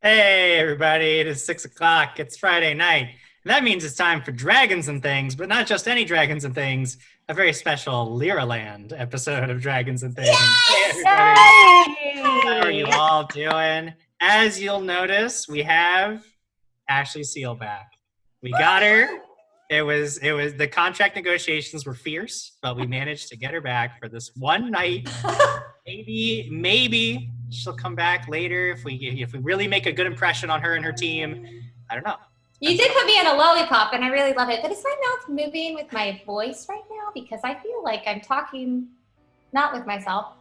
Hey, everybody, it is 6 o'clock. It's Friday night. And that means it's time for Dragons and Things, but not just any Dragons and Things, a very special Leeraland episode of Dragons and Things. Yes! Hey, everybody. Yay! How are you all doing? As you'll notice, we have Ashley Seal back. We got her. It was the contract negotiations were fierce, but we managed to get her back for this one night. Maybe she'll come back later if we really make a good impression on her and her team. I don't know. You did put me in a lollipop, and I really love it. But is my mouth moving with my voice right now? Because I feel like I'm talking not with myself.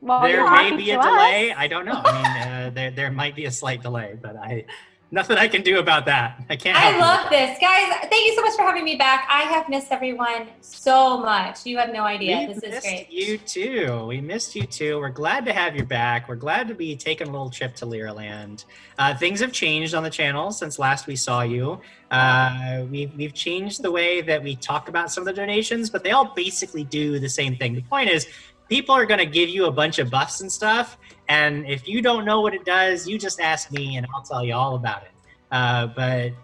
Well, there may be a delay. I don't know. I mean, there might be a slight delay, but nothing I can do about that. I can't. I love this, guys. Thank you so much for having me back. I have missed everyone so much. You have no idea. This is great. You too. We missed you too. We're glad to have you back. We're glad to be taking a little trip to Leeraland. Things have changed on the channel since last we saw you. We've changed the way that we talk about some of the donations, but they all basically do the same thing. The point is, people are going to give you a bunch of buffs and stuff, and if you don't know what it does, you just ask me and I'll tell you all about it.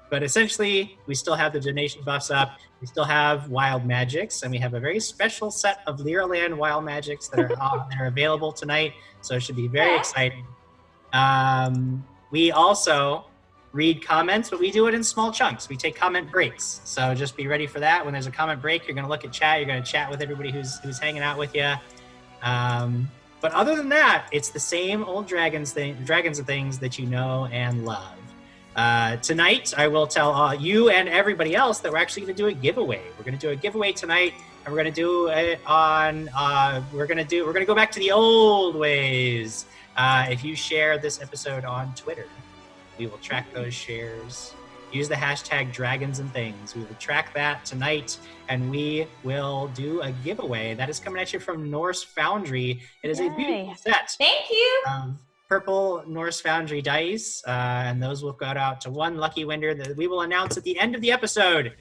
But essentially, we still have the donation buffs up. We still have wild magics, and we have a very special set of Leeraland wild magics that are available tonight, so it should be very exciting. We also read comments, but we do it in small chunks. We take comment breaks, so just be ready for that. When there's a comment break, you're going to look at chat. You're going to chat with everybody who's hanging out with you. But other than that, it's the same old dragons and things that you know and love. Tonight, I will tell you and everybody else that we're actually going to do a giveaway. We're going to do a giveaway tonight, and we're going to do it on. We're going to go back to the old ways. If you share this episode on Twitter, we will track those shares. Use the hashtag Dragons and Things. We will track that tonight, and we will do a giveaway. That is coming at you from Norse Foundry. It is a beautiful set. Thank you. Purple Norse Foundry dice, and those will go out to one lucky winner that we will announce at the end of the episode.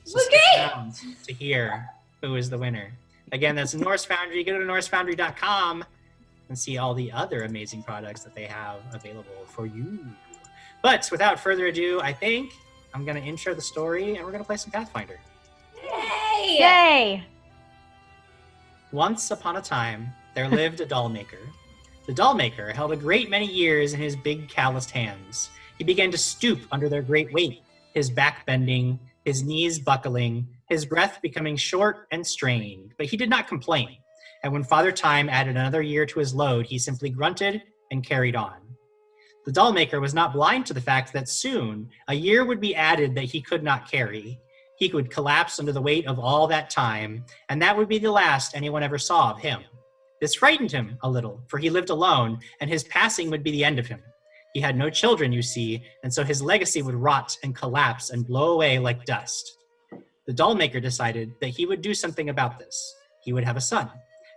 So stick around to hear who is the winner. Again, that's Norse Foundry. Go to norsefoundry.com and see all the other amazing products that they have available for you. But without further ado, I think I'm going to intro the story, and we're going to play some Pathfinder. Yay! Yay! Once upon a time, there lived a doll maker. The doll maker held a great many years in his big calloused hands. He began to stoop under their great weight, his back bending, his knees buckling, his breath becoming short and strained. But he did not complain. And when Father Time added another year to his load, he simply grunted and carried on. The doll maker was not blind to the fact that soon a year would be added that he could not carry. He would collapse under the weight of all that time, and that would be the last anyone ever saw of him. This frightened him a little, for he lived alone, and his passing would be the end of him. He had no children, you see, and so his legacy would rot and collapse and blow away like dust. The doll maker decided that he would do something about this. He would have a son.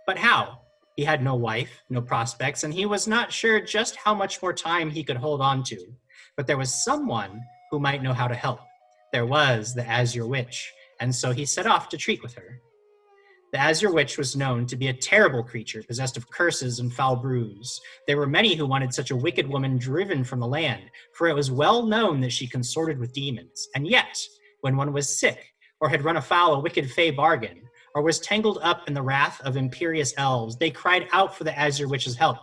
But how? He had no wife, no prospects, and he was not sure just how much more time he could hold on to. But there was someone who might know how to help. There was the Azure Witch, and so he set off to treat with her. The Azure Witch was known to be a terrible creature, possessed of curses and foul brews. There were many who wanted such a wicked woman driven from the land, for it was well known that she consorted with demons. And yet, when one was sick, or had run afoul a wicked fey bargain, or was tangled up in the wrath of imperious elves, they cried out for the Azure Witch's help.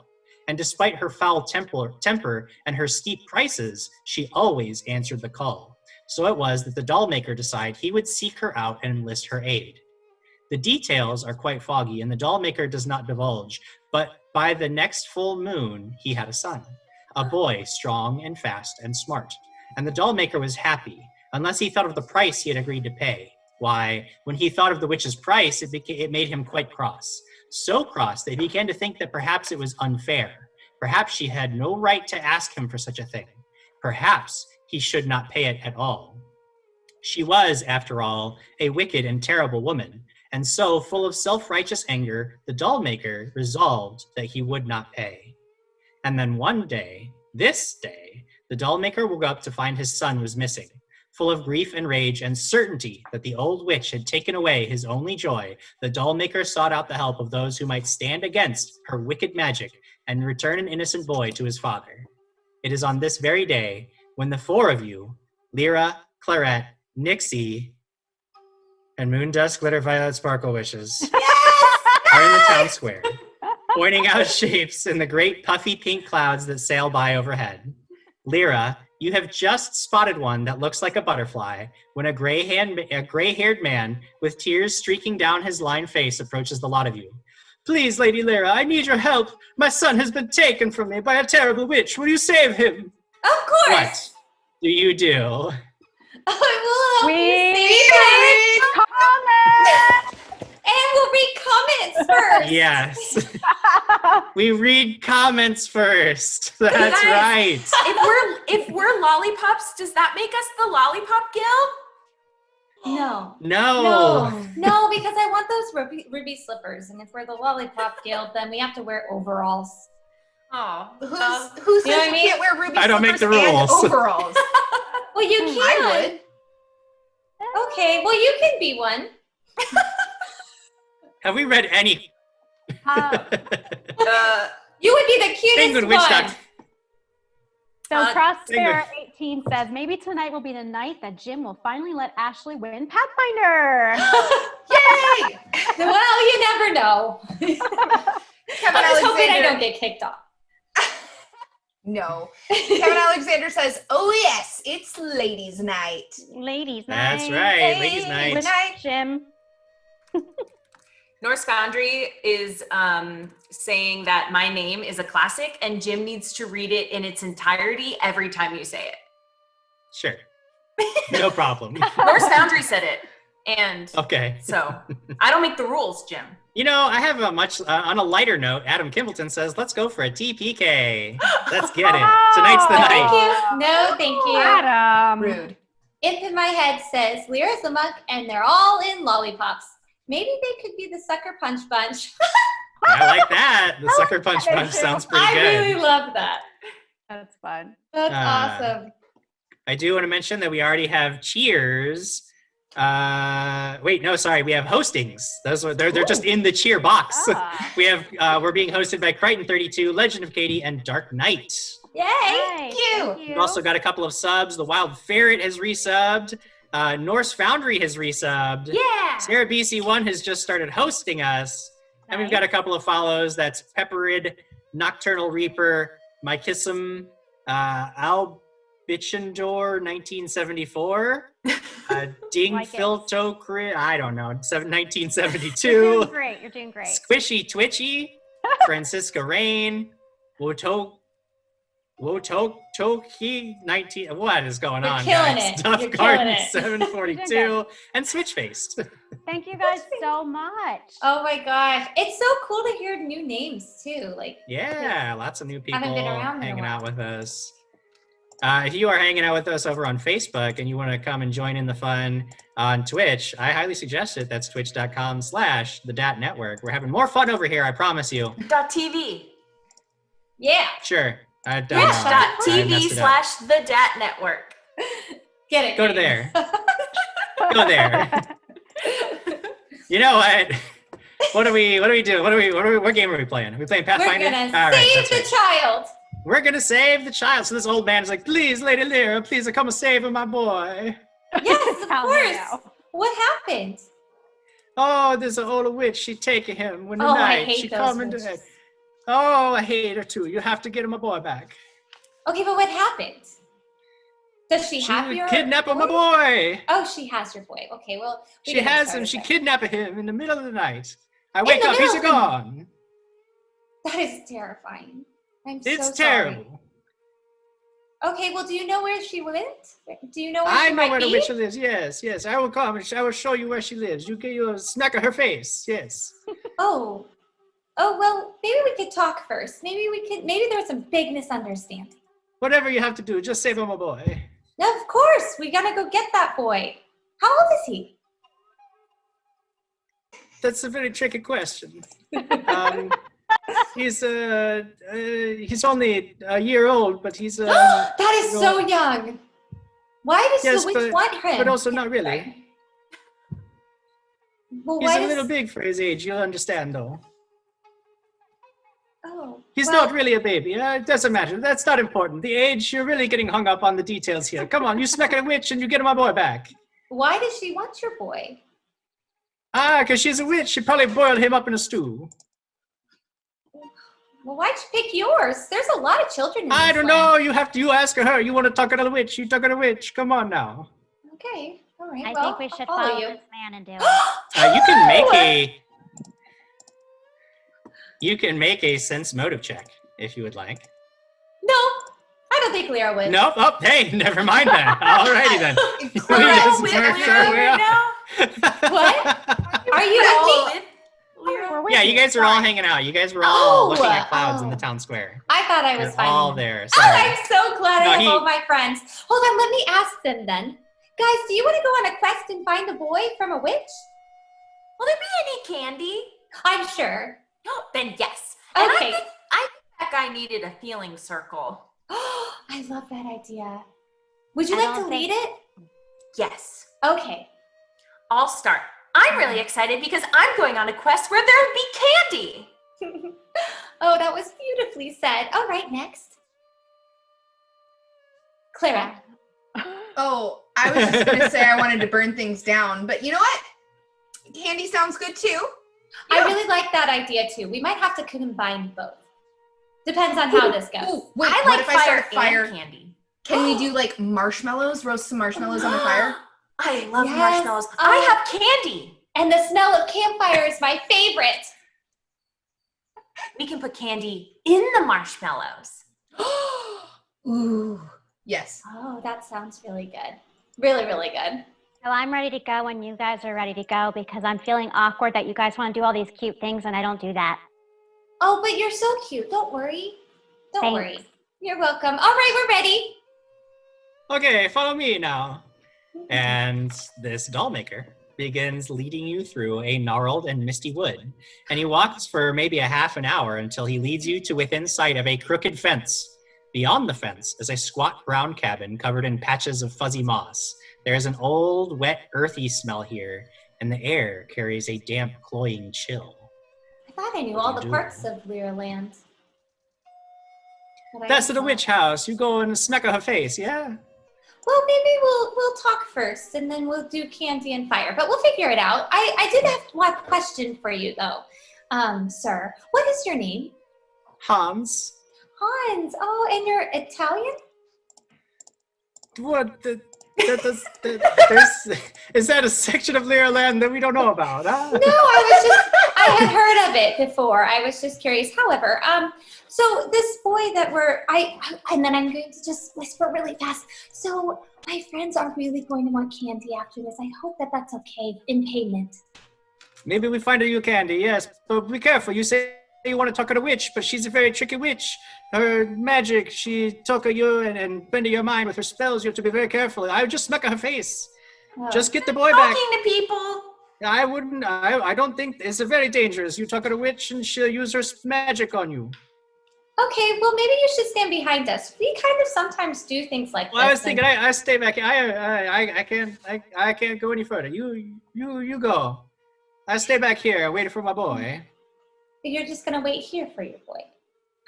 And despite her foul temper and her steep prices, she always answered the call. So it was that the doll maker decided he would seek her out and enlist her aid. The details are quite foggy, and the doll maker does not divulge, but by the next full moon, he had a son, a boy strong and fast and smart. And the doll maker was happy, unless he thought of the price he had agreed to pay. Why, when he thought of the witch's price, it made him quite cross. So cross that he began to think that perhaps it was unfair. Perhaps she had no right to ask him for such a thing. Perhaps he should not pay it at all. She was, after all, a wicked and terrible woman, and so, full of self-righteous anger, the doll maker resolved that he would not pay. And then one day, this day, the doll maker woke up to find his son was missing. Full of grief and rage and certainty that the old witch had taken away his only joy, the doll maker sought out the help of those who might stand against her wicked magic and return an innocent boy to his father. It is on this very day when the four of you, Lyra, Clarette, Nixie, and Moondust Glitter Violet Sparkle Wishes, are in the town square, pointing out shapes in the great puffy pink clouds that sail by overhead. Lyra, you have just spotted one that looks like a butterfly when a gray-haired man with tears streaking down his lined face approaches the lot of you. Please, Lady Lyra, I need your help. My son has been taken from me by a terrible witch. Will you save him? Of course. What do you do? I will help you We save him. comment. And we'll read comments first. Yes. We read comments first. That's guys, right. If we're lollipops, does that make us the Lollipop Guild? No. No. No, because I want those ruby slippers. And if we're the Lollipop Guild, then we have to wear overalls. Oh, Who You says know what I you mean? can't wear ruby I don't make slippers the and rules. overalls? Well, you can. I would. Okay, well, you can be one. Have we read any? You would be the cutest Penguin Witch one. Doctor. So Penguin. Prosper18 says, maybe tonight will be the night that Jim will finally let Ashley win Pathfinder. Yay! Well, you never know. Kevin I'm just hoping I Alexander. don't get kicked off. No. Kevin Alexander says, oh yes, it's ladies' night. Ladies night. That's right. Ladies' Good night. night. Jim. Norse Foundry is saying that my name is a classic and Jim needs to read it in its entirety every time you say it. Sure. No problem. Norse Foundry said it. And Okay. so I don't make the rules, Jim. You know, I have a much, on a lighter note, Adam Kimbleton says, let's go for a TPK. Let's get it. Tonight's the No, night. thank you. No, thank you. Adam. Rude. Imp in my head says, Lyra's a monk and they're all in lollipops. Maybe they could be the Sucker Punch Bunch. I like that. The Sucker Punch Bunch sounds pretty I good. really love that. That's fun. That's awesome. I do want to mention that we already have cheers. Wait, no, sorry. We have hostings. They're just in the cheer box. Ah. We have we're being hosted by Crichton32, Legend of Katie, and Dark Knight. Yay. Nice. you. Thank you. We've also got a couple of subs. The Wild Ferret has resubbed. Norse Foundry has resubbed. Yeah. Sarah BC1 has just started hosting us. And we've got a couple of follows. That's Pepperid, Nocturnal Reaper, Mykism, Albichendor 1974, Ding Like it. Filtocrit, I don't know, 1972, You're doing great. You're doing great. Squishy Twitchy, Francisca Rain, Wotoki 19. What is going You're on, killing guys? it. Stuff You're Garden killing it. 742 and Switchfaced. Thank you guys so much. Oh my gosh. It's so cool to hear new names too. Like, Yeah, lots of new people Haven't been around in a hanging while. out with us. If you are hanging out with us over on Facebook and you want to come and join in the fun on Twitch, I highly suggest it. That's twitch.com/the DaT Network. We're having more fun over here, I promise you. .tv. yeah. Sure. I don't Yeah, know. I .tv messed it up. / the DaT Network. Get it. Go to there. Go there. You know what? What do we do? What game are we playing? Are we playing We're Pathfinder? gonna All right, save that's the right. child. We're gonna save the child. So this old man is like, please, Lady Lyra, please come and save my boy. Yes, of Tell me course. now. What happened? Oh, there's an old witch. She taken him when the Oh, I night. hate She those come into witches. it. Oh, I hate her too. You have to get my boy back. Okay, but what happened? Does she She have your kidnapped my boy? boy. Oh, she has your boy. Okay, well, we She didn't has start him. with She that. kidnapped him in the middle of the night. I In wake the up. He's middle of the- gone. That is terrifying. I'm It's so terrible. sorry. Okay, well, do you know where she went? Do you know where I she know might where the be? witch lives. Yes, yes. I will come and I will show you where she lives. You get your smack of her face. Yes. Oh, well, maybe we could talk first. Maybe there was a big misunderstanding. Whatever you have to do, just save my boy. No, of course, we gotta go get that boy. How old is he? That's a very tricky question. He's only a year old, but he's That is so young. Why does Yes, the witch want him? but also not really. Well, He's why a does... little big for his age. You'll understand, though. Oh. He's well, not really a baby. It doesn't matter. That's not important. The age, you're really getting hung up on the details here. Come on, you smack a witch and you get my boy back. Why does she want your boy? Because she's a witch. She probably boiled him up in a stew. Well, why'd you pick yours? There's a lot of children in I this don't land. know. You ask her. You want to talk to the witch? You talk to the witch. Come on now. Okay. All right. I well, think we should I'll follow you. this man and do it. You can make a. You can make a sense motive check if you would like. No, I don't think Lyra would. Nope. Oh, hey, never mind then. Alrighty then. Clara, We just with worked Lyra our way right up. now? What? Are you with me? We're with Yeah, you guys are all hanging out. You guys were all looking at clouds in the oh. town square. I thought I was You're finding all them. there. Oh, Sorry. I'm so glad No, I have he- all my friends. Hold on, let me ask them then. Guys, do you want to go on a quest and find a boy from a witch? Will there be any candy? I'm sure. Then yes. And Okay. I think that guy needed a healing circle. I love that idea. Would you I like to don't lead think- it? Yes. Okay. I'll start. I'm really excited because I'm going on a quest where there'll be candy. Oh, that was beautifully said. All right, next. Clara. Oh, I was just gonna say I wanted to burn things down, but you know what? Candy sounds good too. I really like that idea too. We might have to combine both. Depends on how this goes. Ooh, wait, I what like if I start a fire fire? and candy. Can we do like marshmallows? Roast some marshmallows on the fire? I love Yes. marshmallows. Oh. I have candy. And the smell of campfire is my favorite. We can put candy in the marshmallows. Ooh, yes. Oh, that sounds really good. Really, really good. So I'm ready to go when you guys are ready to go because I'm feeling awkward that you guys want to do all these cute things and I don't do that. Oh, but you're so cute. Don't worry. Don't Thanks. worry. You're welcome. All right, we're ready. Okay, follow me now. And this doll maker begins leading you through a gnarled and misty wood. And he walks for maybe a half an hour until he leads you to within sight of a crooked fence. Beyond the fence is a squat brown cabin covered in patches of fuzzy moss. There is an old, wet, earthy smell here, and the air carries a damp, cloying chill. I thought I knew What all do the you parts of Leeraland. But I That's guess the not. witch house. You go and smack her face, yeah? Well, maybe we'll talk first, and then we'll do candy and fire. But we'll figure it out. I did have one question for you, though, sir. What is your name? Hans? Hans. Oh, and you're Italian? What? Is that a section of Leeraland that we don't know about? Huh? No, I had heard of it before. I was just curious. However, so this boy that and then I'm going to just whisper really fast. So my friends are really going to want candy after this. I hope that that's okay in payment. Maybe we find you candy, yes. But be careful. You say you want to talk to the witch, but she's a very tricky witch. Her magic, she took you and bend your mind with her spells. You have to be very careful. I would just smack her face. Oh. Just get the boy back. Talking to people. I wouldn't. I don't think it's very dangerous. You talk to a witch and she'll use her magic on you. Okay, well maybe you should stand behind us. We kind of sometimes do things like Well, I was this. thinking I stay back. I can't go any further. You go. I stay back here waiting for my boy. You're just gonna wait here for your boy.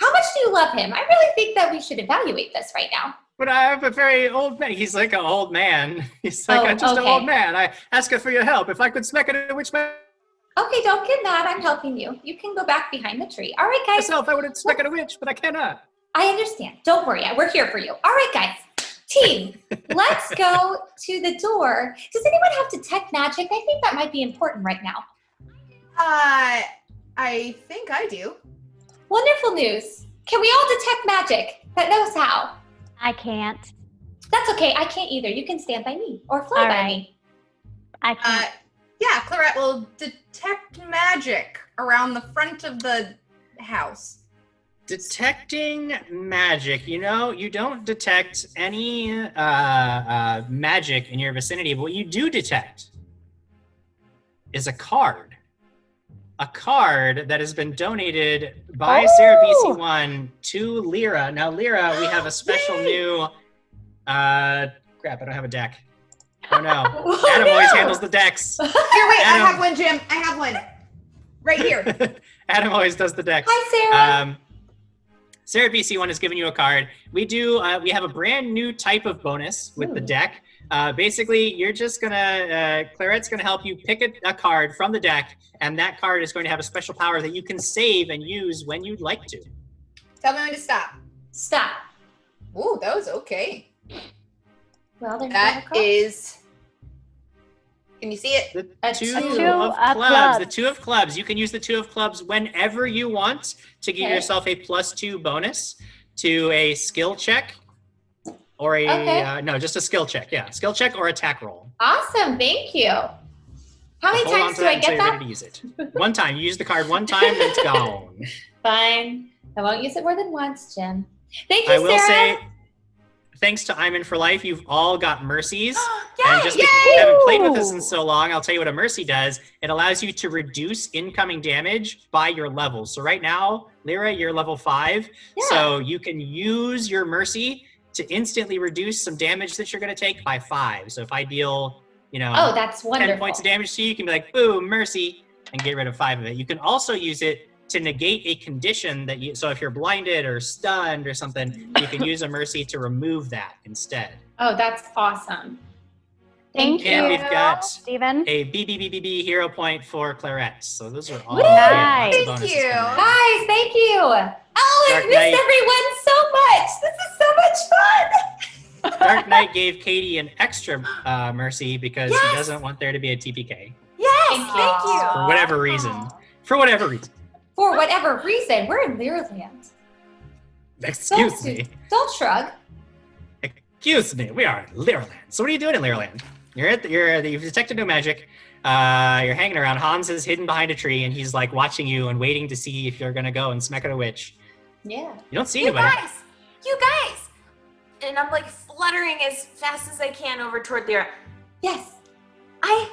How much do you love him? I really think that we should evaluate this right now. But I have a very old man. He's like an old man. He's like Oh, just an okay. old man. I ask her for your help. If I could smack it, which man Okay, don't get mad. I'm helping you. You can go back behind the tree. All right, guys. myself, I would have smacked a witch, but I cannot. I understand. Don't worry. We're here for you. All right, guys. Team, let's go to the door. Does anyone have detect magic? I think that might be important right now. I think I do. Wonderful news. Can we all detect magic that knows how? I can't. That's okay. I can't either. You can stand by me or fly All by right. me. I can't. Yeah, Clarette will detect magic around the front of the house. Detecting magic. You know, you don't detect any magic in your vicinity, but what you do detect is a card. A card that has been donated by Sarah Oh! BC1 to Lyra. Now, Lyra, we have a special new. Crap, I don't have a deck. Oh no. Oh, Adam no. always handles the decks. Here, wait, Adam. I have one, Jim. I have one. Right here. Adam always does the decks. Hi, Sarah. Sarah BC1 has given you a card. We have a brand new type of bonus with the deck. Basically, you're just gonna, Clarette's gonna help you pick a card from the deck, and that card is going to have a special power that you can save and use when you'd like to. Tell me when to stop. Stop. Ooh, that was okay. Well, there's That is. Can you see it? The A two two of of clubs. clubs. The 2 of clubs. You can use the 2 of clubs whenever you want to give Okay. yourself a +2 bonus to a skill check or a Okay. no, just a skill check. Yeah, skill check or attack roll. Awesome. Thank you. How many Hold on times to do that I until get you're that? ready to use it. One time. You use the card one time, then it's gone. Fine. I won't use it more than once, Jim. Thank you, I will Sarah. say, thanks to I'm in for life, you've all got mercies. Yay! And just because you haven't played with us in so long, I'll tell you what a mercy does. It allows you to reduce incoming damage by your level. So right now, Lyra, you're level 5. Yeah. So you can use your mercy to instantly reduce some damage that you're going to take by 5. So if I deal, Oh, that's 10 wonderful. points of damage to you, you can be like, boom, mercy, and get rid of 5 of it. You can also use it to negate a condition that you, so if you're blinded or stunned or something, you can use a mercy to remove that instead. Oh, that's awesome. Thank And you, we've got Steven. a BBBBB hero point for Clarette. So those are all Woo! Nice. lots of bonuses Thank you. coming in. Guys, thank you. Oh, I Dark missed Knight. everyone so much. This is so much fun. Dark Knight gave Katie an extra mercy because Yes! he doesn't want there to be a TPK Yes, Thank thank you. you. for whatever reason. For whatever reason. For whatever reason, we're in Leeraland. Excuse me. Don't shrug. Excuse me. We are in Leeraland. So what are you doing in Leeraland? You've detected no magic. You're hanging around. Hans is hidden behind a tree, and he's like watching you and waiting to see if you're gonna go and smack at a witch. Yeah. You don't see You anybody. guys. And I'm like fluttering as fast as I can over toward Lyra. Yes. I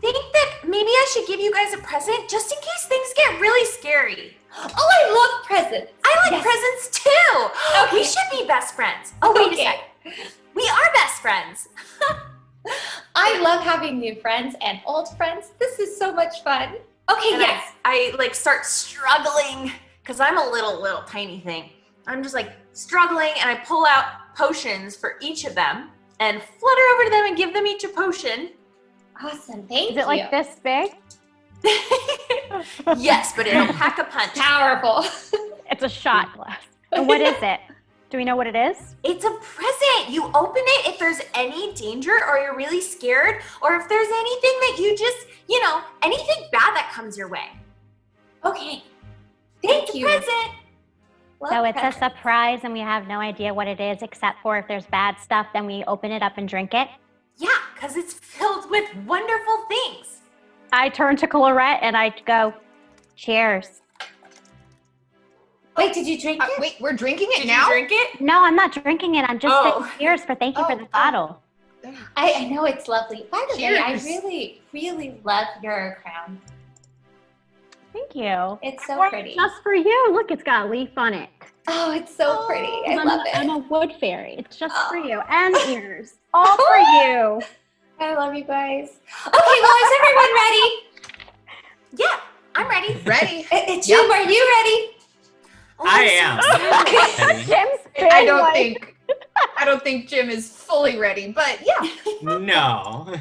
think that maybe I should give you guys a present just in case things get really scary. Oh, I love presents. I like Yes. presents too. Okay. We should be best friends. Oh, wait a Okay. sec. We are best friends. I love having new friends and old friends. This is so much fun. Okay, And yes. I like start struggling because I'm a little tiny thing. I'm just like struggling and I pull out potions for each of them and flutter over to them and give them each a potion. Awesome. Thank Is you. it like this big? Yes, but it'll pack a punch. Powerful. It's a shot glass. And what is it? Do we know what it is? It's a present. You open it if there's any danger or you're really scared or if there's anything that you just, anything bad that comes your way. Okay. Thank you. Present. Love So it's a presents. surprise and we have no idea what it is except for if there's bad stuff, then we open it up and drink it. Yeah, because it's filled with wonderful things. I turn to Clarette and I go, cheers. Wait, did you drink it? Wait, we're drinking it Did now? you drink it? No, I'm not drinking it. I'm just Oh. saying cheers for thank you for the Oh. bottle. I know it's lovely. By the way, I Cheers. really, really love your crown. Thank you. It's so Or pretty. Just for you. Look, it's got a leaf on it. Oh, it's so pretty. I love I'm it. a wood fairy. It's just for Oh. you. And ears. All for you. I love you guys. Okay, well, is everyone ready? Yeah, I'm ready. Ready? Jim, are you ready? Oh, I I'm so am. excited. Jim's I don't think Jim is fully ready, but yeah. No.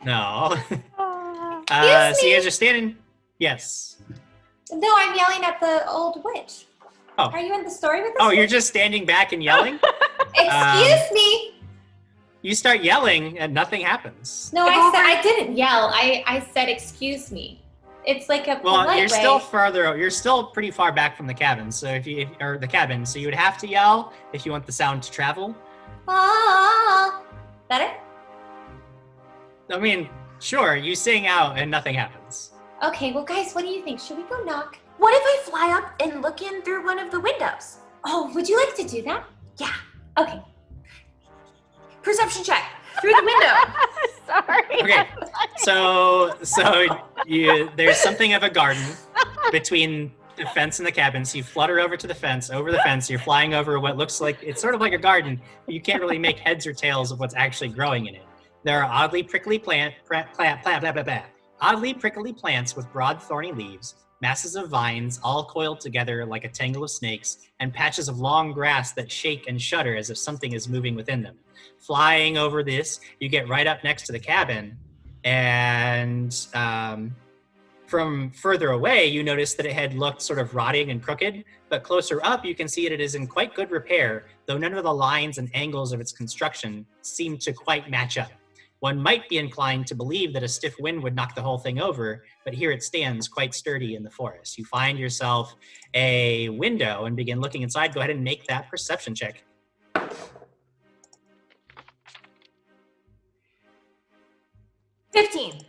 No. Oh. So you guys are standing. Yes. No, I'm yelling at the old witch. Oh. Are you in the story with us? Oh, you're just standing back and yelling? Excuse me. You start yelling and nothing happens. No, I didn't yell. I said excuse me. It's like a Well, polite you're way. still further. You're still pretty far back from the cabin. So or the cabin, so you would have to yell if you want the sound to travel. Ah, better? I mean, sure, you sing out and nothing happens. Okay, well, guys, what do you think? Should we go knock? What if I fly up and look in through one of the windows? Oh, would you like to do that? Yeah. Okay. Perception check through the window. Sorry. Okay, so there's something of a garden between the fence and the cabin. So you flutter over to the fence. Over the fence, you're flying over what looks like it's sort of like a garden. But you can't really make heads or tails of what's actually growing in it. There are oddly prickly Oddly prickly plants with broad thorny leaves, masses of vines all coiled together like a tangle of snakes, and patches of long grass that shake and shudder as if something is moving within them. Flying over this, you get right up next to the cabin, and from further away, you notice that it had looked sort of rotting and crooked, but closer up, you can see that it is in quite good repair, though none of the lines and angles of its construction seem to quite match up. One might be inclined to believe that a stiff wind would knock the whole thing over, but here it stands quite sturdy in the forest. You find yourself a window and begin looking inside. Go ahead and make that perception check. 15.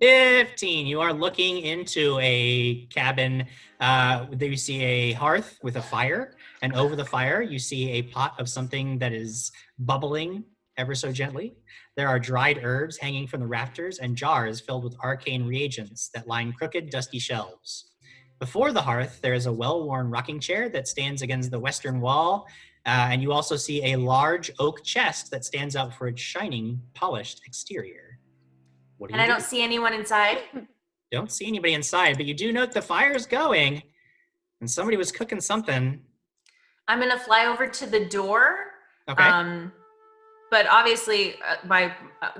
15. You are looking into a cabin. There you see a hearth with a fire, and over the fire, you see a pot of something that is bubbling ever so gently. There are dried herbs hanging from the rafters and jars filled with arcane reagents that line crooked, dusty shelves. Before the hearth, there is a well-worn rocking chair that stands against the western wall, and you also see a large oak chest that stands out for its shining, polished exterior. What do And you I do? don't see anyone inside. Don't see anybody inside, but you do note the fire's going, and somebody was cooking something. I'm going to fly over to the door. Okay. But obviously,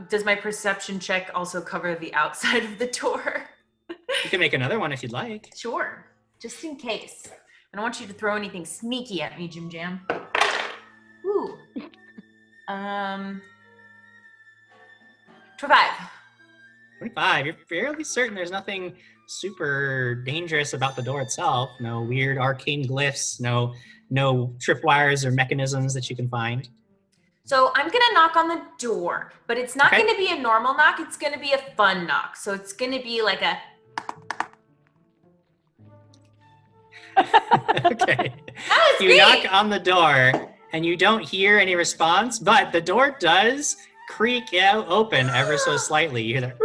does my perception check also cover the outside of the door? You can make another one if you'd like. Sure, just in case. I don't want you to throw anything sneaky at me, Jim Jam. Ooh. 25. 25. You're fairly certain there's nothing super dangerous about the door itself. No weird arcane glyphs, no tripwires or mechanisms that you can find. So I'm gonna knock on the door, but it's not Okay. gonna be a normal knock, it's gonna be a fun knock. So it's gonna be like a, Okay. that was You great. knock on the door and you don't hear any response, but the door does creak out open ever so slightly. You hear that.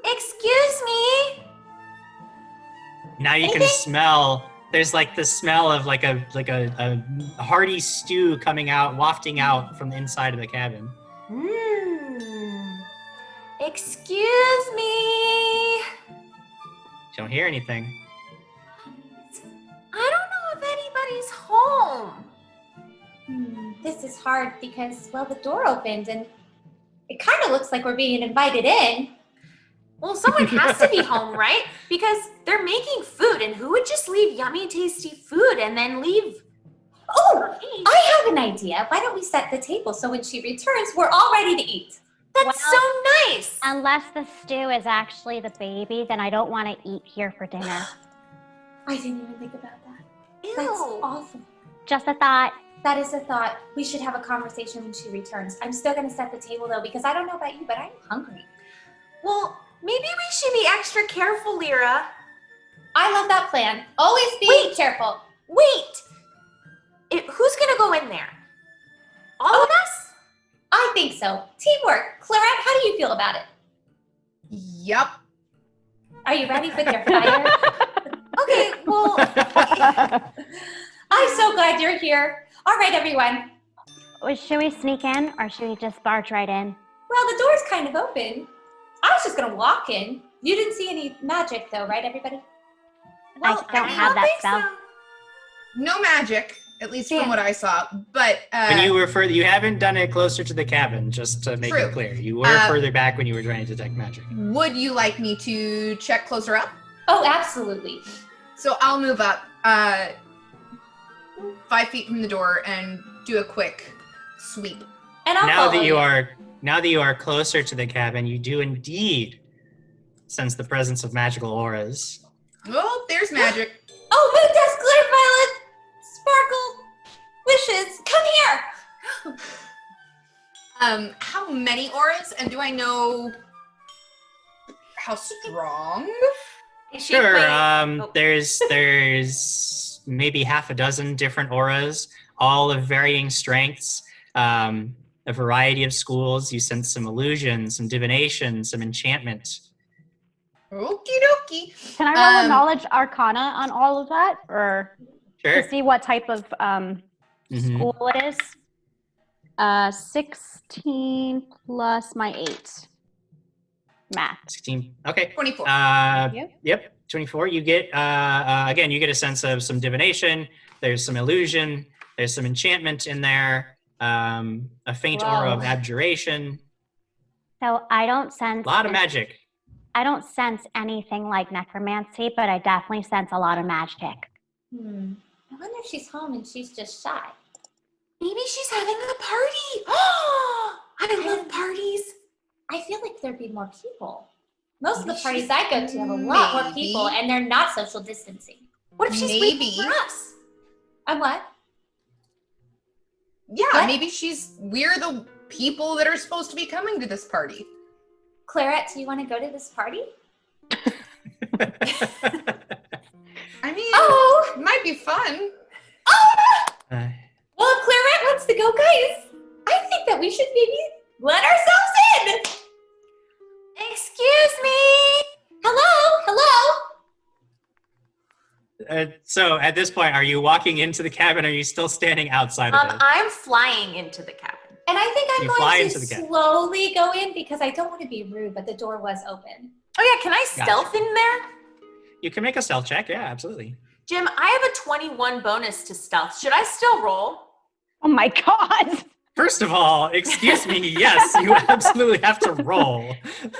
Excuse me. Now you can Anything? smell. There's like the smell of like a hearty stew coming out, wafting out from the inside of the cabin. Excuse me. Don't hear anything. I don't know if anybody's home. This is hard because, well, the door opened and it kind of looks like we're being invited in. Well, someone has to be home, right? Because they're making food, and who would just leave yummy, tasty food and then leave? Oh, I have an idea. Why don't we set the table so when she returns, we're all ready to eat? That's Well- so nice. Unless the stew is actually the baby, then I don't want to eat here for dinner. I didn't even think about that. Ew. That's awful. Just a thought. That is a thought. We should have a conversation when she returns. I'm still going to set the table, though, because I don't know about you, but I'm hungry. Well, maybe we should be extra careful, Lyra. I love that plan. Always be Wait. careful. Wait. Who's gonna go in there? All of us? I think so. Teamwork. Clarette, how do you feel about it? Yup. Are you ready for their fire? Okay, well, I'm so glad you're here. All right, everyone. Should we sneak in or should we just barge right in? Well, the door's kind of open. I was just going to walk in. You didn't see any magic, though, right, everybody? well, I don't have that think spell. so. No magic, at least Yeah. from what I saw. But When you were further, you haven't done it closer to the cabin, just to make True. it clear. You were further back when you were trying to detect magic. would you like me to check closer up? Oh, absolutely. So I'll move up 5 feet from the door and do a quick sweep. And I'll Now follow that you are closer to the cabin, you do indeed sense the presence of magical auras. Oh, there's magic. Oh, moon dust, glitter violet, sparkle, wishes. Come here. How many auras, and do I know how strong? Is she Sure. playing- There's maybe half a dozen different auras, all of varying strengths. A variety of schools. You sense some illusion, some divination, some enchantment. Okie dokie. Can I roll a Um, knowledge arcana on all of that? Or Sure. to see what type of Mhm. school it is? 16 plus my 8. Math. 16. Okay. 24. Yep. 24. You get again. You get a sense of some divination. There's some illusion. There's some enchantment in there. A faint aura of abjuration. So I don't sense A lot of magic. I don't sense anything like necromancy, but I definitely sense a lot of magic. I wonder if she's home and she's just shy. Maybe she's having a party. I love parties. I feel like there'd be more people. Most of the parties I go to have a lot more people, and they're not social distancing. What if she's waiting for us? And what? Yeah, What? maybe we're the people that are supposed to be coming to this party. Claret, do you want to go to this party? I mean, Oh! it might be fun. Well, if Claret wants to go, guys, I think that we should maybe let ourselves in. Excuse me. Hello? So at this point, are you walking into the cabin? Or are you still standing outside of it? I'm flying into the cabin. And I think I'm You fly going into to the cabin. slowly go in because I don't want to be rude, but the door was open. Oh yeah, can I stealth in there? You can make a stealth check. Yeah, absolutely. Jim, I have a 21 bonus to stealth. Should I still roll? Oh my God. First of all, excuse me, yes, you absolutely have to roll.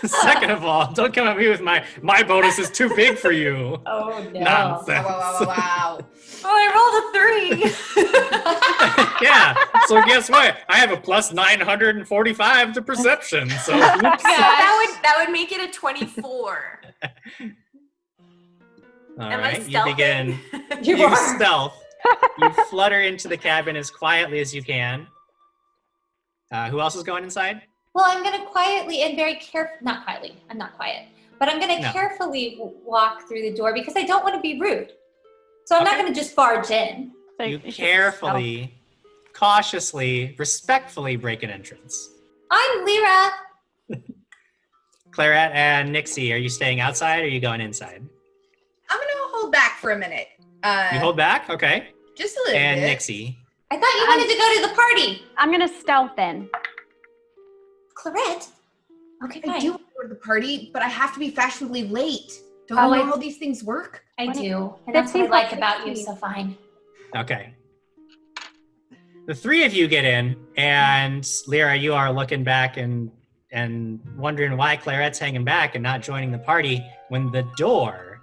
Second of all, don't come at me with my bonus is too big for you. Oh, no. Nonsense. Wow. Oh, I rolled a 3. Yeah, so guess what? I have a plus 945 to perception, so oops. Yeah, that would make it a 24. All Am I right, you stealthing? begin. You You are. stealth. You flutter into the cabin as quietly as you can. Who else is going inside? Well, I'm going to quietly and very not quietly, I'm not quiet, but I'm going to No. carefully walk through the door because I don't want to be rude. So I'm not Okay. going to just barge in. So You should carefully, cautiously, respectfully break an entrance. I'm Lyra. Claret and Nixie, are you staying outside or are you going inside? I'm gonna hold back for a minute. You hold back? Okay. Just a little And bit. Nixie. I thought you wanted to go to the party. I'm gonna stealth in. Claret? Okay, I fine. do want to go to the party, but I have to be fashionably late. Don't Oh, you know I- how these things work? I What do. And that's what I 15 like plus about you, 16. so fine. Okay. The three of you get in, and Lyra, you are looking back and wondering why Claret's hanging back and not joining the party when the door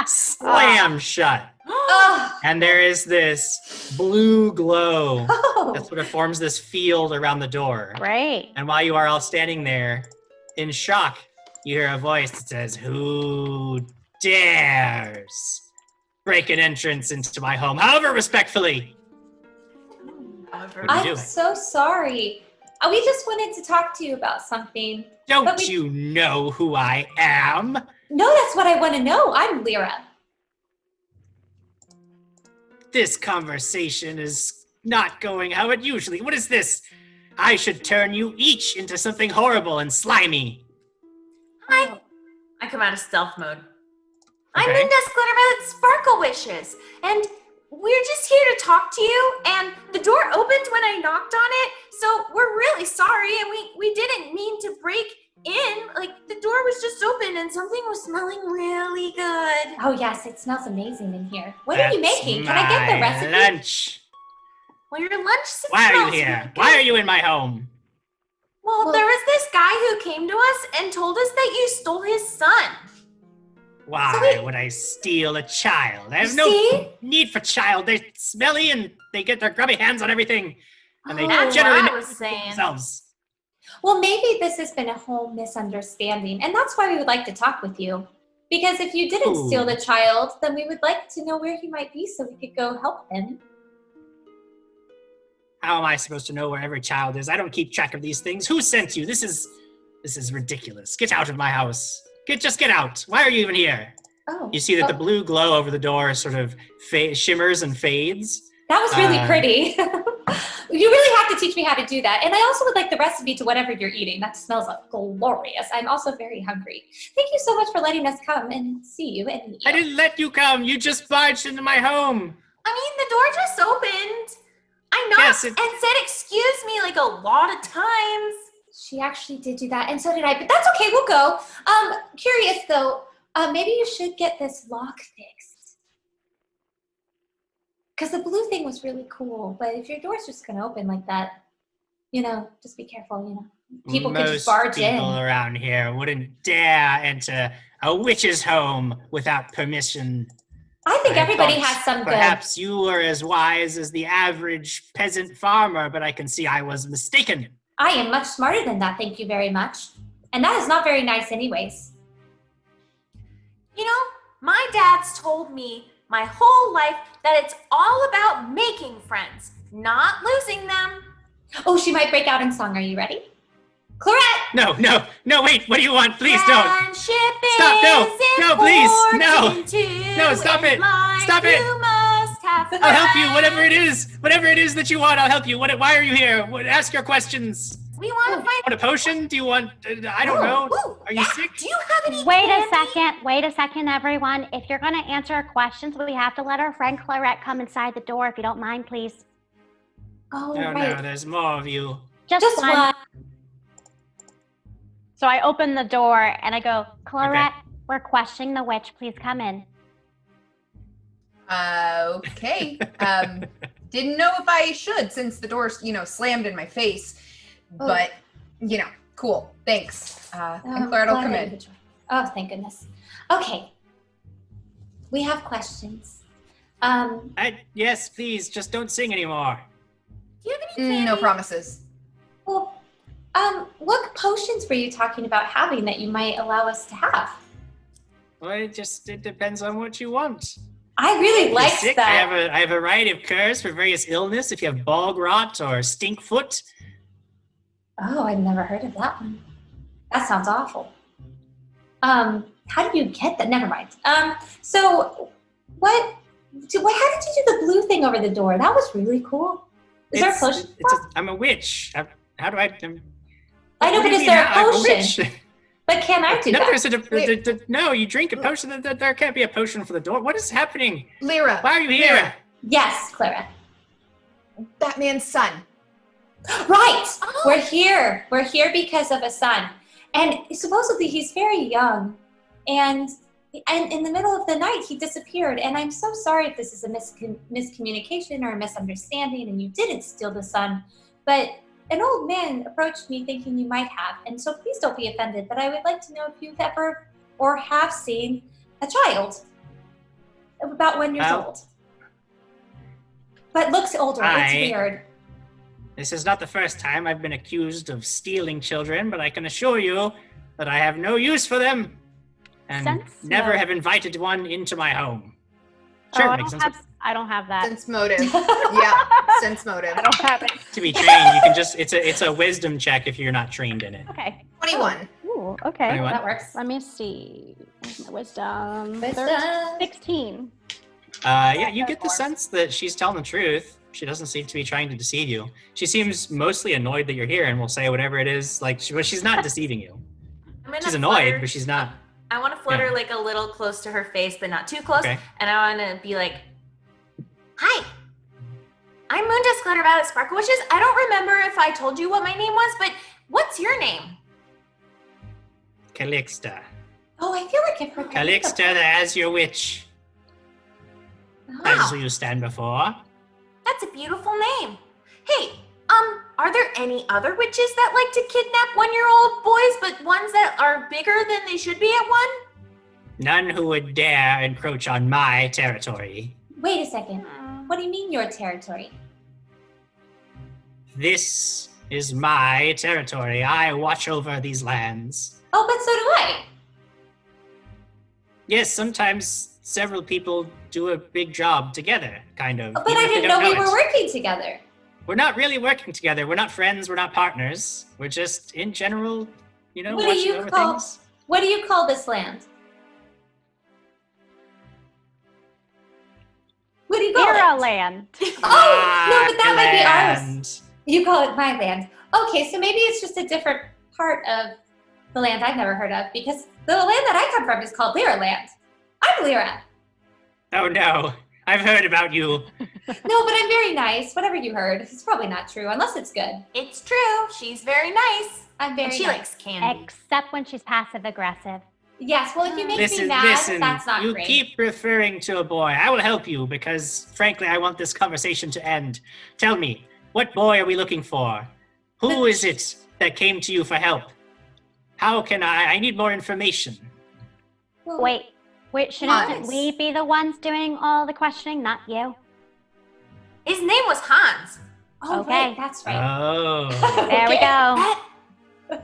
slams shut. Oh, And there is this blue glow oh. that sort of forms this field around the door. Great. And while you are all standing there in shock, you hear a voice that says, "Who dares break an entrance into my home, however respectfully?" However, What do you I'm do? so sorry. We just wanted to talk to you about something. Don't But we- you know who I am? No, that's what I want to know. I'm Lyra. This conversation is not going how it usually. What is this? I should turn you each into something horrible and slimy. I come out of stealth mode. I'm Okay. Linda Glitterviolet Sparkle Wishes, and we're just here to talk to you, and the door opened when I knocked on it, so we're really sorry, and we didn't mean to break in. Like, the door was just open, and something was smelling really good. Oh, yes, it smells amazing in here. What are you That's making? Can I get the my recipe? lunch. Well, your lunch Why are you smells here? really good. Why are you in my home? Well, there was this guy who came to us and told us that you stole his son. Why would I steal a child? I have no See? need for child. They're smelly and they get their grubby hands on everything. And they Oh. That's generally what I know was saying. themselves. Well, maybe this has been a whole misunderstanding, and that's why we would like to talk with you. Because if you didn't Ooh. steal the child, then we would like to know where he might be so we could go help him. How am I supposed to know where every child is? I don't keep track of these things. Who sent you? This is ridiculous. Get out of my house. Just get out. Why are you even here? Oh, You see that the blue glow over the door sort of shimmers and fades. that was really uh, pretty. You really have to teach me how to do that. And I also would like the recipe to whatever you're eating. That smells glorious. I'm also very hungry. Thank you so much for letting us come and see you and meet you. I didn't let you come. You just barged into my home. I mean, the door just opened. I knocked Yes, and said, "Excuse me," like a lot of times. She actually did do that, and so did I. But that's okay. We'll go. Curious though. Maybe you should get this lock fixed. Because the blue thing was really cool, but if your door's just gonna open like that, just be careful. People could just barge in. Most people around here wouldn't dare enter a witch's home without permission. I think everybody has some good. Perhaps you were as wise as the average peasant farmer, but I can see I was mistaken. I am much smarter than that, thank you very much. And that is not very nice anyways. My dad's told me my whole life that it's all about making friends, not losing them. Oh, she might break out in song. Are you ready? Clarette! No, wait, what do you want? Please don't. Friendship Stop, no, please, no. important No, stop it. in life. Stop it. You must have I'll help you, friends. whatever it is that you want, I'll help you. Why are you here? Ask your questions. We want to find. Want a potion? Do you want, I don't know. Are you sick? Do you have any Wait candy? a second, everyone. If you're going to answer our questions, we have to let our friend Clarette come inside the door, if you don't mind, please. Oh, No, right. there's more of you. Just one. So I open the door and I go, Clarette, we're questioning the witch. Please come in. Okay. Didn't know if I should since the door, slammed in my face. But, cool. Thanks. And Clarette will come in. Oh, thank goodness. Okay. We have questions. Yes, please, just don't sing anymore. Do you have any candy? No promises. Well, what potions were you talking about having that you might allow us to have? Well, it depends on what you want. I really If you're liked sick, that. I have a variety of cures for various illness. If you have bog rot or stink foot. Oh, I've never heard of that one. That sounds awful. How do you get that? Never mind. So how did you do the blue thing over the door? That was really cool. Is there a potion? I'm a witch. How do I? I know, but is there a potion? But can I do No, that? no. You drink a potion. There can't be a potion for the door. What is happening? Lyra. Why are you here? Lyra. Yes, Clara. Batman's son. Right. We're here. We're here because of a son, and supposedly he's very young, and in the middle of the night he disappeared. And I'm so sorry if this is a miscommunication or a misunderstanding, and you didn't steal the son, but an old man approached me thinking you might have, and so please don't be offended, but I would like to know if you've ever or have seen a child about 1 year old. But looks older. It's weird. This is not the first time I've been accused of stealing children, but I can assure you that I have no use for them and never have invited one into my home. Sure, makes sense. I don't have that. Sense motive. Yeah, sense motive. I don't have it. To be trained, you can just, it's a wisdom check if you're not trained in it. Okay. 21. Ooh, okay. 21. That works. Let me see. Where's my wisdom? Wisdom. 16. Yeah, you get the sense that she's telling the truth. She doesn't seem to be trying to deceive you. She seems mostly annoyed that you're here and will say whatever it is. But she's not deceiving you. She's annoyed, but she's not. I want to flutter like a little close to her face, but not too close. Okay. And I want to be like, "Hi, I'm Moondust Glutterbat at Sparkle Wishes. I don't remember if I told you what my name was, but what's your name?" Calixta. Oh, I feel like I've heard that. Calixta the Azure Witch. That is who you stand before. That's a beautiful name. Hey, are there any other witches that like to kidnap 1-year-old boys, but ones that are bigger than they should be at one? None who would dare encroach on my territory. Wait a second. What do you mean your territory? This is my territory. I watch over these lands. Oh, but so do I. Yes, sometimes several people do a big job together, kind of. But even I if they didn't don't know we it. were working together. We're not really working together. We're not friends. We're not partners. We're just, in general, What do watching you over call- things. What do you call this land? What do you call it? Leeraland. Oh, no, but that might be ours. Land. You call it my land. Okay, so maybe it's just a different part of the land I've never heard of, because the land that I come from is called Leeraland. I'm Lyra. Oh no, I've heard about you. No, but I'm very nice. Whatever you heard, it's probably not true, unless it's good. It's true. She's very nice. I'm very And she nice. likes candy. Except when she's passive aggressive. Yes, well, if you make me Listen, mad, listen. that's not You great. keep referring to a boy. I will help you because, frankly, I want this conversation to end. Tell me, what boy are we looking for? Who is it that came to you for help? How can I need more information. Well, Wait, shouldn't Hans. we be the ones doing all the questioning, not you? His name was Hans. Oh, Okay. right, that's right. Oh. There we Okay. go.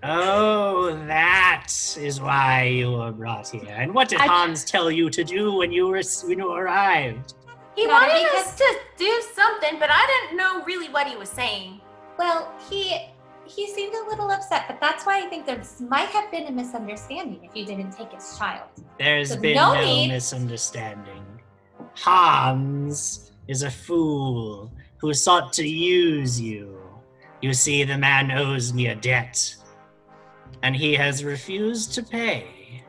Oh, that is why you were brought here. And what did I- Hans tell you to do when you arrived? He Got it, wanted because- us to do something, but I didn't know really what he was saying. Well, he seemed a little upset, but that's why I think there might have been a misunderstanding if you didn't take his child. There's So been no no need- misunderstanding. Hans is a fool who sought to use you. You see, the man owes me a debt, and he has refused to pay.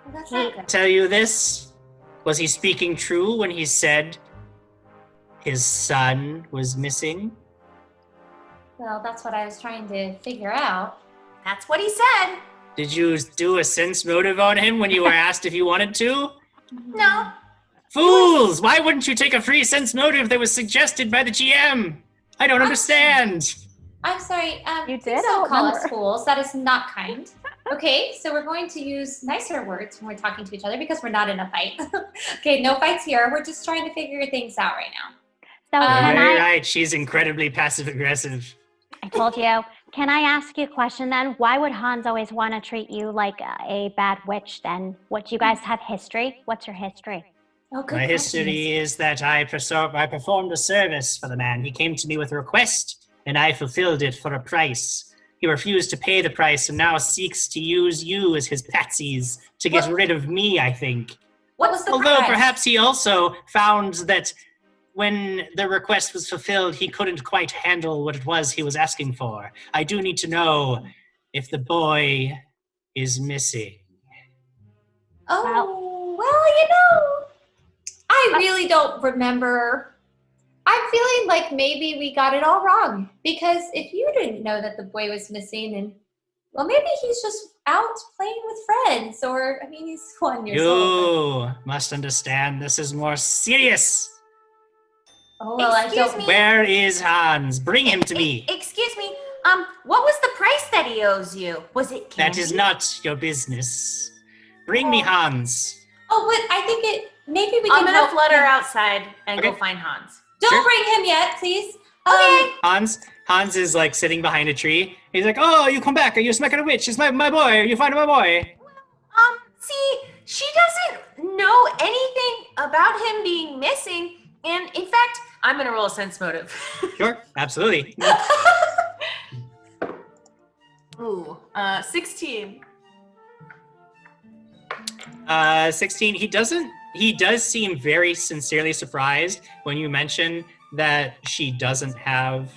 Well, that's not good. Tell you this, was he speaking true when he said his son was missing? Well, that's what I was trying to figure out. That's what he said. Did you do a sense motive on him when you were asked if you wanted to? No. Fools! Why wouldn't you take a free sense motive that was suggested by the GM? I don't understand. I'm sorry. You please did? don't I call don't us fools. That is not kind. Okay, so we're going to use nicer words when we're talking to each other because we're not in a fight. Okay, no fights here. We're just trying to figure things out right now. So can Very I? right. She's incredibly passive aggressive. I told you. Can I ask you a question then? Why would Hans always want to treat you like a bad witch then? What, do you guys have history? What's your history? Oh, good My questions. history is that I performed a service for the man. He came to me with a request, and I fulfilled it for a price. He refused to pay the price and now seeks to use you as his patsies to get What? rid of me, I think. What was the Although price? perhaps he also found that when the request was fulfilled, he couldn't quite handle what it was he was asking for. I do need to know if the boy is missing. Oh, well, I really don't remember. I'm feeling like maybe we got it all wrong. Because if you didn't know that the boy was missing, and well, maybe he's just out playing with friends, or I mean, he's 1 year old. You must understand this is more serious. Oh, well, I Excuse don't. me. Where is Hans? Bring him to me. Excuse me. What was the price that he owes you? Was it candy? That is not your business. Bring me Hans. Oh, but I think it. Maybe we I'm can gonna help flutter him. outside and go Okay. find Hans. Don't Sure. bring him yet, please. Okay. Hans is like sitting behind a tree. He's like, "Oh, you come back. Are you smacking a witch? It's my boy. Are you finding my boy?" See, she doesn't know anything about him being missing, and in fact, I'm gonna roll a sense motive. Sure, absolutely. Ooh, 16. 16. He does seem very sincerely surprised when you mention that she doesn't have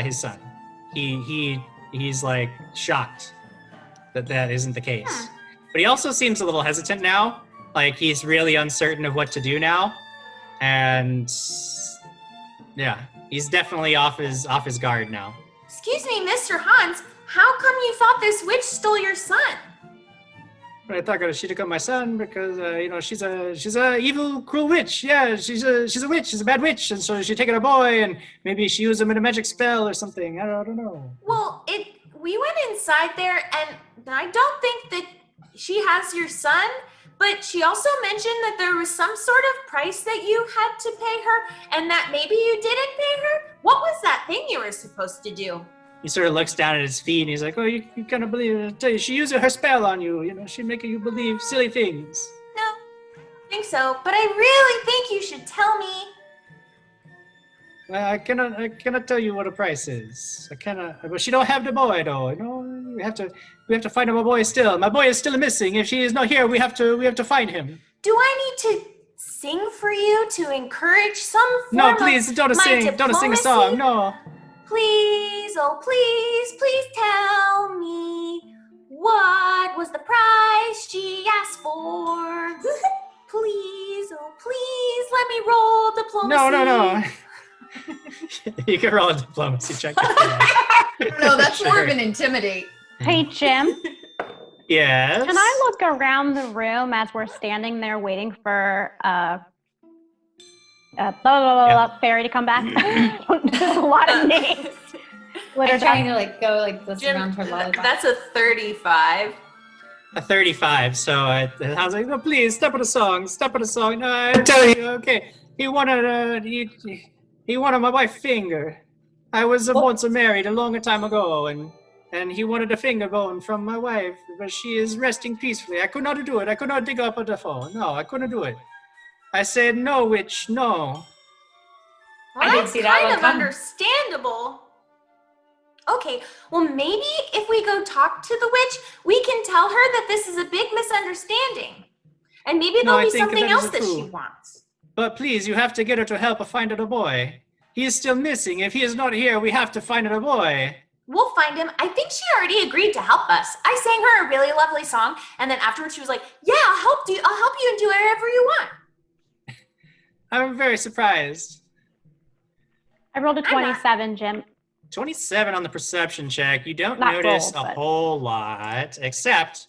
his son. He's like shocked that isn't the case. But he also seems a little hesitant now. Like he's really uncertain of what to do now. And yeah, he's definitely off his guard now. Excuse me, Mr. Hans, how come you thought this witch stole your son? But I thought she took up my son because she's a evil, cruel witch. Yeah, she's a witch. She's a bad witch, and so she taken a boy, and maybe she used him in a magic spell or something. I don't know. Well, we went inside there, and I don't think that she has your son, but she also mentioned that there was some sort of price that you had to pay her, and that maybe you didn't pay her. What was that thing you were supposed to do? He sort of looks down at his feet, and he's like, "Oh, you kind of believe it. I tell you, she used her spell on you. She's making you believe silly things." No, I think so, but I really think you should tell me. Well, I cannot tell you what a price is. I cannot. But she don't have the boy though. We have to find my boy still. My boy is still missing. If she is not here, we have to find him. Do I need to sing for you to encourage some form No, please don't of my sing. Don't sing a diplomacy? song. No. Please, oh please tell me what was the price she asked for? Please, oh please, let me roll diplomacy. No. You can roll a diplomacy check. No, that's more of Sure. an intimidate. Hey, Jim, Yes. can I look around the room as we're standing there waiting for blah, blah, blah, blah, fairy to come back? There's a lot of names. I'm trying to like go like this around her lollipop. That's a 35. A 35. So I was like, no, please step on a song. No, I tell you, okay. He wanted my wife's finger. I was once married a long time ago, and he wanted a finger going from my wife, but she is resting peacefully. I could not do it. I could not dig up a phone. No, I couldn't do it. I said, no, witch, no. Well, I didn't that's see that one kind of coming. understandable. Okay, well, maybe if we go talk to the witch, we can tell her that this is a big misunderstanding. And maybe No, there'll I be think something that else is that she true. wants. But please, you have to get her to help find the boy. He is still missing. If he is not here, we have to find the boy. We'll find him. I think she already agreed to help us. I sang her a really lovely song, and then afterwards she was like, yeah, I'll help you and do whatever you want. I'm very surprised. I rolled a I'm not. 27, Jim. 27 on the perception check. You don't Not notice roll, a but- whole lot, except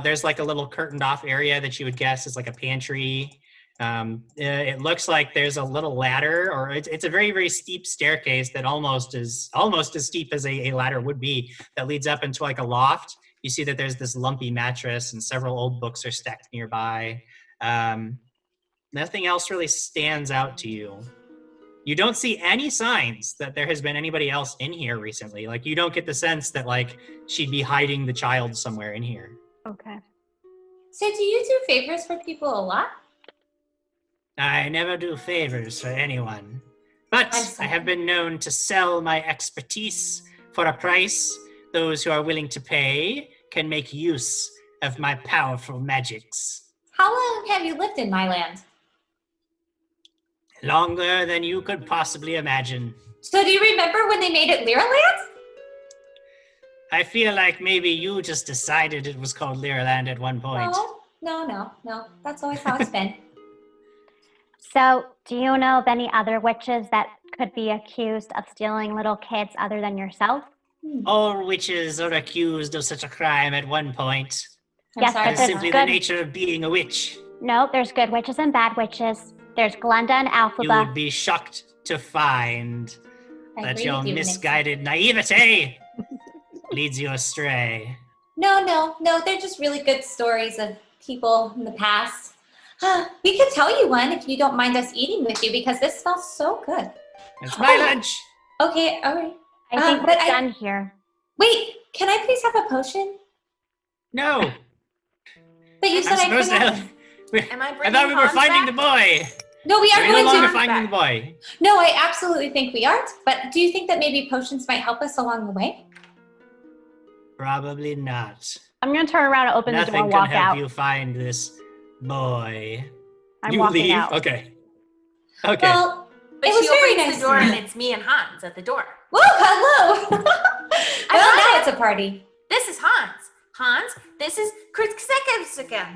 there's like a little curtained off area that you would guess is like a pantry. It looks like there's a little ladder, or it's a very, very steep staircase that almost as steep as a ladder would be, that leads up into like a loft. You see that there's this lumpy mattress and several old books are stacked nearby. Nothing else really stands out to you. You don't see any signs that there has been anybody else in here recently. Like, you don't get the sense that like she'd be hiding the child somewhere in here. Okay. So do you do favors for people a lot? I never do favors for anyone, but I'm I sorry. have been known to sell my expertise for a price. Those who are willing to pay can make use of my powerful magics. How long have you lived in my land? Longer than you could possibly imagine. So do you remember when they made it Leeraland? I feel like maybe you just decided it was called Leeraland at one point. No. That's always how it's been. So, do you know of any other witches that could be accused of stealing little kids other than yourself? All witches are accused of such a crime at one point. I'm Yes, sorry. but It's there's simply good- the nature of being a witch. No, there's good witches and bad witches. There's Glenda and You Alphaba. would be shocked to find I that agree your with you, Nick. misguided naivete leads you astray. No. They're just really good stories of people in the past. We could tell you one if you don't mind us eating with you, because this smells so good. It's my Oh. lunch. Okay, all right. I think but we're I- done here. Wait, can I please have a potion? No, But you I'm said I supposed to couldn't. have. Am I I bringing thought we were Hans finding back? the boy. No, we are We're no going longer to. finding the boy. No, I absolutely think we aren't. But do you think that maybe potions might help us along the way? Probably not. I'm going to turn around and open the door Nothing and can walk help out. you find this boy. I'm you walking leave? out. Okay. Okay. Well, But it was she very opens nice. the door and it's me and Hans at the door. Whoa, hello. Well, love now it. it's a party. This is Hans. Hans, this is Krutsksekevsika.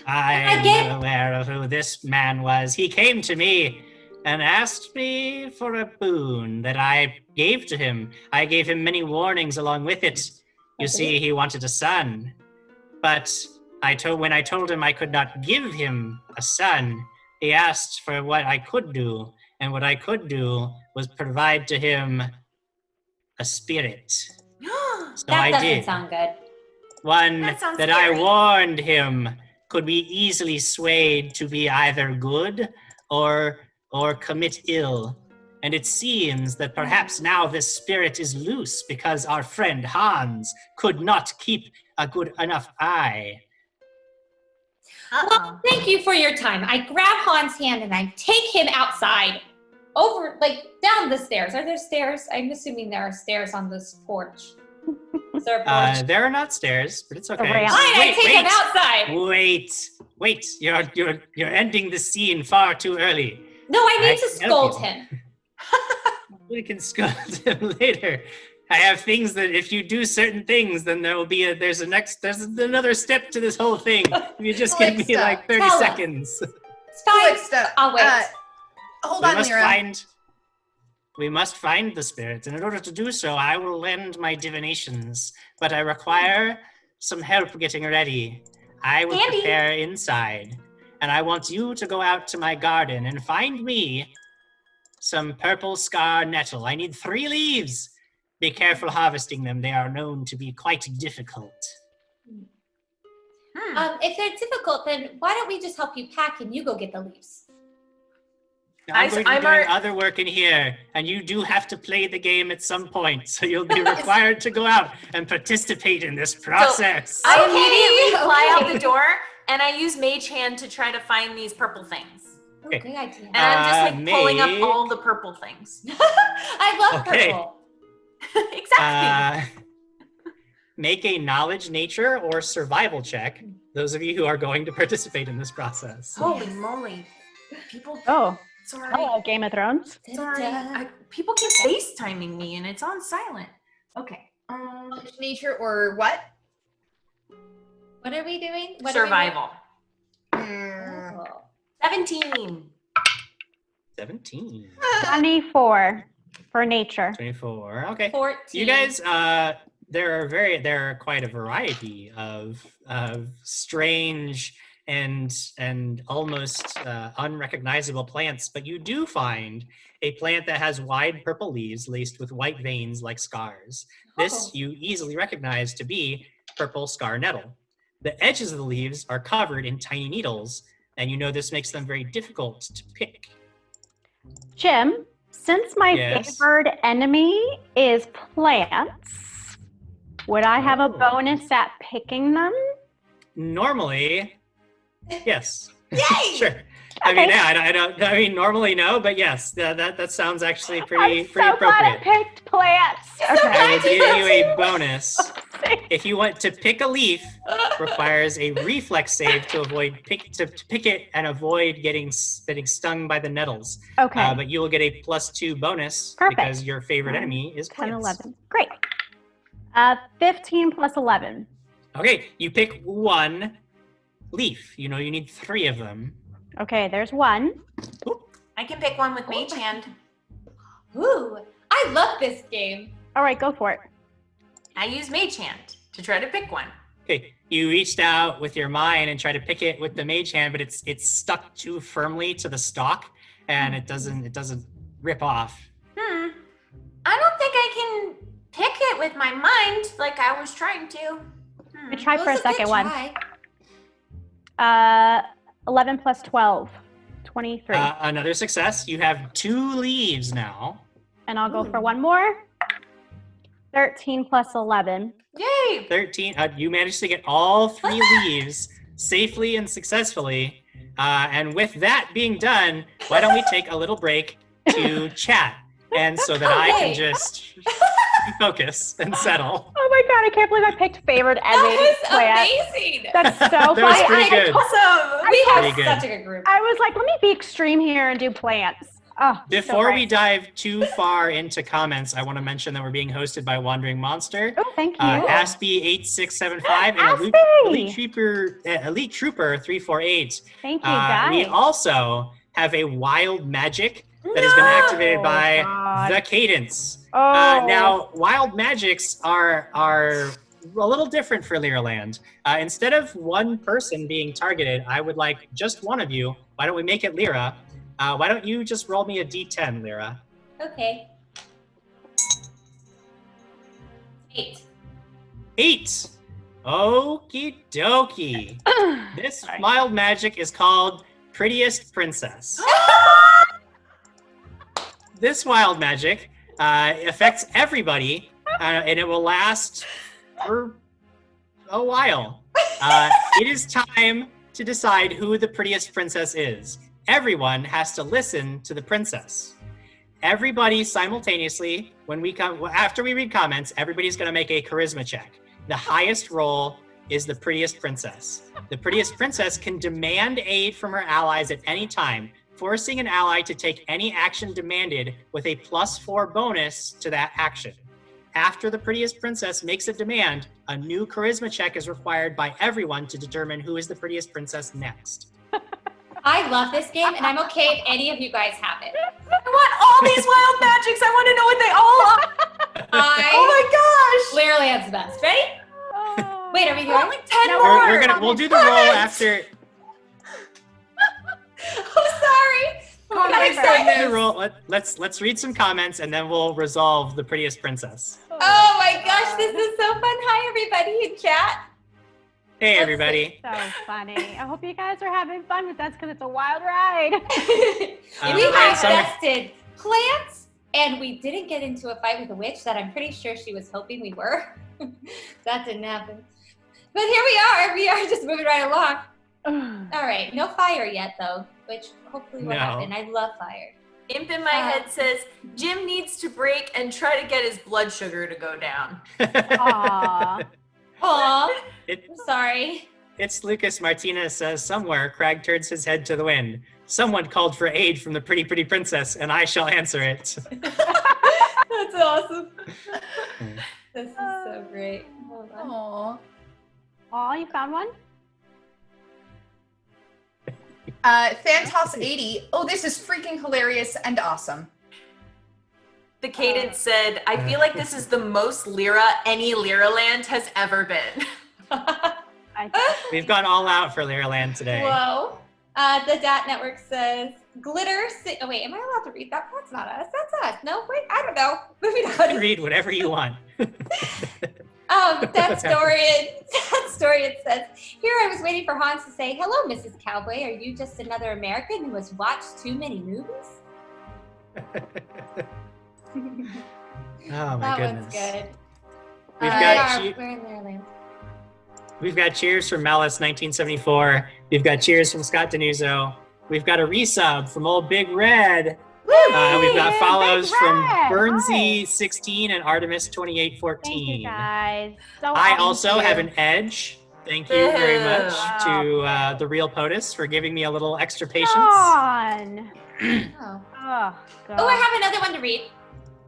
I'm get- aware of who this man was. He came to me and asked me for a boon that I gave to him. I gave him many warnings along with it. You see, he wanted a son. But when I told him I could not give him a son, he asked for what I could do. And what I could do was provide to him a spirit. So That I doesn't did. sound good. One That sounds that I scary. warned him could be easily swayed to be either good or commit ill. And it seems that perhaps now this spirit is loose because our friend Hans could not keep a good enough eye. Well, thank you for your time. I grab Hans' hand and I take him outside. Over, like, down the stairs. Are there stairs? I'm assuming there are stairs on this porch. Is there a porch? There are not stairs, but it's okay. ramp. Fine, I take him outside. Wait! You're ending the scene far too early. No, I need I to can help scold you. him. We can scold him later. I have things that if you do certain things, then there's another step to this whole thing. If you just give me Alexa, like 30 tell us. seconds. It's fine. Alexa, I'll wait. hold We on, must Lyra. find. We must find the spirits, and in order to do so, I will lend my divinations, but I require some help getting ready. I will Candy. prepare inside, and I want you to go out to my garden and find me some purple scar nettle. I need 3 leaves. Be careful harvesting them. They are known to be quite difficult. If they're difficult, then why don't we just help you pack and you go get the leaves? I'm going to be doing other work in here, and you do have to play the game at some point, so you'll be required to go out and participate in this process. I immediately fly out the door, and I use Mage Hand to try to find these purple things. Oh, good idea. And I'm just pulling up all the purple things. I love purple. Exactly. Make a knowledge, nature, or survival check. Those of you who are going to participate in this process. Holy moly. People. Oh, Sorry. hello, Game of Thrones. Sorry. People keep FaceTiming me and it's on silent. Okay. Nature or what? What are we doing? Survival. Oh. 17. 17. 24 for nature. 24. Okay. 14. You guys, there are quite a variety of strange and almost unrecognizable plants, but you do find a plant that has wide purple leaves laced with white veins like scars. This you easily recognize to be purple scar nettle. The edges of the leaves are covered in tiny needles, and you know this makes them very difficult to pick. Jim, since my Yes? favored enemy is plants, would I have a bonus at picking them? Normally, yes. Yay! Sure. I mean, yeah, I don't. I mean, normally no, but yes, that sounds actually pretty I'm so appropriate. glad I picked plants. Okay. I will give you a bonus. If you want to pick a leaf, requires a reflex save to avoid pick it and avoid getting stung by the nettles. Okay. But you will get a +2 bonus Perfect. because your favorite enemy is 10, plants. 11. Great. 15 plus 11. Okay, you pick 1 leaf. You know you need 3 of them. Okay, there's 1. I can pick one with Mage Hand. Ooh, I love this game. All right, go for it. I use Mage Hand to try to pick one. Okay, you reached out with your mind and try to pick it with the mage hand, but it's stuck too firmly to the stalk, and it doesn't rip off. I don't think I can pick it with my mind like I was trying to. We try That for a was good second one. try. 11 plus 12. 23. Another success. You have 2 leaves now. And I'll go for one more. 13 plus 11. Yay! 13. You managed to get all 3 leaves safely and successfully. And with that being done, why don't we take a little break to chat, and so that I can just focus and settle. Oh my god, I can't believe I picked favorite enemy That plant. was amazing. That's so That was funny. pretty good. Awesome. We have Pretty good. such a good group. I was like, let me be extreme here and do plants. Oh, Before so we right. dive too far into comments, I want to mention that we're being hosted by Wandering Monster, Oh, thank you. Aspie8675, and Aspie! Elite Trooper 348. Thank you, guys. We also have a wild magic that has been activated by God. the Cadence. Oh. Now, wild magics are a little different for Leeraland. Instead of one person being targeted, I would like just one of you. Why don't we make it Lyra? Why don't you just roll me a d10, Lyra? Okay. 8. 8. Okie dokie. This Sorry. wild magic is called Prettiest Princess. This wild magic affects everybody, and it will last for a while. It is time to decide who the prettiest princess is. Everyone has to listen to the princess. Everybody simultaneously, after we read comments, everybody's going to make a charisma check. The highest roll is the prettiest princess. The prettiest princess can demand aid from her allies at any time, forcing an ally to take any action demanded with a +4 bonus to that action. After the prettiest princess makes a demand, a new charisma check is required by everyone to determine who is the prettiest princess next. I love this game, and I'm okay if any of you guys have it. I want all these wild magics. I want to know what they all are. Oh my gosh. Leeraland's the best. Ready? Oh. Wait, are we I want going? like 10 No, more. We'll do the roll after. I'm sorry. Oh I'm my excited. The roll. Let's read some comments and then we'll resolve the prettiest princess. Oh my gosh, this is so fun. Hi, everybody in chat. Hey Let's everybody. So funny. I hope you guys are having fun with us because it's a wild ride. We alright, so- invested plants, and we didn't get into a fight with a witch that I'm pretty sure she was hoping we were. That didn't happen. But here we are. We are just moving right along. All right, no fire yet though, which hopefully will No. happen. I love fire. Imp in my head says Jim needs to break and try to get his blood sugar to go down. Aw. Aw, It- I'm sorry. It's Lucas Martinez says somewhere Crag turns his head to the wind. Someone called for aid from the pretty princess, and I shall answer it. That's awesome. This is so great. Hold on. Aw. Aw, you found one? Phantos80. Oh, this is freaking hilarious and awesome. The Cadence said, I feel like this is the most Lyra any Leeraland has ever been. We've gone all out for Leeraland today. Whoa. The DaT Network says, glitter. Oh, wait, am I allowed to read that? That's not us. That's us. No, wait, I don't know. Moving You can on. read whatever you want. That story, it says, here I was waiting for Hans to say, hello, Mrs. Cowboy. Are you just another American who has watched too many movies? Oh my That goodness. one's good. We've got We're in Leeraland. We've got cheers from Malice 1974. We've got cheers from Scott Denuzzo. We've got a resub from Old Big Red. We've got Big follows from Red. Bernsey 16 and Artemis Thank 2814. you guys. So I awesome. also have an edge. Thank you very much Wow. to the real POTUS for giving me a little extra patience. Dawn. Oh. Oh, God. Oh, I have another one to read.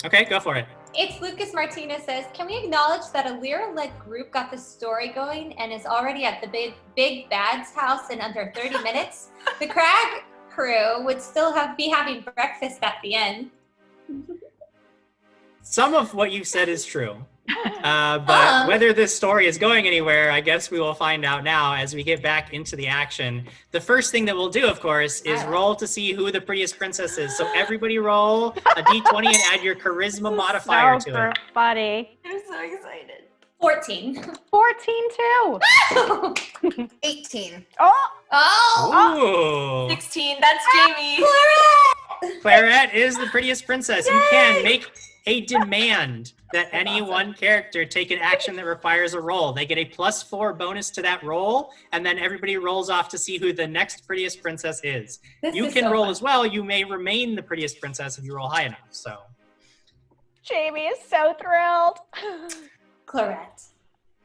Okay, go for it. It's Lucas Martinez says, can we acknowledge that a Lyra-led group got the story going and is already at the big bad's house in under 30 minutes? The Crag crew would still be having breakfast at the end. Some of what you said is true. But whether this story is going anywhere, I guess we will find out now as we get back into the action. The first thing that we'll do, of course, is roll to see who the prettiest princess is. So everybody roll a d20 and add your charisma modifier to it. Funny. I'm so excited. 14. 14 too. 18. Oh! Ooh. 16, that's Jamie. Claret is the prettiest princess. You can make a demand that any one character take an action that requires a roll. They get a +4 bonus to that roll, and then everybody rolls off to see who the next prettiest princess is. You can roll as well. You may remain the prettiest princess if you roll high enough. So Jamie is so thrilled. Claret,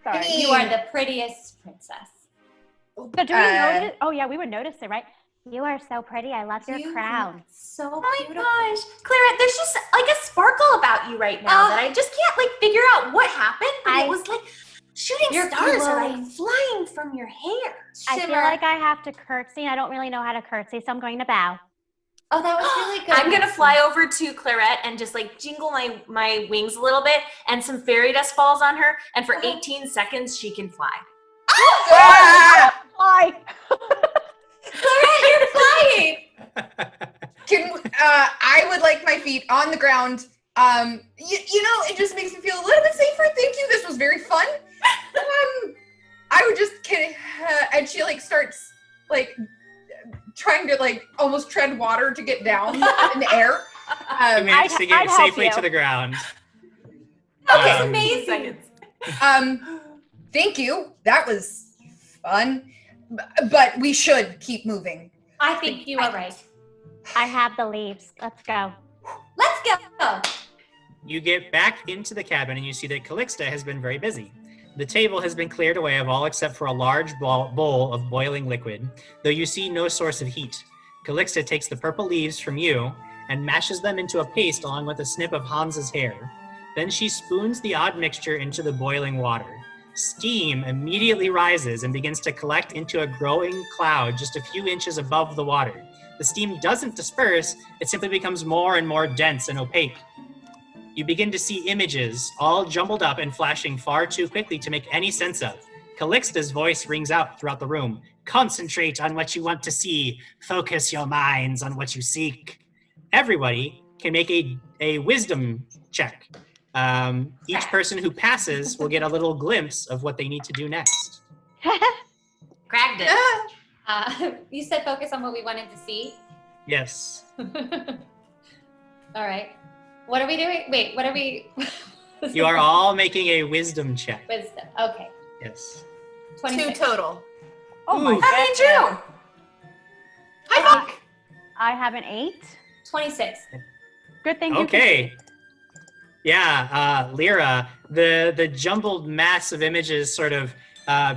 Sorry. you are the prettiest princess. So do we notice? Oh yeah, we would notice it, right? You are so pretty. I love your You crown. look So Oh my beautiful. gosh. Claret, there's just like a sparkle about you right now that I just can't like figure out what happened, but it was like shooting You're stars are like glowing. flying from your hair. I feel Shimmer. like I have to curtsy. I don't really know how to curtsy, so I'm going to bow. Oh, that was really good. I'm gonna fly over to Claret and just like jingle my wings a little bit, and some fairy dust falls on her, and for 18 seconds she can fly. Hi. Claret, you're flying. I would like my feet on the ground. You know, it just makes me feel a little bit safer. Thank you. This was very fun. I would just and she like starts like trying to like almost tread water to get down in the air. you managed to get I'd help safely you. to the ground. That was Um, amazing. Thank you. That was fun. But we should keep moving. I think you are right. I have the leaves. Let's go. Let's go. You get back into the cabin and you see that Calixta has been very busy. The table has been cleared away of all except for a large bowl of boiling liquid, though you see no source of heat. Calixta takes the purple leaves from you and mashes them into a paste along with a snip of Hans's hair. Then she spoons the odd mixture into the boiling water. Steam immediately rises and begins to collect into a growing cloud just a few inches above the water. The steam doesn't disperse, it simply becomes more and more dense and opaque. You begin to see images, all jumbled up and flashing far too quickly to make any sense of. Calixta's voice rings out throughout the room. Concentrate on what you want to see. Focus your minds on what you seek. Everybody can make a wisdom check. Each person who passes will get a little glimpse of what they need to do next. Cracked it. You said focus on what we wanted to see. Yes. All right. What are we doing? Wait, what are we? You are all making a wisdom check. Wisdom. Okay. Yes. 26. 2 total. Oh my Ooh. How many Drew? Hi, Buck. I have an 8. 26. Good thing you Okay. Yeah, Lyra, the jumbled mass of images sort of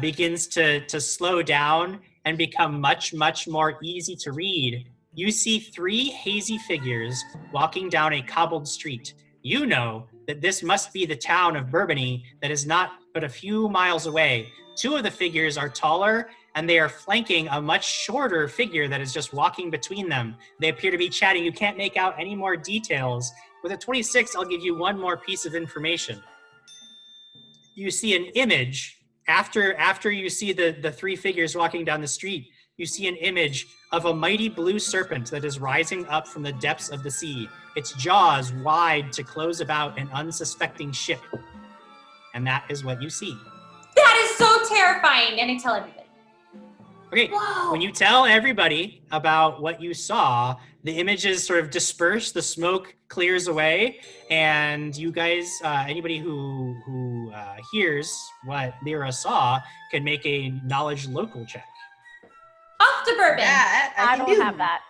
begins to slow down and become much, much more easy to read. You see 3 hazy figures walking down a cobbled street. You know that this must be the town of Bourbony that is not but a few miles away. 2 of the figures are taller, and they are flanking a much shorter figure that is just walking between them. They appear to be chatting. You can't make out any more details. With a 26, I'll give you one more piece of information. You see an image, after you see the 3 figures walking down the street, you see an image of a mighty blue serpent that is rising up from the depths of the sea, its jaws wide to close about an unsuspecting ship. And that is what you see. That is so terrifying. And I tell everybody. Okay, Whoa. when you tell everybody about what you saw, the images sort of disperse, the smoke clears away, and you guys, anybody who hears what Lyra saw, can make a knowledge local check. Off to Bourbon. That I can don't do. have that.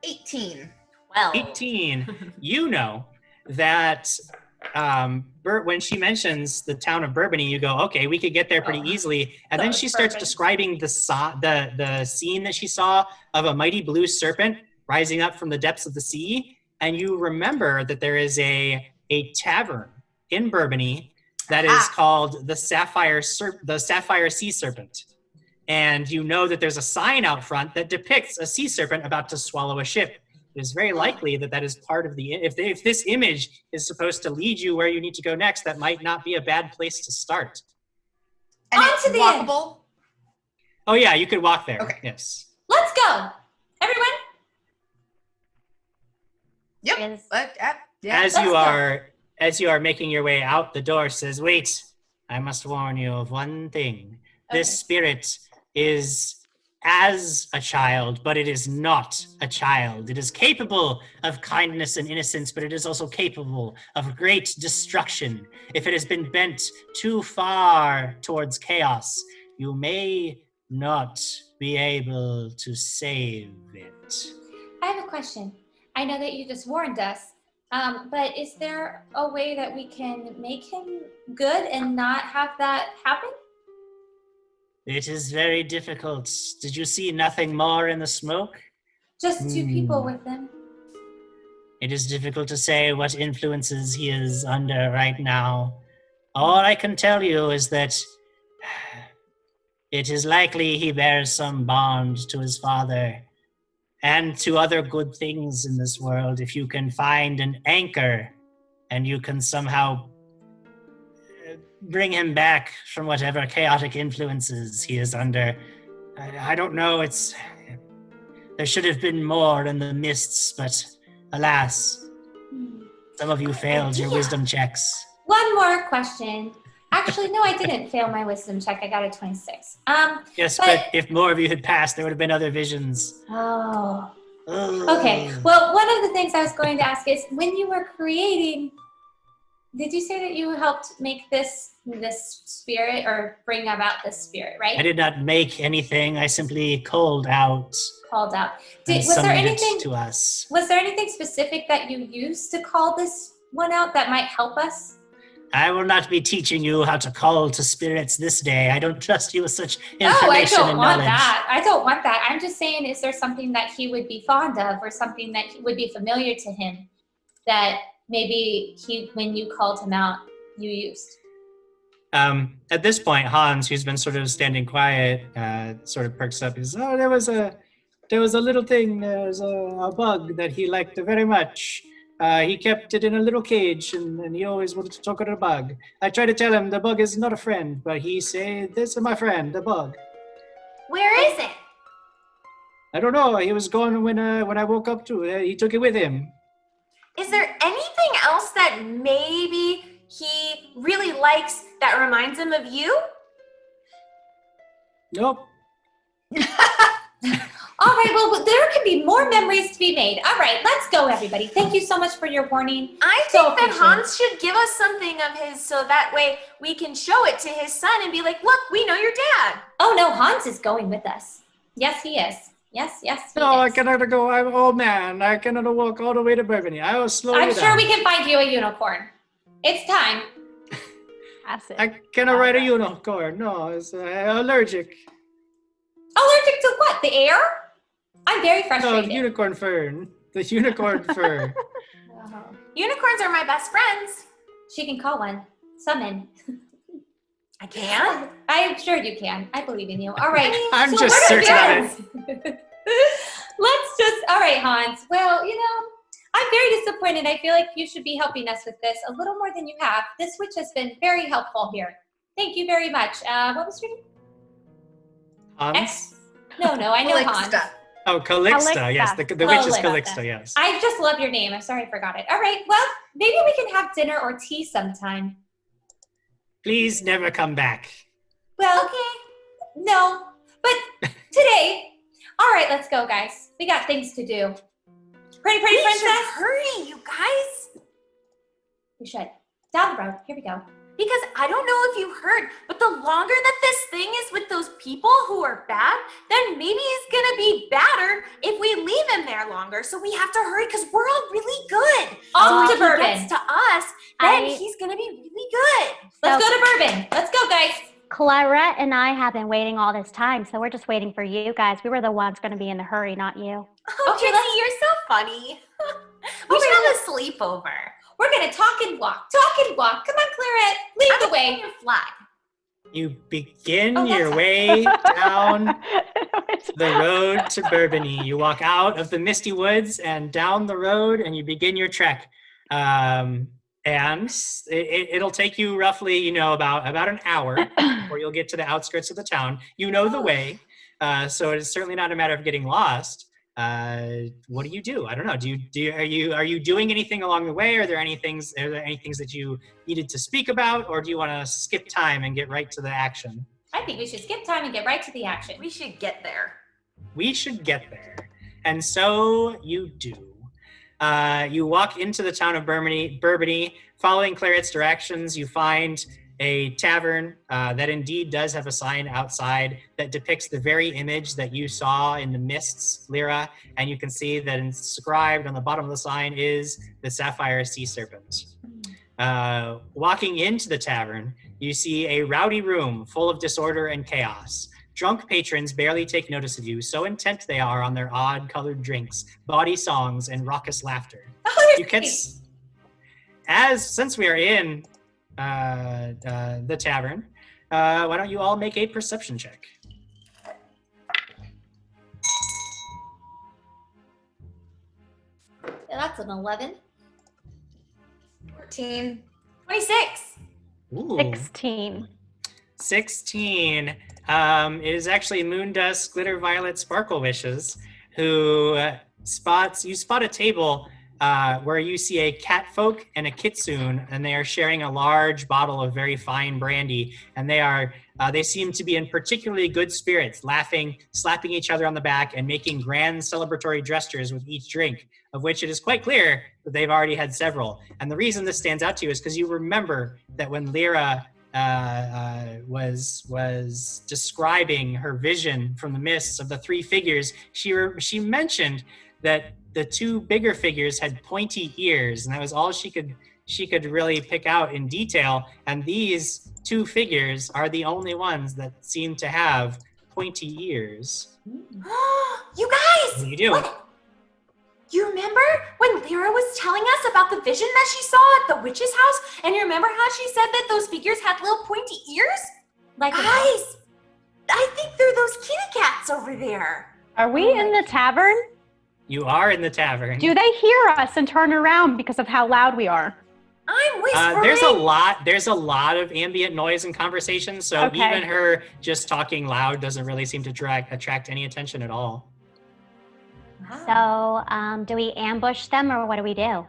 18. Well. 18, you know that when she mentions the town of Bourbony, you go, okay, we could get there pretty easily. And So then it's she starts Bourbon. describing the scene that she saw of a mighty blue serpent rising up from the depths of the sea. And you remember that there is a tavern in Bourbony that is called the Sapphire Sea Serpent. And you know that there's a sign out front that depicts a sea serpent about to swallow a ship. It is very likely that is part of the, if this image is supposed to lead you where you need to go next, that might not be a bad place to start. And On it's to the end. walkable. Oh yeah, you could walk there. Okay. Yes. Let's go. Everyone. Yep. Is- Yeah. As you are making your way out, the door says, wait, I must warn you of one thing. This Okay. spirit is as a child, but it is not a child. It is capable of kindness and innocence, but it is also capable of great destruction. If it has been bent too far towards chaos, you may not be able to save it. I have a question. I know that you just warned us, but is there a way that we can make him good and not have that happen? It is very difficult. Did you see nothing more in the smoke? Just 2 people with him. It is difficult to say what influences he is under right now. All I can tell you is that it is likely he bears some bond to his father and to other good things in this world. If you can find an anchor and you can somehow bring him back from whatever chaotic influences he is under. I don't know, there should have been more in the mists, but alas, some of you failed your wisdom checks. One more question. Actually, no, I didn't fail my wisdom check. I got a 26. Yes, but- but if more of you had passed, there would have been other visions. Oh. Ugh. Okay. Well, one of the things I was going to ask is when you were creating, did you say that you helped make this spirit or bring about this spirit, right? I did not make anything. I simply called out Called out. and Was there summoned anything? it to us. Was there anything specific that you used to call this one out that might help us? I will not be teaching you how to call to spirits this day. I don't trust you with such Oh, I information don't and want knowledge. that. I don't want that. I'm just saying, is there something that he would be fond of or something that would be familiar to him that maybe when you called him out, you used. At this point, Hans, who's been sort of standing quiet, sort of perks up. He says, "Oh, there was a little thing. There was a bug that he liked very much. He kept it in a little cage, and he always wanted to talk to the bug. I tried to tell him the bug is not a friend, but he said, 'This is my friend, the bug.' Where is it? I don't know. He was gone when I woke up too. He took it with him." Is there anything else that maybe he really likes that reminds him of you? Nope. All right, well, there can be more memories to be made. All right, let's go, everybody. Thank you so much for your warning. I So think that appreciate Hans should give us something of his so that way we can show it to his son and be like, look, we know your dad. Oh, no, Hans is going with us. Yes, he is. Yes, he No, I is. cannot go. I'm an old man. I cannot walk all the way to Burgundy. I will slow you I'm down. sure we can find you a unicorn. It's time. Acid. I cannot ride a unicorn. No, it's allergic. Allergic to what? The air? I'm very No, frustrated. the unicorn fur. The unicorn fur. Unicorns are my best friends. She can call one. Summon. I can? I'm sure you can. I believe in you. All right. I'm So just what are certain of it. yours? All right, Hans. Well, I'm very disappointed. I feel like you should be helping us with this a little more than you have. This witch has been very helpful here. Thank you very much. What was your name? Hans? No, I know Hans. Calixta. Oh, Calixta. Calixta. Yes, the witch is Calixta. Calixta, yes. I just love your name. I'm sorry I forgot it. All right. Well, maybe we can have dinner or tea sometime. Please never come back. Well, Okay. no, but today. All right, let's go, guys. We got things to do. Pretty We should princess. hurry, you guys. We should. Down the road. Here we go. Because I don't know if you heard, but the longer that this thing is with those people who are bad, then maybe it's gonna be badder if we leave him there longer. So we have to hurry because we're all really good. Off so to when he Bourbon. gets to us, then he's gonna be really good. Let's go to Bourbon. Let's go, guys. Clarette and I have been waiting all this time, so we're just waiting for you guys. We were the ones going to be in the hurry, not you. Oh, Okay, Trixie, you're so funny. We should have a sleepover. We're gonna talk and walk. Talk and walk. Come on, Clarette. Lead the way. Your flag. You begin Oh, that's your fine. way down the road to Bourbony. You walk out of the misty woods and down the road, and you begin your trek. And it'll take you roughly, about an hour before you'll get to the outskirts of the town. You know the way, so it's certainly not a matter of getting lost. What do you do? I don't know. Are you doing anything along the way? Are there any things that you needed to speak about, or do you want to skip time and get right to the action? I think we should skip time and get right to the action. We should get there. We should get there. And so you do. You walk into the town of Bourbony. Following Clarette's directions, you find a tavern that indeed does have a sign outside that depicts the very image that you saw in the mists, Lyra, and you can see that inscribed on the bottom of the sign is the Sapphire Sea Serpent. Walking into the tavern, you see a rowdy room full of disorder and chaos. Drunk patrons barely take notice of you, so intent they are on their odd-colored drinks, bawdy songs, and raucous laughter. You catch, since we are in the tavern, why don't you all make a perception check? Yeah, that's an 11. 14. 26. Ooh. 16. 16. It is actually Moondusk Glitter Violet Sparkle Wishes who you spot a table where you see a catfolk and a kitsune, and they are sharing a large bottle of very fine brandy, and they seem to be in particularly good spirits, laughing, slapping each other on the back, and making grand celebratory gestures with each drink, of which it is quite clear that they've already had several. And the reason this stands out to you is because you remember that when Lyra was describing her vision from the mists of the three figures, she mentioned that the two bigger figures had pointy ears, and that was all she could really pick out in detail. And these two figures are the only ones that seem to have pointy ears. You guys! What do you do? What? You remember when Lyra was telling us about the vision that she saw at the witch's house? And you remember how she said that those figures had little pointy ears? Like Guys, I think they're those kitty cats over there. Are we in the tavern? You are in the tavern. Do they hear us and turn around because of how loud we are? I'm whispering. There's a lot of ambient noise and conversation, so Okay. even her just talking loud doesn't really seem to attract any attention at all. So, do we ambush them or what do we do?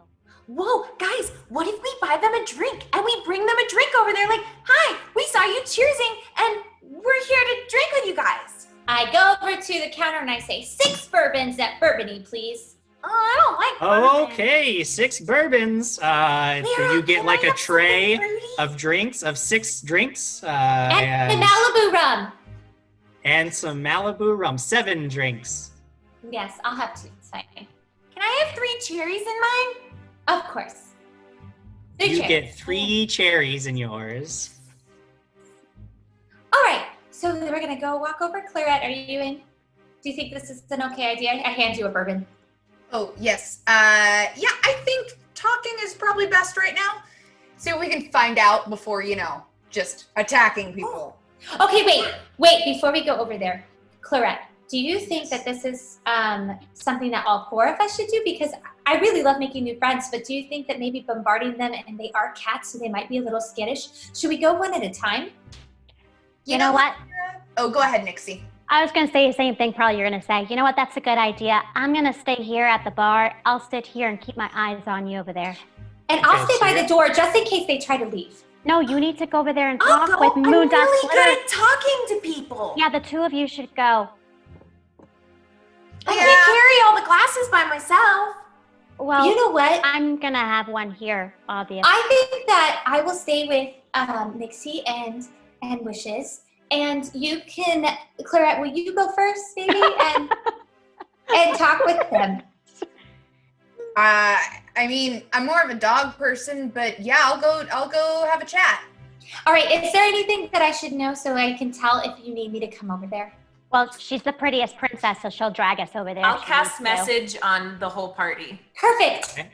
Whoa, guys, what if we buy them a drink and we bring them a drink over there? Like, hi, we saw you cheersing and we're here to drink with you guys. I go over to the counter and I say, 6 bourbons at Bourbony, please. Oh, I don't like bourbon. Okay, 6 bourbons. Lyra, You get can like I a have tray something fruity? of drinks, of 6 drinks. And the Malibu rum. And some Malibu rum, 7 drinks. Yes, I'll have 2. It's fine. Can I have 3 cherries in mine? Of course. 3 You chairs. get 3 cherries in yours. All right, so we're gonna go walk over. Claret, are you in? Do you think this is an okay idea? I hand you a bourbon. Oh, yes. Yeah, I think talking is probably best right now. See what we can find out before, just attacking people. Okay, wait, before we go over there. Claret, do you think that this is something that all 4 of us should do? Because I really love making new friends, but do you think that maybe bombarding them, and they are cats, so they might be a little skittish? Should we go one at a time? You know what? Oh, go ahead, Nixie. I was going to say the same thing probably you're going to say. You know what? That's a good idea. I'm going to stay here at the bar. I'll sit here and keep my eyes on you over there. And I'll Okay, stay by so the door just in case they try to leave. No, you need to go over there and I'll talk go. with I'm Moon Dust really Glitter. good at talking to people. Yeah, the 2 of you should go. I can't carry all the glasses by myself. Well, You know what? I'm going to have one here, obviously. I think that I will stay with Nixie and Wishes. And you can, Claret, will you go first, maybe, and talk with them? I mean, I'm more of a dog person, but yeah, I'll go have a chat. All right, is there anything that I should know so I can tell if you need me to come over there? Well, she's the prettiest princess, so she'll drag us over there. I'll if she cast needs to. message on the whole party. Perfect.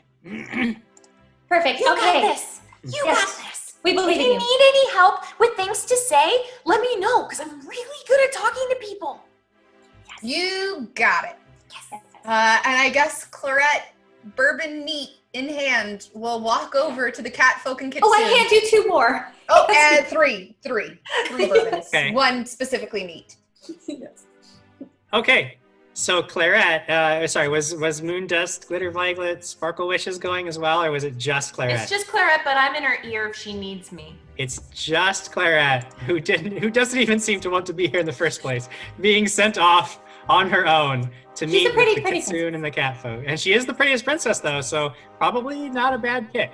Perfect. You Okay. got this. You Yes. got this. We If believe you in you. need any help with things to say, let me know, because I'm really good at talking to people. You got it. Yes. And I guess Claret, bourbon neat in hand, will walk over to the cat folk and kitsune. Oh, I hand you 2 more. Oh, and three bourbons. Okay. 1 specifically neat. Okay, so Claret, was Moon Dust, Glitter Violet, Sparkle Wishes going as well, or was it just Claret? It's just Claret, but I'm in her ear if she needs me. It's just Claret, who doesn't even seem to want to be here in the first place, being sent off on her own to She's meet a pretty, with the pretty kitsune and the catfolk. And she is the prettiest princess, though, so probably not a bad pick.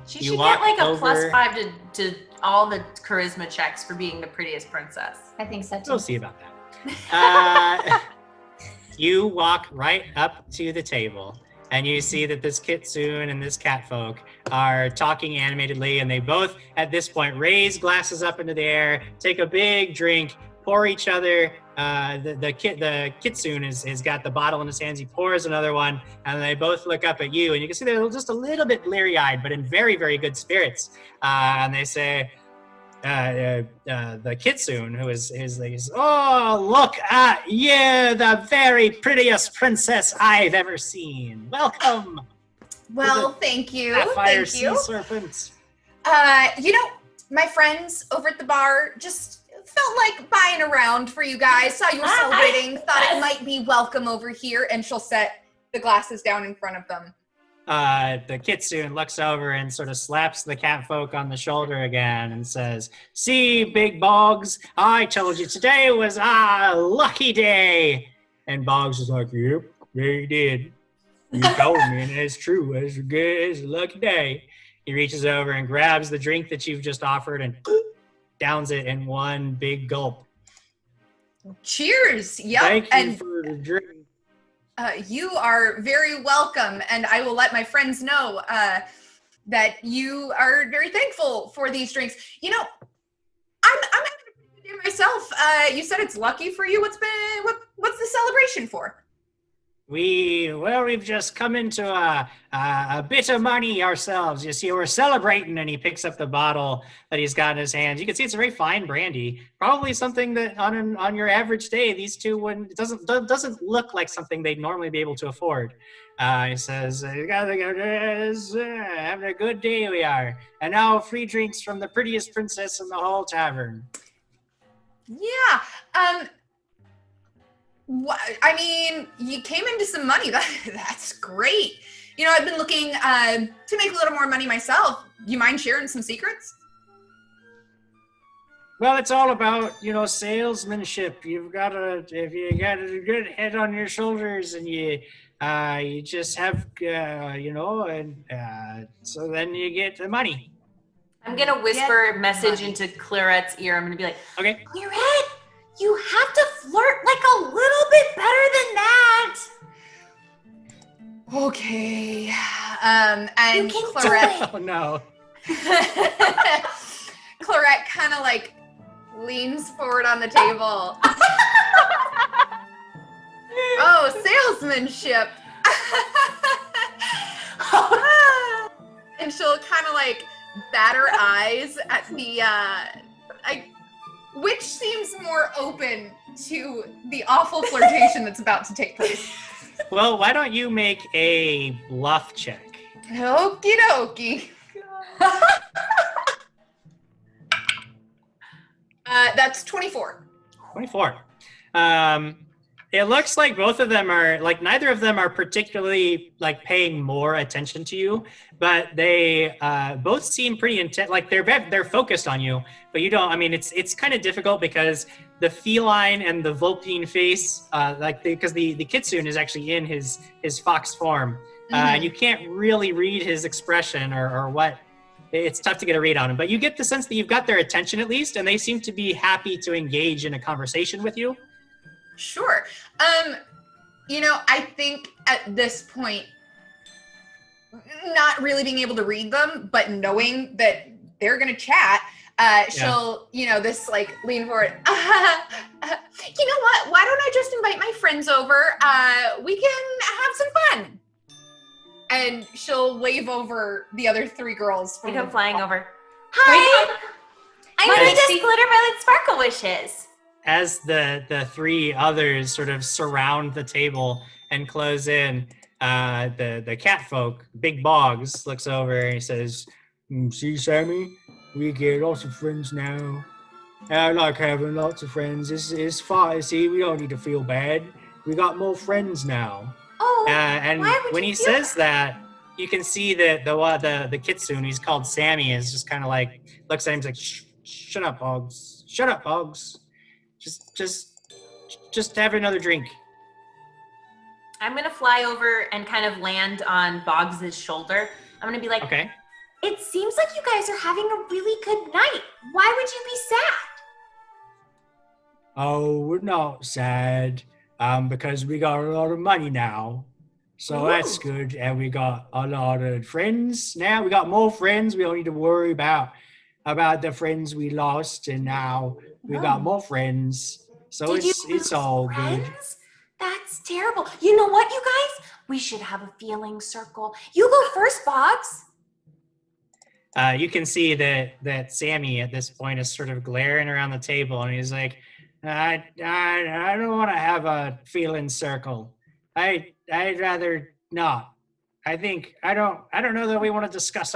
She You should walk get like a over- +5 to all the charisma checks for being the prettiest princess. I think so, too. We'll see about that. You walk right up to the table, and you see that this kitsune and this catfolk are talking animatedly, and they both, at this point, raise glasses up into the air, take a big drink, pour each other. The kitsune has got the bottle in his hands. He pours another one, and they both look up at you, and you can see they're just a little bit bleary-eyed, but in very, very good spirits. And they say, the kitsune, who is oh, look at you, the very prettiest princess I've ever seen. Welcome. Well, thank you. Sapphire Thank you. Sea Serpent. My friends over at the bar just felt like buying around for you guys. Saw you were celebrating. Thought it might be welcome over here. And she'll set the glasses down in front of them. The kitsune looks over and sort of slaps the catfolk on the shoulder again and says, "See, big Boggs, I told you today was a lucky day." And Boggs is like, "Yep, yeah, you did. You told me, and it's true. It's a lucky day." He reaches over and grabs the drink that you've just offered and downs it in one big gulp. Cheers. Yep. Thank you and for the drink. you are very welcome. And I will let my friends know that you are very thankful for these drinks. I'm having a pretty good day myself. You said it's lucky for you. What's the celebration for? We've just come into a bit of money ourselves. You see, we're celebrating, and he picks up the bottle that he's got in his hands. You can see it's a very fine brandy, probably something that on your average day, these two wouldn't. It doesn't look like something they'd normally be able to afford. He says, having a good day we are, and now free drinks from the prettiest princess in the whole tavern. Yeah. I mean, you came into some money. That's great. You know, I've been looking to make a little more money myself. You mind sharing some secrets? Well, it's all about, salesmanship. If you got a good head on your shoulders, and you just have, so then you get the money. I'm gonna whisper a message into Clarette's ear. I'm gonna be like, Okay. Clarette, you have to flirt like a little bit better than that. Okay. And You can Clarette, Oh no. Clarette kind of like leans forward on the table. Oh, salesmanship. And she'll kind of like bat her eyes at the, which seems more open to the awful flirtation that's about to take place. Well, why don't you make a bluff check? Okie dokie. That's 24. 24. It looks like both of them are, like, neither of them are particularly, like, paying more attention to you, but they both seem pretty intent, like, they're focused on you, but you don't, I mean, it's kind of difficult because the feline and the vulpine face, because the kitsune is actually in his fox form, and you can't really read his expression or what. It's tough to get a read on him, but you get the sense that you've got their attention at least, and they seem to be happy to engage in a conversation with you. Sure. I think at this point, not really being able to read them, but knowing that they're going to chat, she'll, this like lean forward. You know what? Why don't I just invite my friends over? We can have some fun. And she'll wave over the other three girls. I come flying over. Hi. I'm Let me going just to glitter violet sparkle wishes. As the three others sort of surround the table and close in, the cat folk, Big Boggs, looks over and he says, "See, Sammy, we get lots of friends now. I like having lots of friends. It's fine. See, we don't need to feel bad. We got more friends now." Oh, And why would when you he feel says that, you can see that the kitsune, he's called Sammy, is just kind of like looks at him, he's like, "Shut up, Boggs. Shut up, Boggs. Just have another drink." I'm gonna fly over and kind of land on Boggs' shoulder. I'm gonna be like, Okay. it seems like you guys are having a really good night. Why would you be sad? Oh, we're not sad, because we got a lot of money now. So that's Ooh. good. And we got a lot of friends now. We got more friends. We don't need to worry about the friends we lost. And now we got more friends. So Did you it's lose all good. friends? That's terrible. You know what, you guys? We should have a feeling circle. You go first, Boggs. You can see that Sammy at this point is sort of glaring around the table, and he's like, I don't want to have a feeling circle. I'd rather not. I don't know that we want to discuss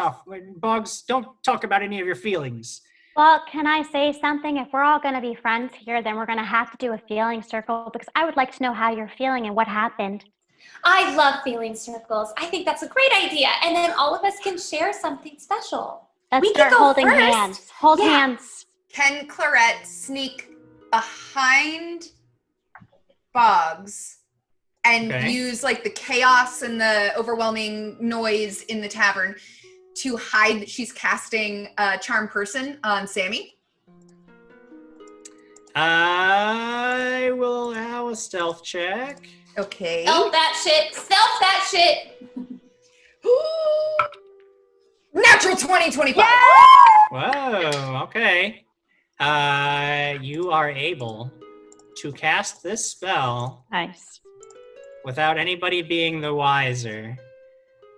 Boggs, don't talk about any of your feelings. Well, can I say something? If we're all going to be friends here, then we're going to have to do a feeling circle because I would like to know how you're feeling and what happened. I love feeling circles. I think that's a great idea. And then all of us can share something special. Let's We start could go holding first. hands. Hold Yeah. hands. Can Clarette sneak behind Boggs and Okay. use like the chaos and the overwhelming noise in the tavern to hide that she's casting Charm Person on Sammy? I will allow a stealth check. Okay. Stealth that shit. Stealth that shit. Natural 20, 25. Whoa, okay. You are able to cast this spell Nice. without anybody being the wiser.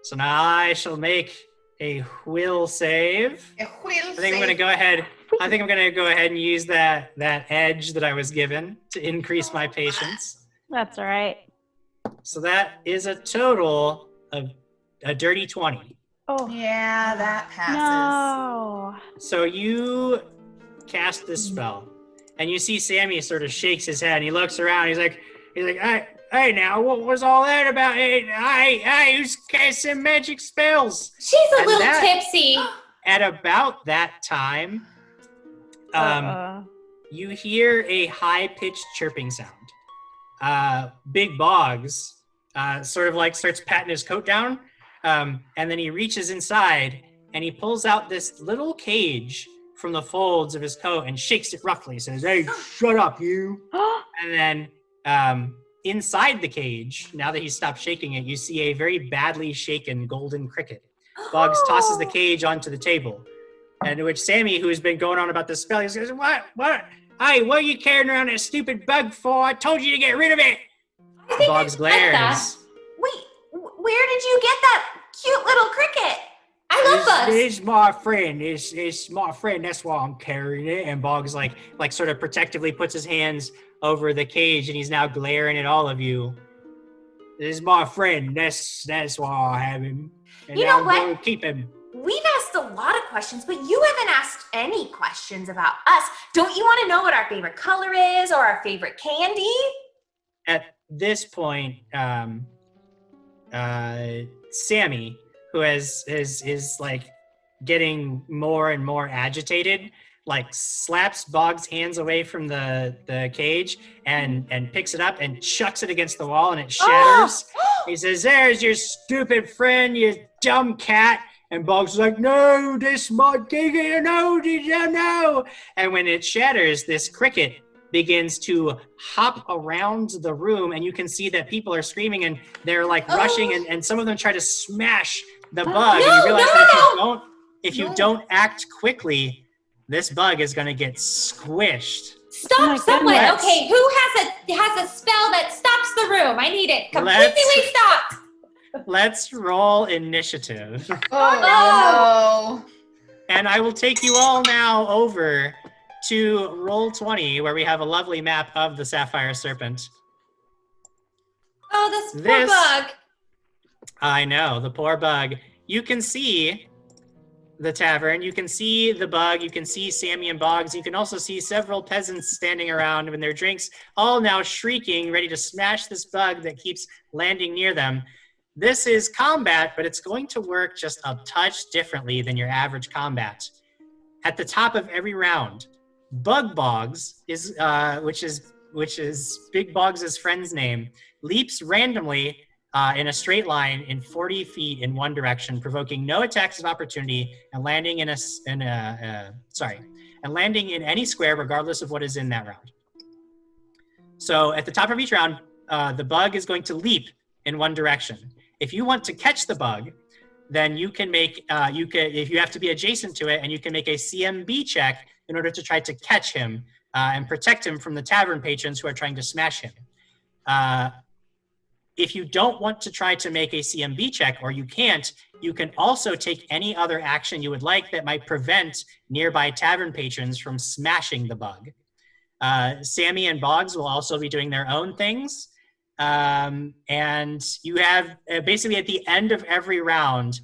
So now I shall make a will save. A wheel I think I'm gonna go ahead. I think I'm gonna go ahead and use that edge that I was given to increase my patience. That's all right. So that is a total of a dirty 20. Oh, Yeah, that passes. no. So you cast this spell, and you see Sammy sort of shakes his head, and he looks around. He's like, hey, now, what was all that about? I who's casting magic spells? She's a And little that- tipsy. At about that time, you hear a high-pitched chirping sound. Big Boggs sort of like starts patting his coat down, and then he reaches inside and he pulls out this little cage from the folds of his coat and shakes it roughly. Says, "Hey, shut up, you!" And then inside the cage, now that he's stopped shaking it, you see a very badly shaken golden cricket. Boggs tosses the cage onto the table, and to which Sammy, who's been going on about this spell, he says, "What? Hey, what are you carrying around that stupid bug for? I told you to get rid of it." I think Boggs I like that. glares. Wait, where did you get that cute little cricket? I love bugs. It's my friend. It's my friend. That's why I'm carrying it. And Boggs like sort of protectively puts his hands over the cage, and he's now glaring at all of you. This is my friend. That's why I have him. And You now know I'm what? going to keep him. We've asked a lot of questions, but you haven't asked any questions about us. Don't you want to know what our favorite color is or our favorite candy? At this point, Sammy, who is like getting more and more agitated, like slaps Boggs' hands away from the cage and picks it up and chucks it against the wall, and it shatters. He says, "There's your stupid friend, you dumb cat." And Boggs is like, "No, this my king, no. And when it shatters, this cricket begins to hop around the room, and you can see that people are screaming and they're like rushing, and some of them try to smash the bug. And you realize that if you don't act quickly, this bug is gonna get squished. Stop someone. goodness. Okay, who has a spell that stops the room? I need it completely stopped. Let's roll initiative. Oh, And I will take you all now over to roll 20, where we have a lovely map of the Sapphire Serpent. Oh, this poor This- bug. I know, the poor bug. You can see the tavern, you can see the bug, you can see Sammy and Boggs, you can also see several peasants standing around with their drinks, all now shrieking, ready to smash this bug that keeps landing near them. This is combat, but it's going to work just a touch differently than your average combat. At the top of every round, Bug Boggs is, which is Big Boggs' friend's name, leaps randomly in a straight line in 40 feet in one direction, provoking no attacks of opportunity and landing in landing in any square regardless of what is in that round. So at the top of each round, the bug is going to leap in one direction. If you want to catch the bug, then you can make if you have to be adjacent to it, and you can make a CMB check in order to try to catch him and protect him from the tavern patrons who are trying to smash him. If you don't want to try to make a CMB check, or you can't, you can also take any other action you would like that might prevent nearby tavern patrons from smashing the bug. Sammy and Boggs will also be doing their own things. And you have basically at the end of every round,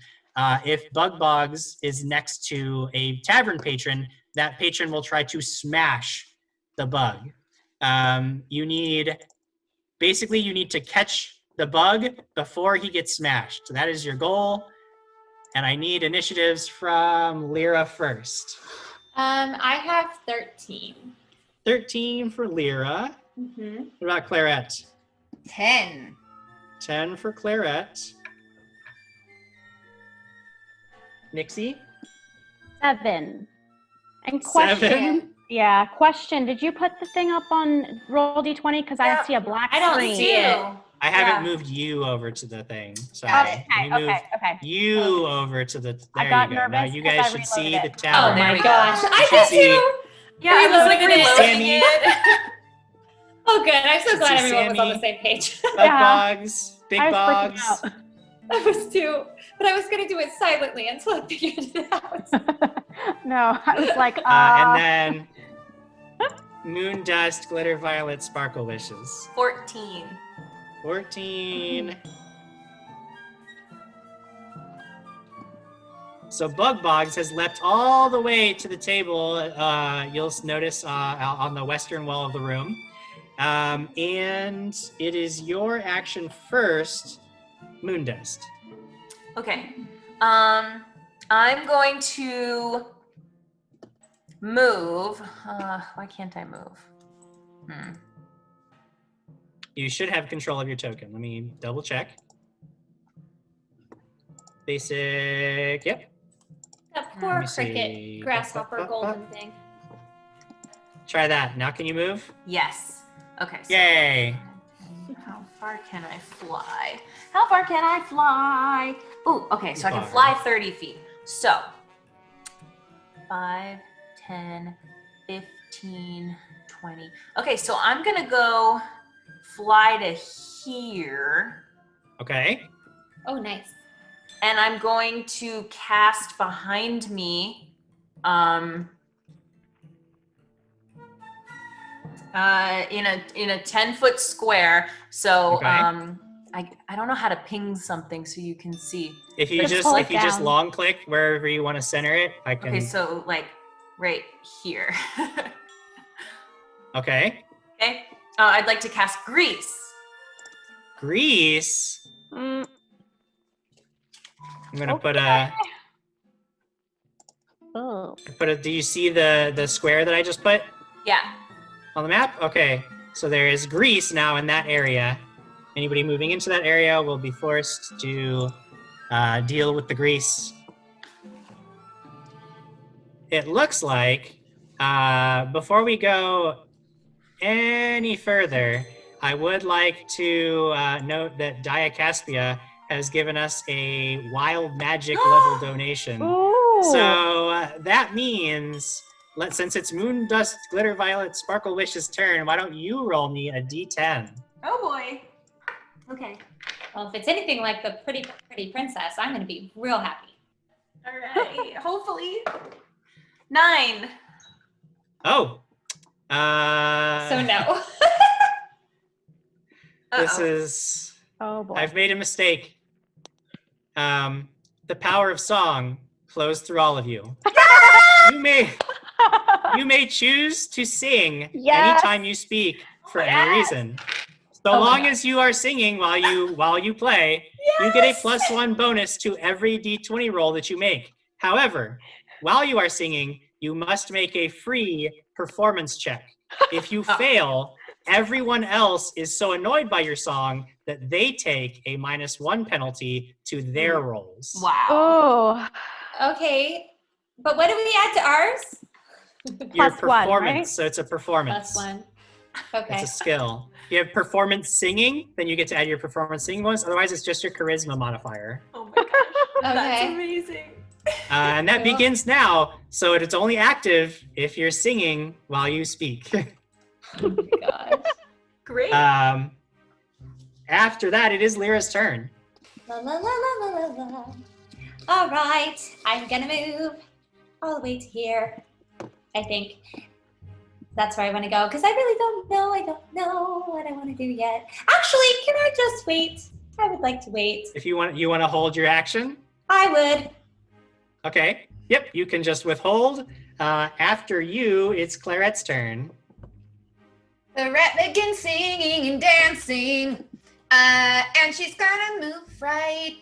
if Bug Boggs is next to a tavern patron, that patron will try to smash the bug. You need to catch the bug before he gets smashed. So that is your goal. And I need initiatives from Lyra first. I have 13. 13 for Lyra. Mm-hmm. What about Claret? 10. 10 for Claret. Nixie? 7. And question. Yeah, question. Did you put the thing up on roll d20? Because I see a black I don't screen. see it. I haven't moved you over to the thing. Sorry. Okay, Let me move okay. you over to the. I There got you go. Now nervous you 'cause guys I should see reloaded the it. tower. Oh my we go. gosh. I should did see- too. Yeah, I was like Reloaded it. reloading Sammy. it. Oh, good. I'm so glad See everyone was on the Sammy. same page. Bug Yeah. bogs, big I was bogs. freaking I was too, but I was gonna do it silently until I figured it out. out. No, I was like, And then moon dust, glitter violet, sparkle wishes. 14. 14. So Bug Bogs has leapt all the way to the table. You'll notice on the western wall of the room. And it is your action first, Moondust. Okay. I'm going to move. Why can't I move? You should have control of your token. Let me double check. Basic, yep. That Let poor me cricket, see. grasshopper, golden thing. Try that. Now can you move? Yes. Okay. So Yay. how far can I fly? How far can I fly? Ooh, okay, so I can Far. fly 30 feet. So 5, 10, 15, 20. Okay, so I'm gonna go fly to here. Okay. Oh, nice. And I'm going to cast behind me in a 10-foot square. So Okay. I don't know how to ping something so you can see. If you Just just pull if it you just down. long click wherever you want to center it, I can. Okay, so like right here. Okay. Okay. I'd like to cast grease. Grease. mm, I'm gonna put a. oh. Do you see the square that I just put Yeah. on the map? Okay. So there is grease now in that area. Anybody moving into that area will be forced to deal with the grease. It looks like before we go any further, I would like to note that DaT Klassic has given us a wild magic level donation. Ooh. So that means, since it's Moon Dust, Glitter Violet, Sparkle Wish's turn, why don't you roll me a d10? Oh boy. Okay. Well, if it's anything like the pretty princess, I'm gonna be real happy. All right. Hopefully. 9. Oh. So no. This Uh-oh. is. Oh boy. I've made a mistake. The power of song flows through all of you. You may choose to sing Yes. anytime you speak for any Yes. reason. So Oh my long God. as you are singing while you play, you get a +1 bonus to every d20 roll that you make. However, while you are singing, you must make a free performance check. If you fail, everyone else is so annoyed by your song that they take a -1 penalty to their rolls. Wow. Oh. Okay, but what do we add to ours? Your +1, right? performance, so it's a performance. +1. It's Okay. a skill. If you have performance singing, then you get to add your performance singing bonus. Otherwise, it's just your charisma modifier. Oh my gosh. That's Okay. amazing. And that Cool. begins now. So it's only active if you're singing while you speak. Oh my gosh. Great. After that, it is Lyra's turn. La la la la la la la. All right, I'm gonna move all the way to here. I think that's where I want to go because I really don't know. I don't know what I want to do yet. Actually, can I just wait? I would like to wait. If you want to hold your action. I would. Okay. Yep. You can just withhold. After you, it's Clarette's turn. The rat begins singing and dancing, and she's gonna move right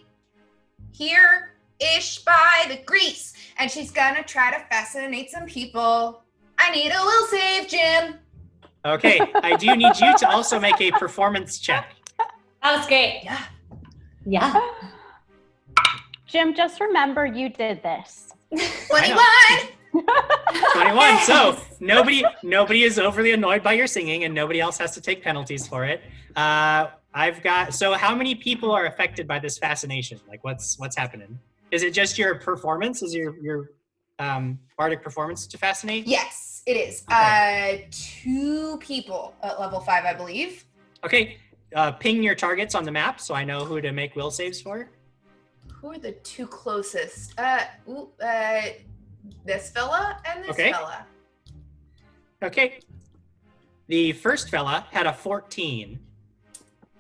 here-ish by the grease, and she's gonna try to fascinate some people. I need a will save, Jim. Okay. I do need you to also make a performance check. That was great. Yeah. Yeah. Jim, just remember you did this. 21. 21. So nobody is overly annoyed by your singing, and nobody else has to take penalties for it. So how many people are affected by this fascination? Like what's happening? Is it just your performance? Is your bardic performance to fascinate? Yes, it is. Okay. 2 people at level 5, I believe. Okay. Ping your targets on the map so I know who to make will saves for. Who are the 2 closest? This fella and this fella. Okay. The first fella had a 14.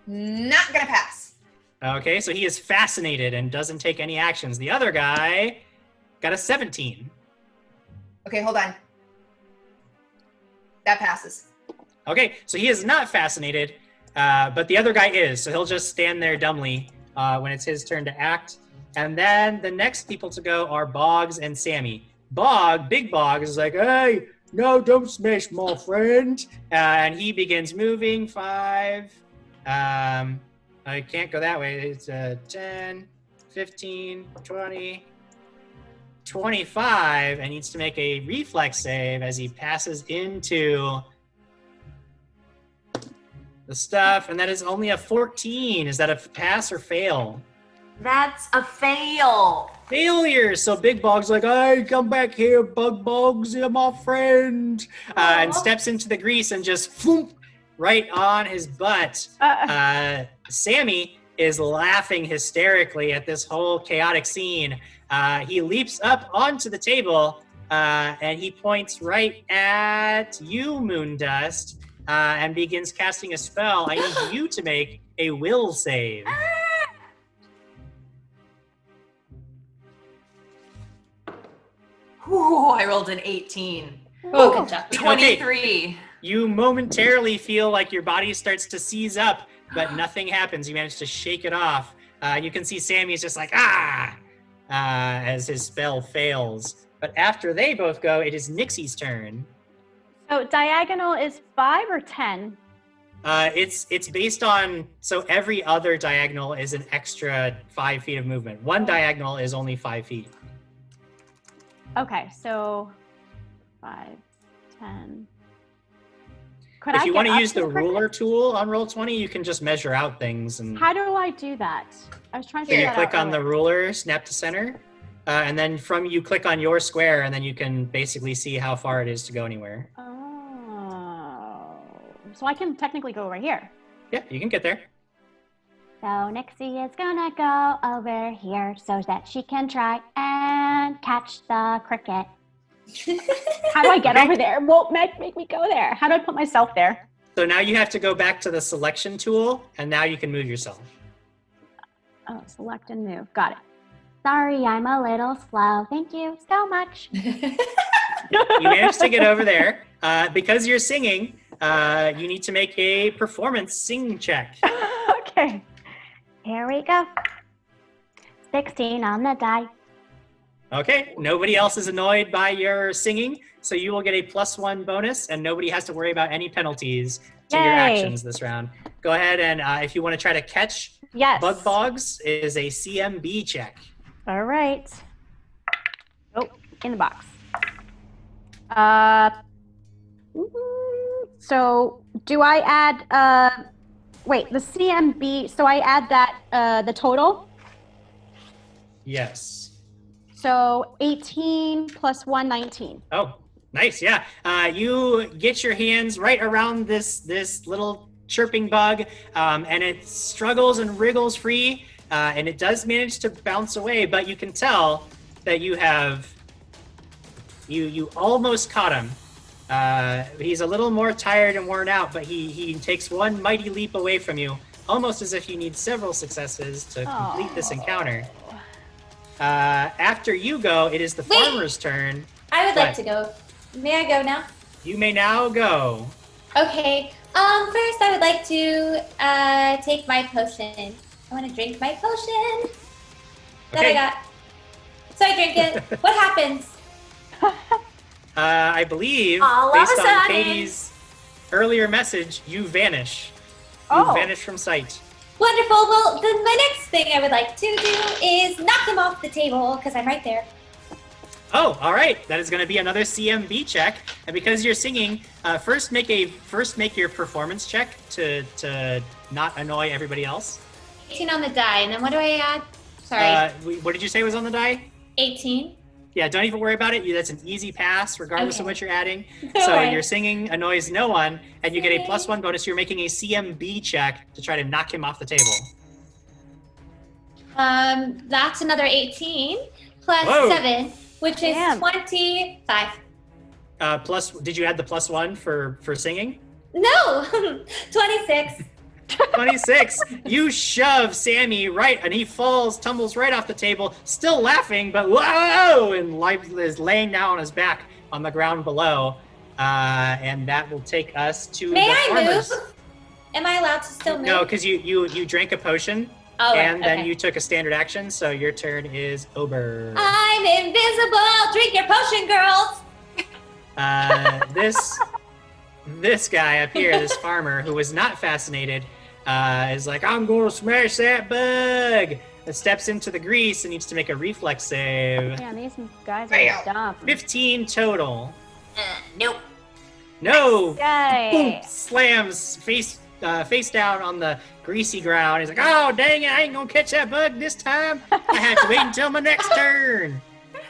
Not gonna pass. Okay, so he is fascinated and doesn't take any actions. The other guy got a 17. Okay, hold on. That passes. Okay, so he is not fascinated, but the other guy is. So he'll just stand there dumbly when it's his turn to act. And then the next people to go are Boggs and Sammy. Big Boggs is like, hey, no, don't smash, my friend. And he begins moving. 5. I can't go that way. It's 10, 15, 20, 25, and needs to make a reflex save as he passes into the stuff, and that is only a 14. Is that a pass or fail? That's a fail. Failure. So Big Bog's like, hey, come back here, Bugs, you're my friend. And steps into the grease and just floomp right on his butt. Sammy is laughing hysterically at this whole chaotic scene. He leaps up onto the table and he points right at you, Moondust, and begins casting a spell. I need you to make a will save. Ooh, I rolled an 18. Oh, good job. 23. You momentarily feel like your body starts to seize up, but nothing happens. You manage to shake it off. You can see Sammy's just like, as his spell fails. But after they both go, it is Nixie's turn. So diagonal is 5 or 10? It's based on, so every other diagonal is an extra 5 feet of movement. One diagonal is only 5 feet. Okay, so 5, 10. If you want to use the ruler tool on Roll20, you can just measure out things. And how do I do that? I was trying to figure you that out. click on the ruler, snap to center, and then you click on your square, and then you can basically see how far it is to go anywhere. Oh, so I can technically go over here. Yeah, you can get there. So Nixie is gonna go over here so that she can try and catch the cricket. How do I get over there? Won't make me go there. How do I put myself there? So now you have to go back to the selection tool, and now you can move yourself. Oh, select and move. Got it. Sorry, I'm a little slow. Thank you so much. You managed to get over there. Because you're singing, you need to make a performance sing check. Okay. Here we go. 16 on the die. Okay, nobody else is annoyed by your singing, so you will get a +1 bonus, and nobody has to worry about any penalties to your actions this round. Go ahead and if you want to try to catch Boggs, it is a CMB check. All right. Oh, in the box. So do I add, wait, the CMB, so I add that, the total? Yes. So 18 plus 1, 19. Oh, nice, yeah. You get your hands right around this little chirping bug, and it struggles and wriggles free, and it does manage to bounce away, but you can tell that you almost caught him. He's a little more tired and worn out, but he takes one mighty leap away from you, almost as if you need several successes to complete this encounter. After you go, it is the farmer's turn. I would like to go. May I go now? You may now go. Okay. First I would like to take my potion. I want to drink my potion that I got. So I drink it. What happens? I believe, All of based a on sudden. Katie's earlier message, you vanish. You vanish from sight. Wonderful. Well, then my next thing I would like to do is knock him off the table because I'm right there. Oh, all right. That is going to be another CMB check, and because you're singing, first make your performance check to not annoy everybody else. 18 on the die, and then what do I add? Sorry. What did you say was on the die? 18. Yeah, don't even worry about it. That's an easy pass, regardless of Okay. what you're adding. No So way. your singing annoys no one, and you get a Yay. +1 bonus. You're making a CMB check to try to knock him off the table. That's another 18 plus Whoa. 7, which is Damn. 25. Plus, did you add the +1 for singing? No, 26. 26. You shove Sammy right, and he tumbles right off the table, still laughing, but whoa! And Life is laying down on his back on the ground below. And that will take us to May the I farmers. move? Am I allowed to still move? No, because you drank a potion, Oh, and then okay. you took a standard action, so your turn is over. I'm invisible. Drink your potion, girls. This guy up here, this farmer who was not fascinated, is like, I'm going to smash that bug. And steps into the grease and needs to make a reflex save. Man, these guys Bam. are dumb. 15 total. Nope. No. Yay. Boom, slams face down on the greasy ground. He's like, oh, dang it, I ain't going to catch that bug this time. I have to wait until my next turn.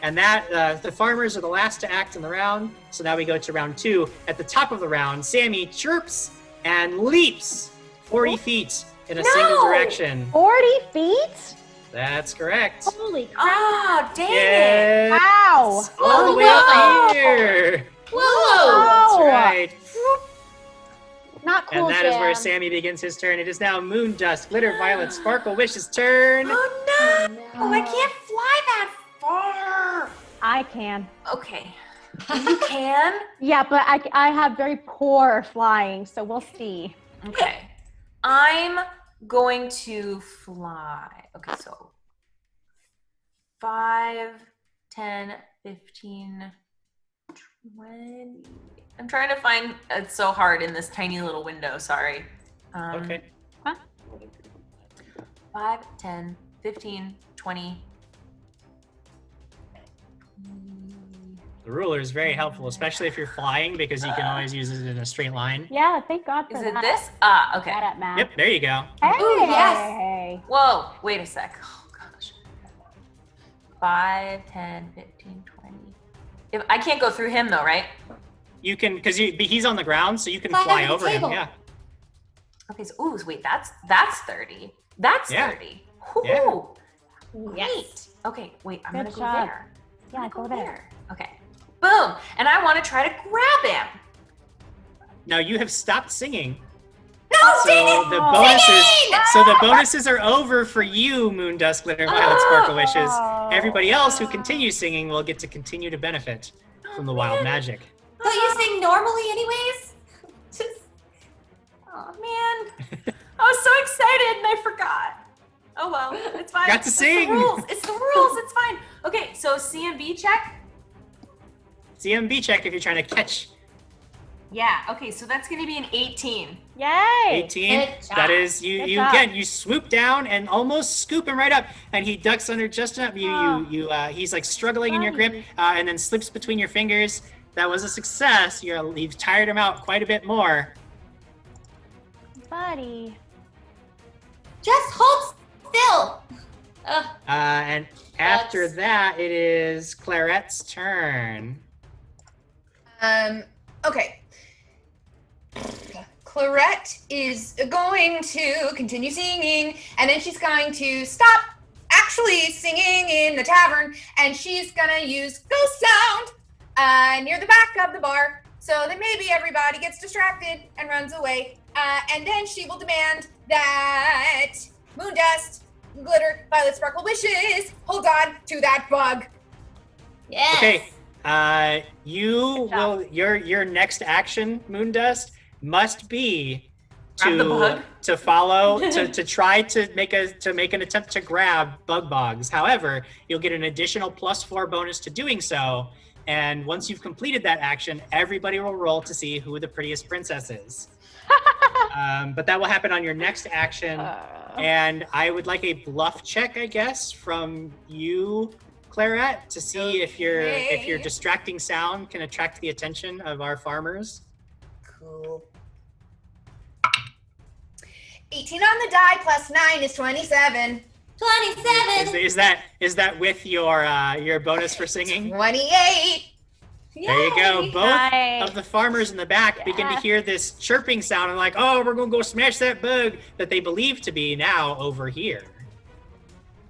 And that the farmers are the last to act in the round. So now we go to round 2. At the top of the round, Sammy chirps and leaps 40 feet in a single direction. 40 feet? That's correct. Holy crap. Oh, dang it. Yeah. Wow. All the way Whoa. up here. Whoa. That's right. Not cool, And that is where Jam. Sammy begins his turn. It is now Moon Dust, Glitter, Violet, Sparkle, Wish's turn. Oh, no. I can't fly that far. I can. Okay. You can? Yeah, but I have very poor flying, so we'll see. Okay. I'm going to fly. Okay, so 5, 10, 15, 20. I'm trying to find, it's so hard in this tiny little window, sorry. Okay. 5, 10, 15, 20. The ruler is very helpful, especially if you're flying, because you can always use it in a straight line. Yeah, thank God for Is that. it this? Ah, okay. Bad at math. Yep, there you go. Hey. Ooh, yes. Whoa, wait a sec. Oh, gosh. 5, 10, 15, 20. If I can't go through him, though, right? You can, because he's on the ground, so you can Fly fly over the over him. table. Yeah. Okay, so, ooh, wait, that's 30. That's Yeah. 30. Yeah. Ooh, Yes. great. Okay, wait, I'm Good gonna go job. there. Yeah, I'm go gonna there. Okay. Boom. And I want to try to grab him. Now you have stopped singing. No, So the bonuses are over for you, Moon Dust, Glitter, Violet, Sparkle, Wishes. Everybody else who continues singing will get to continue to benefit from the wild magic. Don't you sing normally anyways? Just, Oh, man. I was so excited and I forgot. Oh, well, it's fine. Got to It's sing. the rules. It's the rules. It's fine. Okay, so CMB check. CMB check if you're trying to catch Yeah, okay, so that's going to be an 18. Yay. 18. Good job. That is, you Good you job. again, you swoop down and almost scoop him right up, and he ducks under just enough. He's like struggling in your grip, and then slips between your fingers. That was a success. You've tired him out quite a bit more. Buddy. just hold still. And after That's- that, it is Clarette's turn. Okay. Clarette is going to continue singing, and then she's going to stop actually singing in the tavern, and she's gonna use ghost sound near the back of the bar, so that maybe everybody gets distracted and runs away. And then she will demand that Moondust, Glitter, Violet, Sparkle, Wishes hold on to that bug. Yes. Okay. You Good job. will your next action, Moondust, must be Grab the bug? to follow to try to make an attempt to grab bug bogs. However, you'll get an additional +4 bonus to doing so. And once you've completed that action, everybody will roll to see who the prettiest princess is. But that will happen on your next action. And I would like a bluff check, I guess, from you, Clarette, to see if your Okay. distracting sound can attract the attention of our farmers. Cool. 18 on the die plus 9 is 27. 27. Is that with your bonus for singing? 28. There you go. Yay. Both Nice. of the farmers in the back begin to hear this chirping sound and like, oh, we're gonna go smash that bug that they believe to be now over here.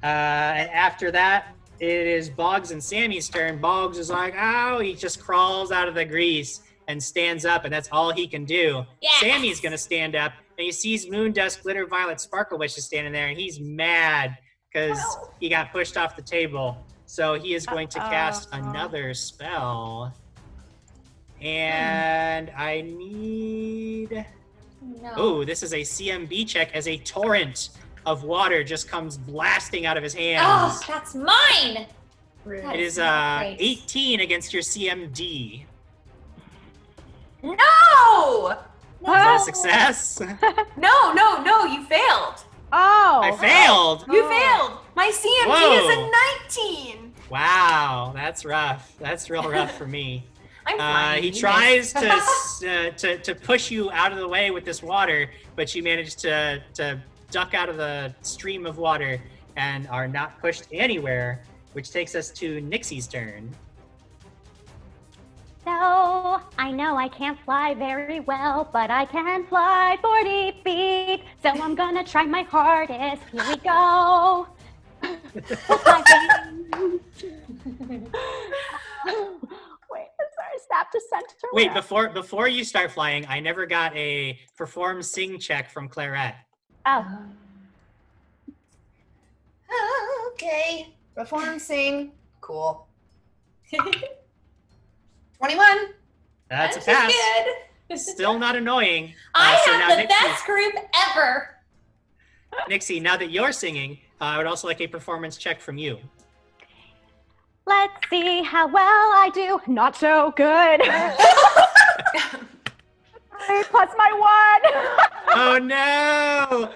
And after that, it is Boggs and Sammy's turn. Boggs is like, oh, he just crawls out of the grease and stands up, and that's all he can do. Yes. Sammy's gonna stand up, and he sees Moondust, Glitter Violet, Sparkle Wish is standing there, and he's mad because he got pushed off the table. So he is going to cast another spell. And I need... No. Oh, this is a CMB check as a torrent of water just comes blasting out of his hands. Oh, that's mine. It is Great. 18 against your CMD. No! Is that a success? No, you failed. Oh. I failed. You failed. My CMD Whoa. is a 19. Wow, that's rough. That's real rough for me. I'm fine. He You tries missed. to push you out of the way with this water, but you manage to duck out of the stream of water and are not pushed anywhere, which takes us to Nixie's turn. So, I know I can't fly very well, but I can fly 40 feet. So I'm gonna try my hardest. Here we go. Wait, sorry, snap to center. Wait, before you start flying, I never got a perform sing check from Claret. Oh, Okay. Perform, sing. Cool. 21. That's a I'm pass. just good. Still not annoying. I so have now the Nixie's- best group ever. Nixie, now that you're singing, I would also like a performance check from you. let's see how well I do. Not so good. 3 plus my 1. Oh no!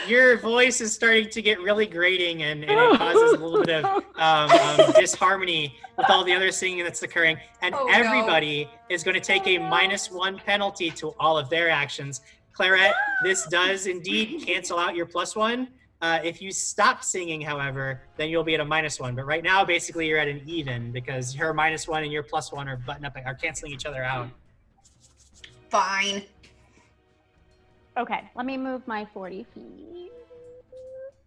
Your voice is starting to get really grating, and it causes a little bit of disharmony with all the other singing that's occurring. And Oh, no. everybody is going to take a -1 penalty to all of their actions. Claret, this does indeed cancel out your +1. If you stop singing, however, then you'll be at a -1. But right now, basically, you're at an even because her -1 and your +1 are canceling each other out. Fine. Okay, let me move my 40 feet.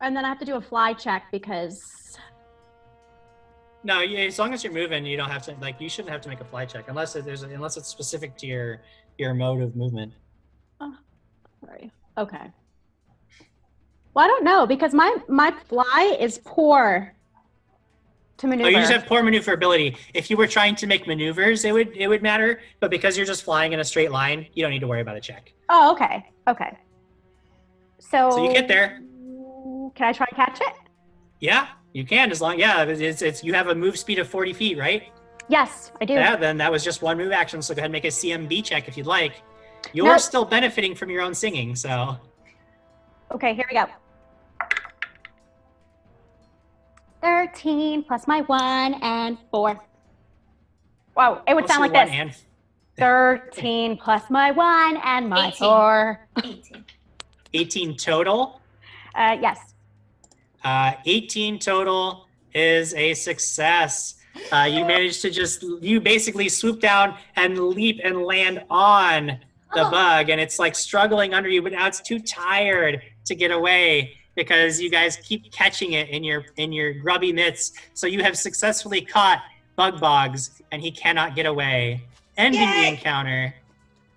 And then I have to do a fly check because... No, as long as you're moving, you don't have to. Like, you shouldn't have to make a fly check unless it's specific to your mode of movement. Sorry. Okay. Well, I don't know because my fly is poor to maneuver. Oh, you just have poor maneuverability. If you were trying to make maneuvers, it would matter. But because you're just flying in a straight line, you don't need to worry about a check. Oh, okay. Okay. So you get there. Can I try and catch it? Yeah, you can it's you have a move speed of 40 feet, right? Yes, I do. Yeah, then that was just one move action. So go ahead and make a CMB check if you'd like. You're Nope. still benefiting from your own singing, so. Okay, here we go. 13 plus my 1 and 4. Wow, it would Also sound like one this. and 13 plus my 1 and my 18. 4. 18. 18 total. Yes. 18 total is a success. You managed to you basically swoop down and leap and land on the bug, and it's like struggling under you, but now it's too tired to get away because you guys keep catching it in your grubby mitts. So you have successfully caught Bug Boggs, and he cannot get away. Ending the encounter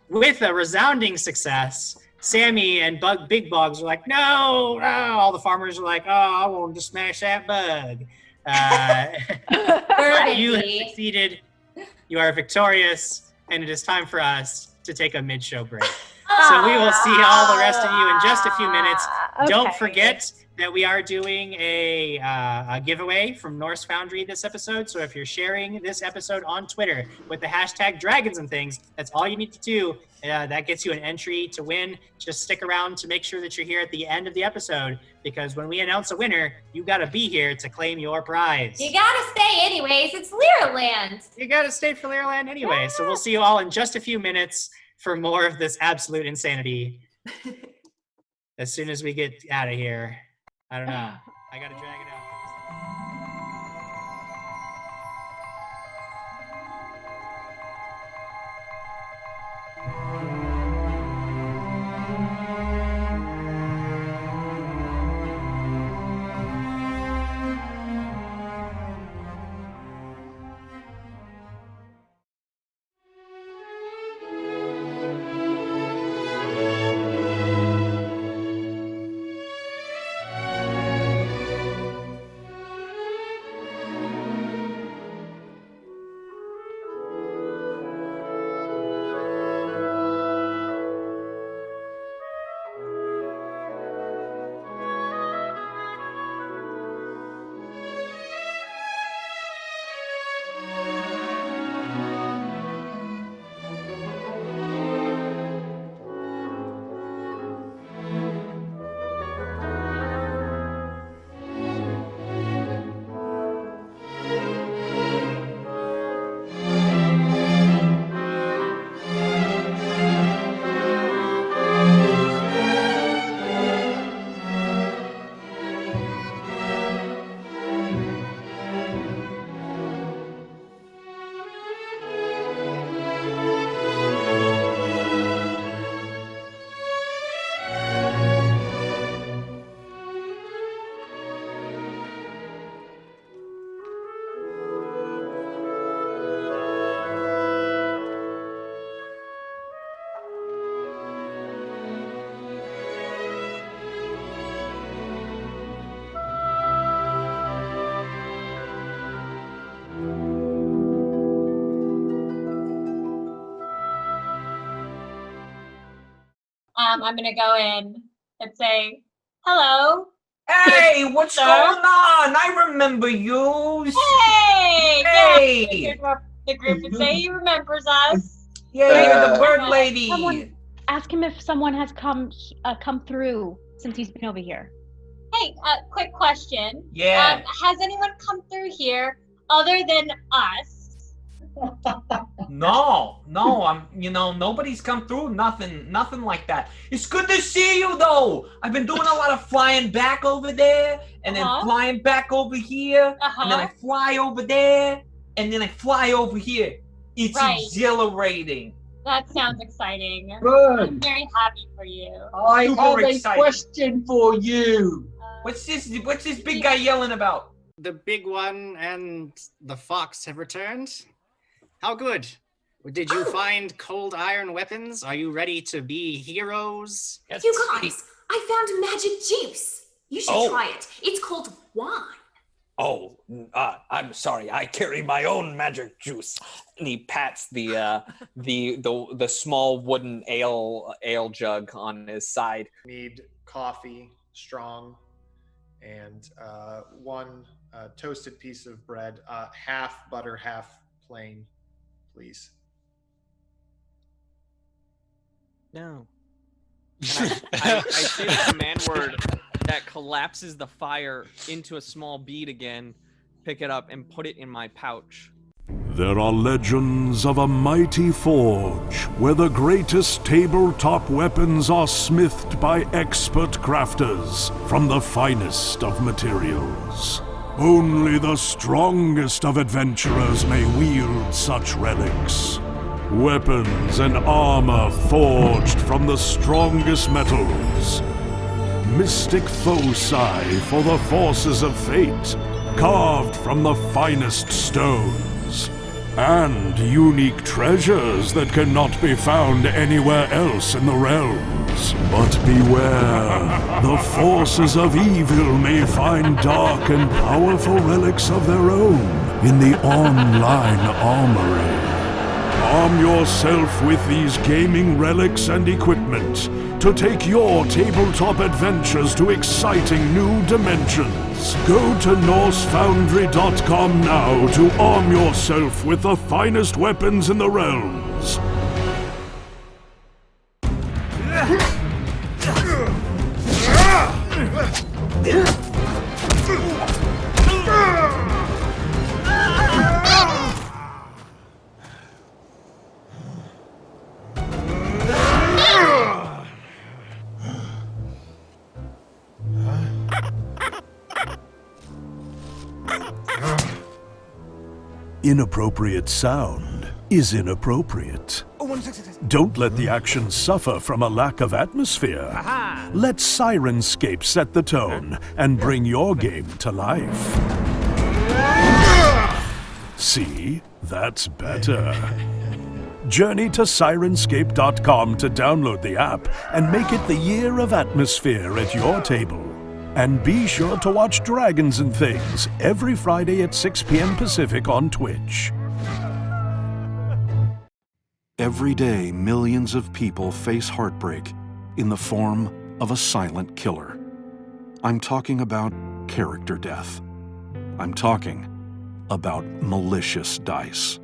with a resounding success. Sammy and Big Boggs are like, no. All the farmers are like, oh, I want to smash that bug. You have succeeded. You are victorious, and it is time for us to take a mid-show break. So we will see all the rest of you in just a few minutes. Don't Okay. forget that we are doing a giveaway from Norse Foundry this episode. So if you're sharing this episode on Twitter with the hashtag Dragons and Things, that's all you need to do. That gets you an entry to win. Just stick around to make sure that you're here at the end of the episode, because when we announce a winner, you got to be here to claim your prize. You gotta stay anyways. It's Leeraland. You got to stay for Leeraland anyway. So we'll see you all in just a few minutes for more of this absolute insanity. As soon as we get out of here. I don't know. I gotta drag it out. I'm gonna go in and say, hello. Hey, what's Sir? going on? I remember you. Hey! Hey! Yeah, here's what the group would say he remembers us. Yeah, you're the bird Okay. lady. Someone ask him if someone has come through since he's been over here. Hey, quick question. Yeah. Has anyone come through here other than us? No, nobody's come through. Nothing like that. It's good to see you, though. I've been doing a lot of flying back over there, and then flying back over here, and then I fly over there, and then I fly over here. It's exhilarating. That sounds exciting. Good. I'm very happy for you. I Super have exciting. a question for you. What's this big guy yelling about? The big one and the fox have returned. How good. Did you find cold iron weapons? Are you ready to be heroes? You guys, I found magic juice. You should try it. It's called wine. Oh, I'm sorry. I carry my own magic juice. And he pats the small wooden ale jug on his side. Need coffee, strong, and one toasted piece of bread, half butter, half plain, please. No. And I say the command word that collapses the fire into a small bead again, pick it up, and put it in my pouch. There are legends of a mighty forge where the greatest tabletop weapons are smithed by expert crafters from the finest of materials. Only the strongest of adventurers may wield such relics. Weapons and armor forged from the strongest metals. Mystic foci for the forces of fate, carved from the finest stones. And unique treasures that cannot be found anywhere else in the realms. But beware, the forces of evil may find dark and powerful relics of their own in the online armory. Arm yourself with these gaming relics and equipment to take your tabletop adventures to exciting new dimensions. Go to NorseFoundry.com now to arm yourself with the finest weapons in the realms. Inappropriate sound is inappropriate. Don't let the action suffer from a lack of atmosphere. Let Sirenscape set the tone and bring your game to life. See? That's better. Journey to Sirenscape.com to download the app and make it the year of atmosphere at your table. And be sure to watch Dragons and Things every Friday at 6 p.m. Pacific on Twitch. Every day, millions of people face heartbreak in the form of a silent killer. I'm talking about character death. I'm talking about malicious dice.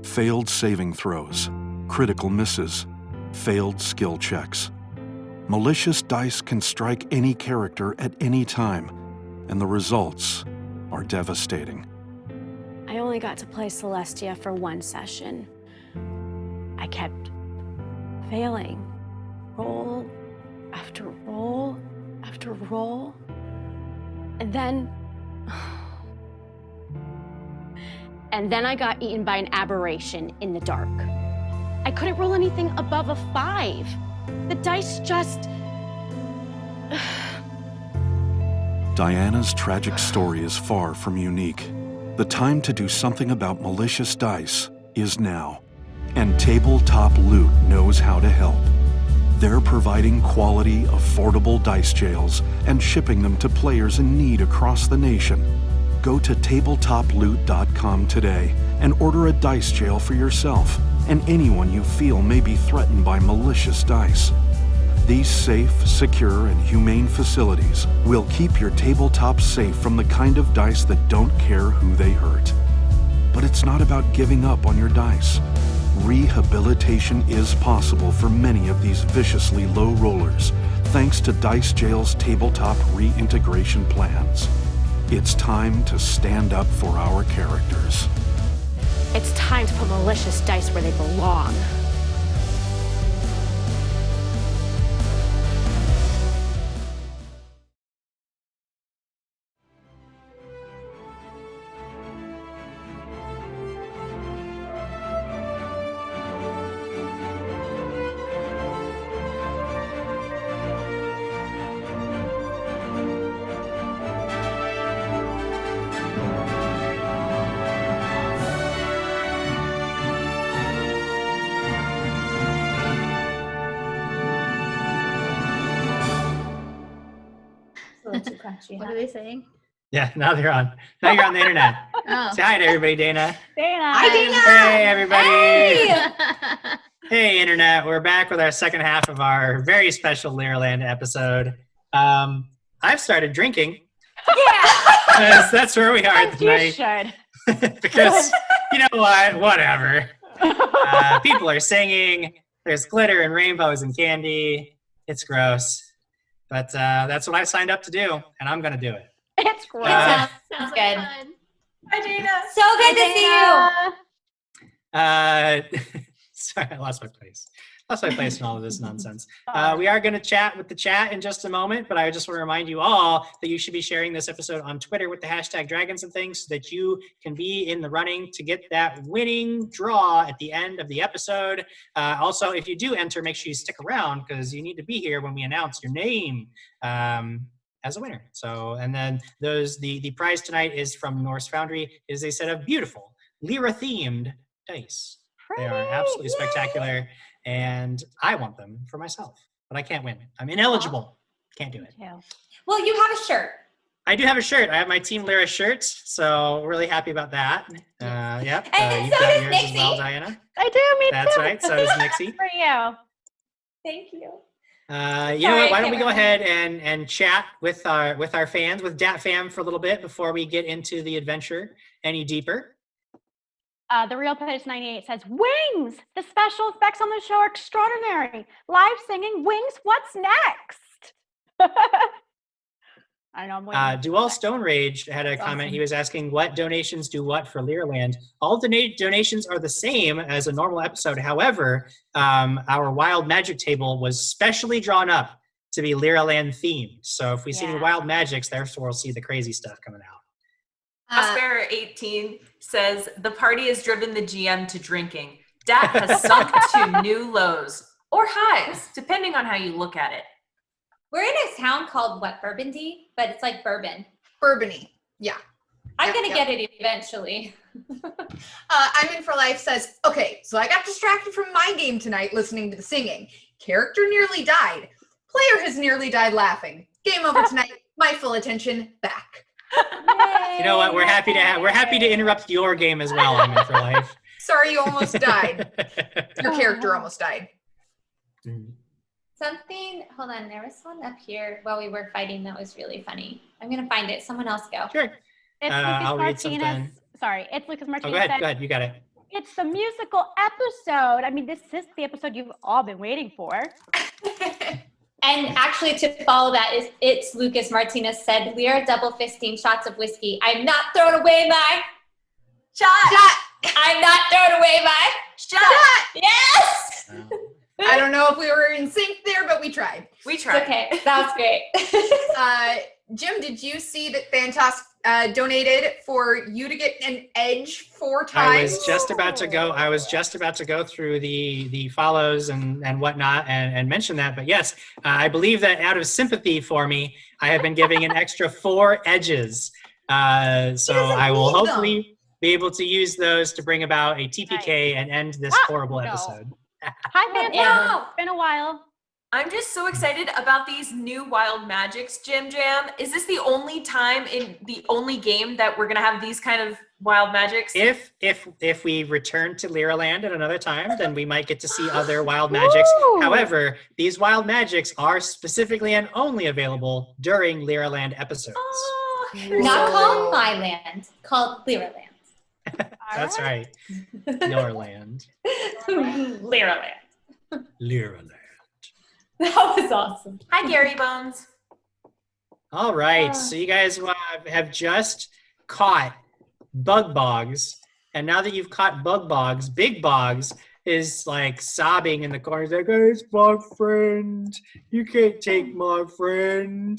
Failed saving throws, critical misses, failed skill checks. Malicious dice can strike any character at any time, and the results are devastating. I only got to play Celestia for one session. I kept failing. Roll after roll after roll. And then I got eaten by an aberration in the dark. I couldn't roll anything above a 5. The dice just... Diana's tragic story is far from unique. The time to do something about malicious dice is now. And Tabletop Loot knows how to help. They're providing quality, affordable dice jails and shipping them to players in need across the nation. Go to tabletoploot.com today and order a dice jail for yourself and anyone you feel may be threatened by malicious dice. These safe, secure, and humane facilities will keep your tabletop safe from the kind of dice that don't care who they hurt. But it's not about giving up on your dice. Rehabilitation is possible for many of these viciously low rollers, thanks to Dice Jail's tabletop reintegration plans. It's time to stand up for our characters. It's time to put malicious dice where they belong. What are they saying? Yeah, now they're on. Now you're on the internet. Oh. Say hi to everybody, Dana. Dana. Hi, Dana. Hey, everybody. Hey. Hey, internet. We're back with our second half of our very special Leeraland episode. I've started drinking. Yeah. That's where we are As you tonight. should. Because, you know what? Whatever. People are singing. There's glitter and rainbows and candy. It's gross. But that's what I signed up to do, and I'm going to do it. It's gross. Sounds good. Fun. Hi, Dana. So good to see you. Sorry, I lost my place. Lost my place in all of this nonsense. We are going to chat with the chat in just a moment, but I just want to remind you all that you should be sharing this episode on Twitter with the hashtag Dragons and Things so that you can be in the running to get that winning draw at the end of the episode. Also, if you do enter, make sure you stick around because you need to be here when we announce your name as a winner. So, and then the prize tonight is from Norse Foundry. It is a set of beautiful Lyra-themed dice. They are absolutely spectacular. And I want them for myself, but I can't win. I'm ineligible. Can't do it. Well, you have a shirt. I do have a shirt. I have my Team Lyra shirts, so really happy about that. Yep. And You've so got does yours Nixie. as well, Diana. I do, me That's too. right. So does Nixie. For you. Thank you. You know Sorry, what? Why don't we Cameron. go ahead and chat with our fans, with DaT fam for a little bit before we get into the adventure any deeper. The Real Pitch 98 says, Wings! The special effects on the show are extraordinary. Live singing, Wings, what's next? I know I'm waiting. Dual Stone Rage had a That's comment. awesome. He was asking what donations do what for Leeraland. All donations are the same as a normal episode. However, our Wild Magic table was specially drawn up to be Leeraland themed. So if we see any Yeah. Wild Magics, therefore we'll see the crazy stuff coming out. Prosper18 says the party has driven the GM to drinking. DaT has sunk to new lows or highs, depending on how you look at it. We're in a town called what, Burgundy? But it's like bourbon. Bourbony. Yeah. I'm gonna get it eventually. I'm in for life says, okay, so I got distracted from my game tonight listening to the singing. Character nearly died. Player has nearly died laughing. Game over tonight. My full attention back. You know what? We're happy to interrupt your game as well. I'm in for life. Sorry, you almost died. Your character almost died. Something, hold on, there was one up here while we were fighting that was really funny. I'm gonna find it. Someone else go. Sure. It's I'll read Lucas something. Martinez. Sorry, it's Lucas Oh, Martinez. go ahead. said, Go ahead. You got it. It's the musical episode. I mean, this is the episode you've all been waiting for. And actually, to follow that, it's Lucas Martinez said, we are double fisting shots of whiskey. I'm not throwing away my shot. I'm not throwing away my shot. Yes. I don't know if we were in sync there, but we tried. We tried. Okay, that was great. Jim, did you see that Phantos donated for you to get an edge 4 times? I was just about to go through the follows and whatnot and mention that. But yes, I believe that out of sympathy for me, I have been giving an extra 4 edges. So I will hopefully be able to use those to bring about a TPK and end this horrible episode. Hi, Phantom. It's been a while. I'm just so excited about these new wild magics, Jim Jam. Is this the only time in the only game that we're gonna have these kind of wild magics? If we return to Leeraland at another time, then we might get to see other wild magics. However, these wild magics are specifically and only available during Leeraland episodes. Not called my land, called Leeraland. That's right. Your land. Leeraland. Leeraland. That was awesome. Hi, Gary Bones. All right, so you guys have just caught bug bogs, and now that you've caught bug bogs, Big Bogs is like sobbing in the corner. He's like, "Hey, it's my friend. You can't take my friend."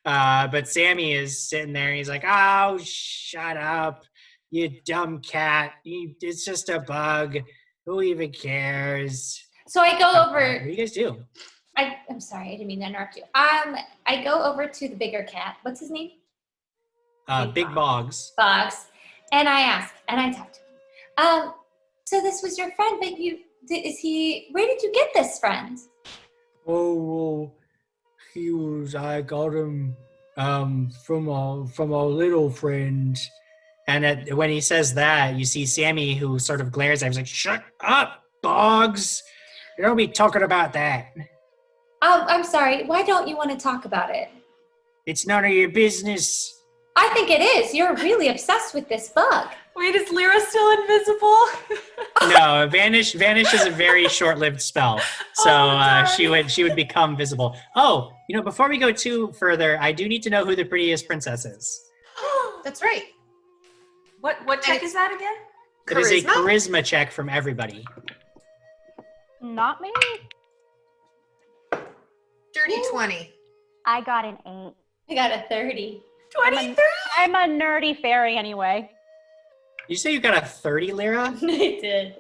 But Sammy is sitting there. And he's like, "Oh, shut up, you dumb cat. It's just a bug. Who even cares?" So I go over. What do you guys do? I'm sorry, I didn't mean to interrupt you. I go over to the bigger cat. What's his name? Big Bogs. Bogs. And I ask, and I talk to him. So this was your friend, but where did you get this friend? Oh, I got him from a little friend. And when he says that, you see Sammy, who sort of glares at him. He's like, "Shut up, Bogs. You don't be talking about that." I'm sorry. Why don't you want to talk about it? It's none of your business. I think it is. You're really obsessed with this bug. Wait, is Lyra still invisible? No, vanish is a very short-lived spell. So she would become visible. Oh, before we go too further, I do need to know who the prettiest princess is. That's right. What check is that again? It is a charisma check from everybody. Not me. Dirty 20. I got an 8. I got a 30. 23? I'm a nerdy fairy anyway. You say you got a 30, Lyra? I did.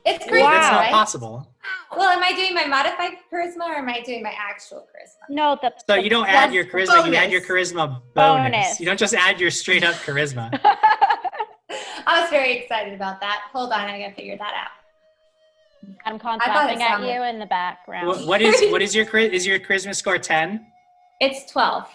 It's great, That's not right? possible. Well, am I doing my modified charisma or am I doing my actual charisma? No, So you don't add your charisma, you add your charisma bonus. Bonus. You don't just add your straight up charisma. I was very excited about that. Hold on, I gotta figure that out. I'm laughing at you in the background. What is your charisma score? 10? It's 12.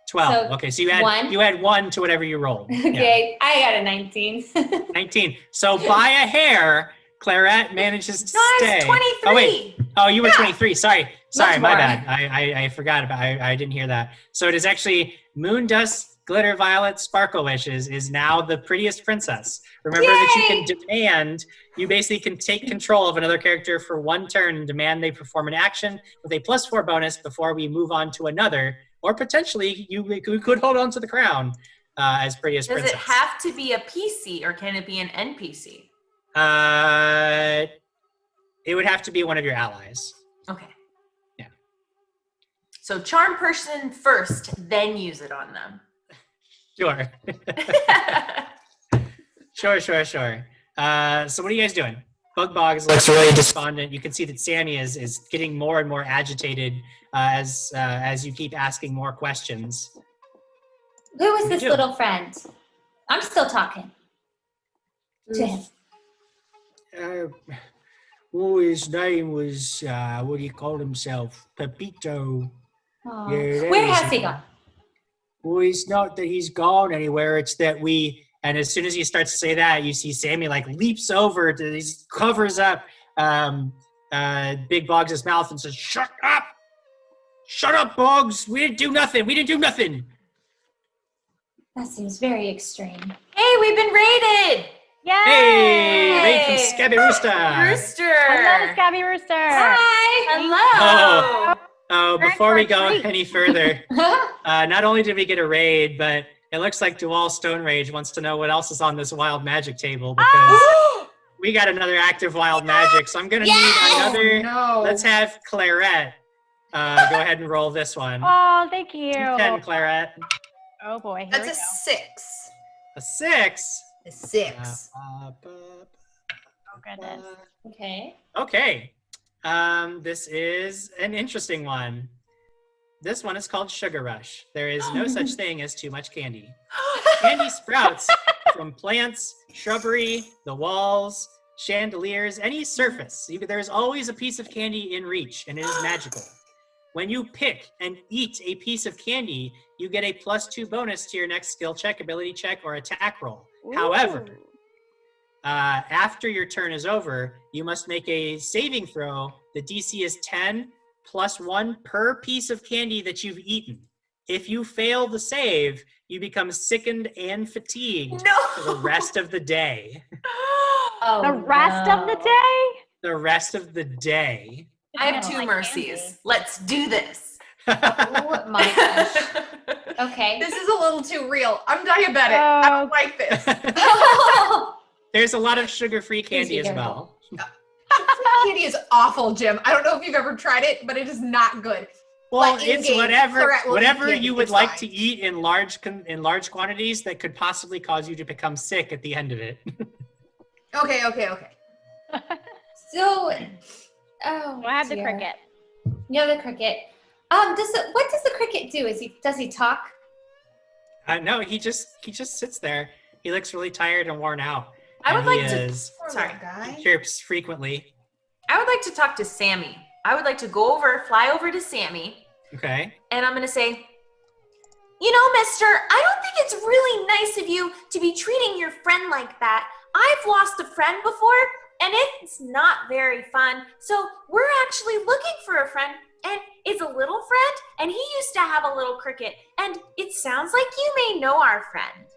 12. So okay, so you add 1 to whatever you rolled. Okay, I got a 19. 19. So by a hair, Claret manages to stay. 23. Oh wait. Oh, you were 23. Sorry, Much my more. bad. I forgot about. I didn't hear that. So it is actually Moon Dust Glitter Violet Sparkle Wishes is now the prettiest princess. Remember that you can demand. You basically can take control of another character for 1 turn and demand they perform an action with a +4 bonus before we move on to another. Or potentially, you could hold on to the crown as prettiest princess. Does it have to be a PC or can it be an NPC? It would have to be one of your allies. Okay. Yeah. So charm person first, then use it on them. Sure. Sure. So what are you guys doing? Bugboggs looks really despondent. You can see that Sammy is getting more and more agitated as you keep asking more questions. Who was this little friend? I'm still talking to him. Well, his name was, what do you call himself? Pepito. Oh. Yeah, where has he gone? Well, it's not that he's gone anywhere. It's that and as soon as he starts to say that, you see Sammy like leaps over he covers up Big Boggs' mouth and says, "Shut up! Shut up, Boggs! We didn't do nothing. That seems very extreme. Hey, we've been raided! Yay! Hey, raid from Scabby Rooster. Hello, Scabby Rooster. Hi. Hello. Before we go any further, not only did we get a raid, but it looks like Dual Stone Rage wants to know what else is on this wild magic table because we got another active wild magic. So I'm gonna need another. No. Let's have Claret. Go ahead and roll this one. Oh, thank you. 10, Claret. Oh boy. That's a 6. A 6. A 6. Oh goodness. Okay. This is an interesting one. This one is called Sugar Rush. There is no such thing as too much candy. Candy sprouts from plants, shrubbery, the walls, chandeliers, any surface. There's always a piece of candy in reach, and it is magical. When you pick and eat a piece of candy, you get a +2 bonus to your next skill check, ability check, or attack roll. Ooh. However, after your turn is over, you must make a saving throw. The DC is 10 +1 per piece of candy that you've eaten. If you fail the save, you become sickened and fatigued for the rest of the day. The rest of the day? The rest of the day. I have 2 mercies. Candy. Let's do this. Oh my gosh. Okay. This is a little too real. I'm diabetic. I don't like this. There's a lot of sugar-free candy as well. Sugar-free candy is awful, Jim. I don't know if you've ever tried it, but it is not good. Well, it's whatever you would like to eat in large quantities that could possibly cause you to become sick at the end of it. Okay. So, I have the cricket. You have the cricket. What does the cricket do? Does he talk? No, he just sits there. He looks really tired and worn out. I would like to. He chirps frequently. I would like to talk to Sammy. I would like to fly over to Sammy. Okay. And I'm gonna say, you know, mister, I don't think it's really nice of you to be treating your friend like that. I've lost a friend before, and it's not very fun. So we're actually looking for a friend, and it's a little friend, and he used to have a little cricket, and it sounds like you may know our friend.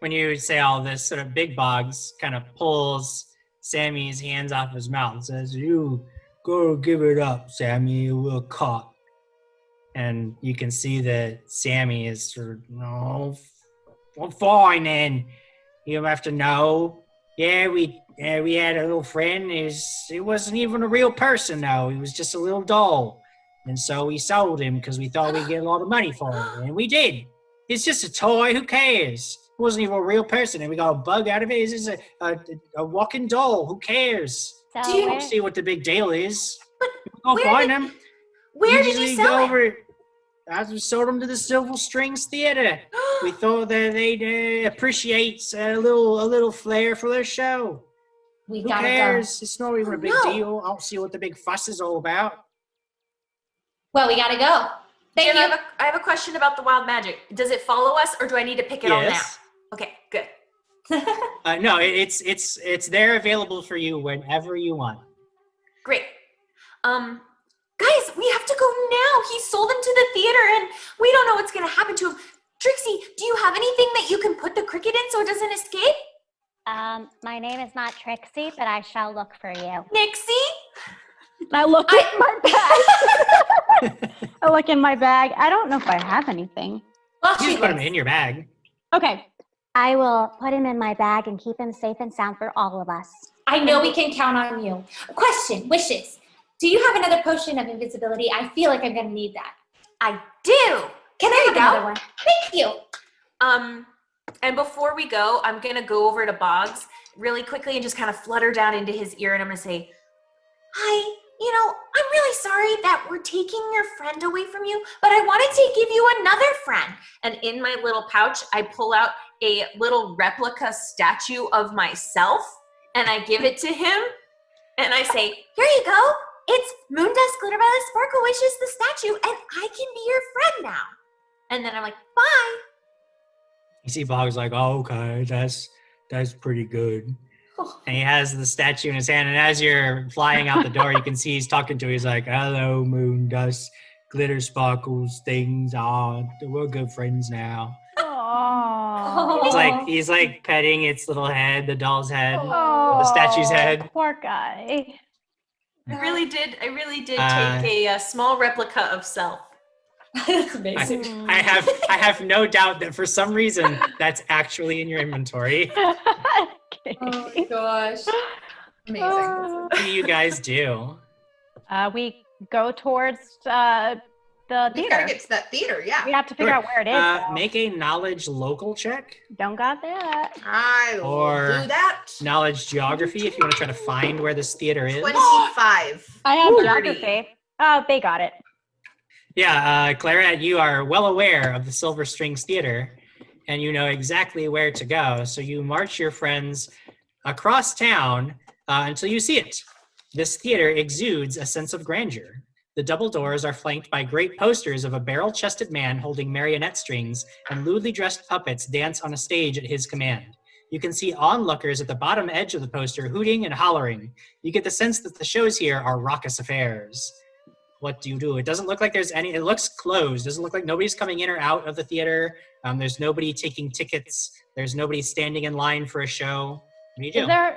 When you say all this, sort of Big Boggs kind of pulls Sammy's hands off his mouth and says, "You go give it up, Sammy, we're caught." And you can see that Sammy is sort of, "No, well, fine then. You have to know. Yeah, we had a little friend. He wasn't even a real person, though. He was just a little doll. And so we sold him because we thought we'd get a lot of money for him. And we did. It's just a toy. Who cares? It wasn't even a real person. And we got a bug out of it. It's just a walking doll. Who cares? So You don't see what the big deal is. Go where find did- him. Where did you sell it? I sold them to the Silver Strings Theater. We thought that they'd appreciate a little flair for their show. We Who gotta cares? go. It's not even a big No. deal. I don't see what the big fuss is all about. Well, we gotta go. Thank Jim, you. I have a question about the wild magic. Does it follow us, or do I need to pick it all now? Yes. Okay, good. No, it's there available for you whenever you want. Great. Guys, we have to go now. He sold him to the theater, and we don't know what's going to happen to him. Trixie, do you have anything that you can put the cricket in so it doesn't escape? My name is not Trixie, but I shall look for you. Nixie? I look in my bag. I look in my bag. I don't know if I have anything. Well, You just put them in your bag. Okay. I will put him in my bag and keep him safe and sound for all of us. I know we can count on you. Question, wishes. Do you have another potion of invisibility? I feel like I'm gonna need that. I do. Can I have you another go. one? Thank you. And before we go, I'm gonna go over to Boggs really quickly and just kind of flutter down into his ear, and I'm gonna say, "Hi, I'm really sorry that we're taking your friend away from you, but I wanted to give you another friend." And in my little pouch, I pull out a little replica statue of myself, and I give it to him, and I say, "Here you go. It's Moondust Glitterviolet Sparkle Wishes, the statue, and I can be your friend now." And then I'm like, "Bye." You see Boggs like, oh, okay, that's pretty good. And he has the statue in his hand, and as you're flying out the door, you can see he's talking to you. He's like, hello, moon dust, glitter sparkles, things. We're good friends now. Aww. He's like petting its little head, the doll's head, Oh, the statue's head. Poor guy. I really did take a small replica of self. That's amazing. I have no doubt that for some reason that's actually in your inventory. Oh my gosh. Amazing. What do you guys do? We go towards the theater. We gotta get to that theater, yeah. We have to figure out where it is. though. Make a knowledge local check. Don't got that. I will Or do that. knowledge geography if you want to try to find where this theater is. 25. I have 30. geography. Oh, they got it. Yeah, Claret, you are well aware of the Silver Strings Theater, and you know exactly where to go. So you march your friends across town until you see it. This theater exudes a sense of grandeur. The double doors are flanked by great posters of a barrel-chested man holding marionette strings, and lewdly dressed puppets dance on a stage at his command. You can see onlookers at the bottom edge of the poster hooting and hollering. You get the sense that the shows here are raucous affairs. What do you do? It doesn't look like there's any, it looks closed. It doesn't look like nobody's coming in or out of the theater. There's nobody taking tickets. There's nobody standing in line for a show. What do you do? I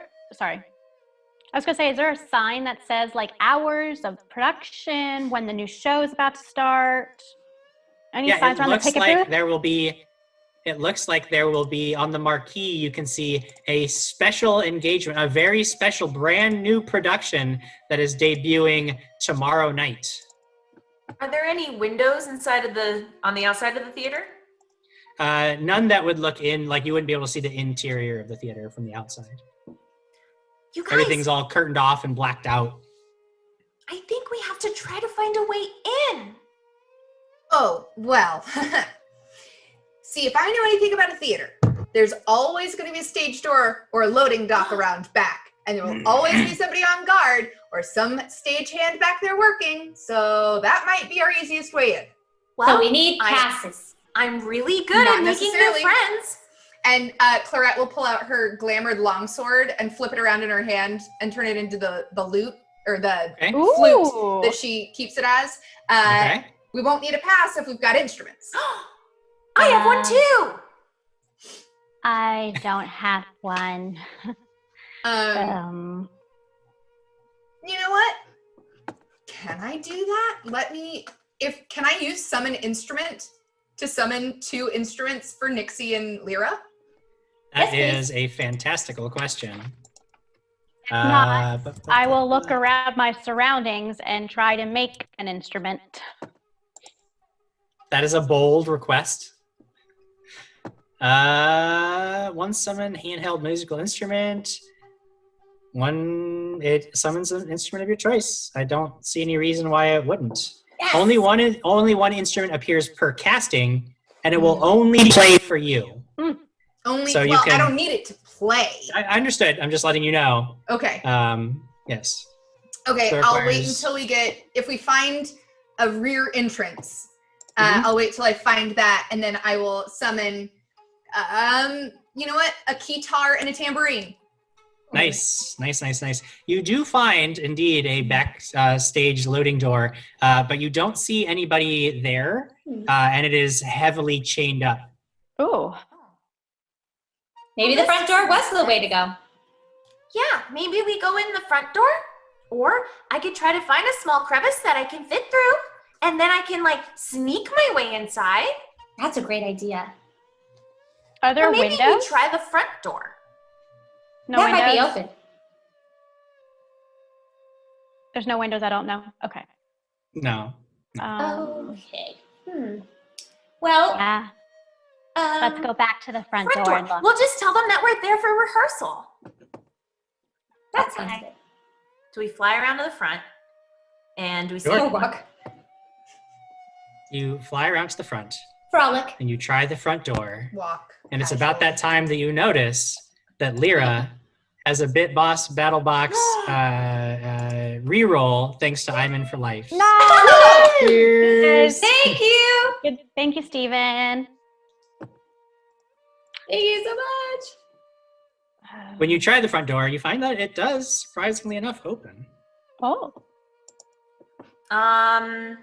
was gonna say, is there a sign that says like hours of production, when the new show is about to start? Any signs on the ticket booth? It looks like there will be on the marquee, you can see a special engagement, a very special brand new production that is debuting tomorrow night. Are there any windows on the outside of the theater? None that would look in, like you wouldn't be able to see the interior of the theater from the outside. You guys, Everything's all curtained off and blacked out. I think we have to try to find a way in. Oh, well. See, if I know anything about a theater, there's always going to be a stage door or a loading dock around back. And there will always be somebody on guard or some stagehand back there working. So that might be our easiest way in. Well, so we need passes. I'm really good at making new friends. And Claret will pull out her glamored longsword and flip it around in her hand and turn it into the lute or the flute that she keeps it as. We won't need a pass if we've got instruments. I have one too. I don't have one. You know what? Can I do that? Can I use summon instrument to summon 2 instruments for Nixie and Lyra? That is a fantastical question. I will look around my surroundings and try to make an instrument. That is a bold request. One summon handheld musical instrument. It summons an instrument of your choice. I don't see any reason why it wouldn't. Yes. Only one instrument appears per casting, and it will only play for you. I don't need it to play. I understood. I'm just letting you know. Okay. Yes. Okay, so I'll wait until if we find a rear entrance, I'll wait till I find that, and then I will summon, you know what? A guitar and a tambourine. Nice. You do find, indeed, a backstage loading door, but you don't see anybody there, and it is heavily chained up. Oh. Maybe the front door was the way to go. Yeah, maybe we go in the front door, or I could try to find a small crevice that I can fit through, and then I can sneak my way inside. That's a great idea. Are there maybe windows? Maybe we try the front door. No that windows? might be open. There's no windows, I don't know. Okay. No. Okay. Well, Let's go back to the front door and look. We'll just tell them that we're there for rehearsal. That sounds good. So we fly around to the front, and we see Sure. Walk. You fly around to the front, Frolic. and you try the front door. Walk. And it's about that time that you notice that Lyra has a Bit Boss Battle Box reroll thanks to Iman for Life. No! Cheers. Thank you. Good. Thank you, Steven. Thank you so much. When you try the front door, you find that it does, surprisingly enough, open. Oh. I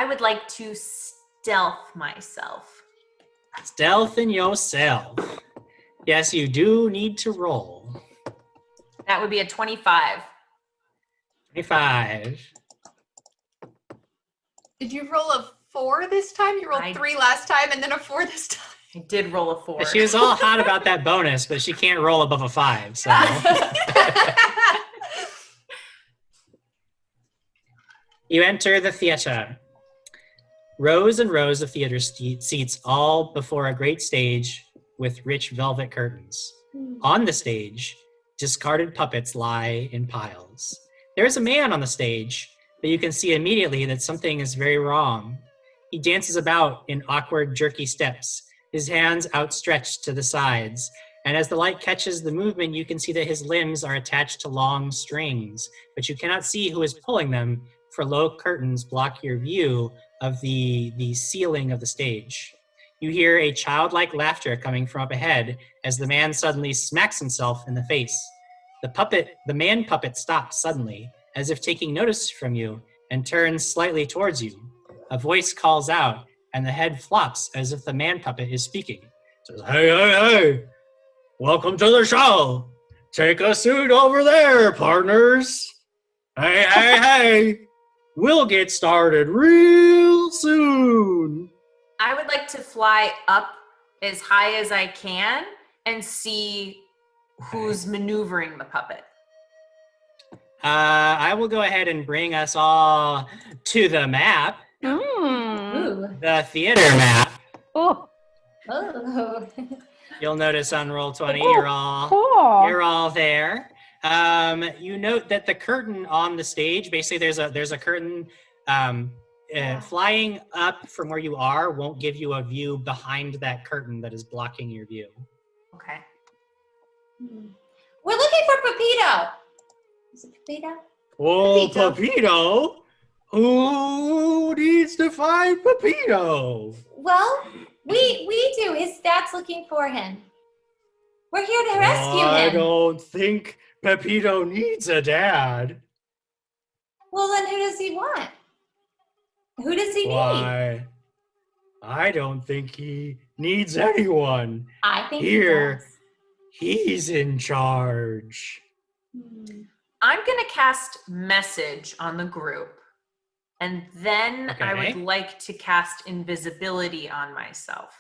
would like to stealth myself. Stealthing yourself. Yes, you do need to roll. That would be a 25. 25. Did you roll a 4 this time? You rolled 3 last time and then a 4 this time. I did roll a 4. She was all hot about that bonus, but she can't roll above a 5, so. You enter the theater. Rows and rows of theater seats, all before a great stage with rich velvet curtains. On the stage, discarded puppets lie in piles. There is a man on the stage, but you can see immediately that something is very wrong. He dances about in awkward, jerky steps, his hands outstretched to the sides, and as the light catches the movement, you can see that his limbs are attached to long strings, but you cannot see who is pulling them, for low curtains block your view of the ceiling of the stage. You hear a childlike laughter coming from up ahead as the man suddenly smacks himself in the face. The man puppet stops suddenly, as if taking notice from you, and turns slightly towards you. A voice calls out, and the head flops as if the man puppet is speaking. It says, "Hey, hey, hey, welcome to the show. Take a seat over there, partners. Hey, hey, hey, we'll get started real soon." I would like to fly up as high as I can and see who's maneuvering the puppet. I will go ahead and bring us all to the map. The theater map. Oh. Oh. You'll notice on roll 20, Oh, you're all there. You note that the curtain on the stage, basically there's a curtain flying up from where you are won't give you a view behind that curtain that is blocking your view. Okay. We're looking for Pepito. Is it Pepito? Oh, Pepito? Who needs to find Pepito? Well, we do. His dad's looking for him. We're here to rescue I him. don't think Pepito needs a dad. Well, then who does he want? Who does he need? Why? I don't think he needs anyone. I think Here, he's in charge. I'm going to cast message on the group. And then I Okay. would like to cast invisibility on myself.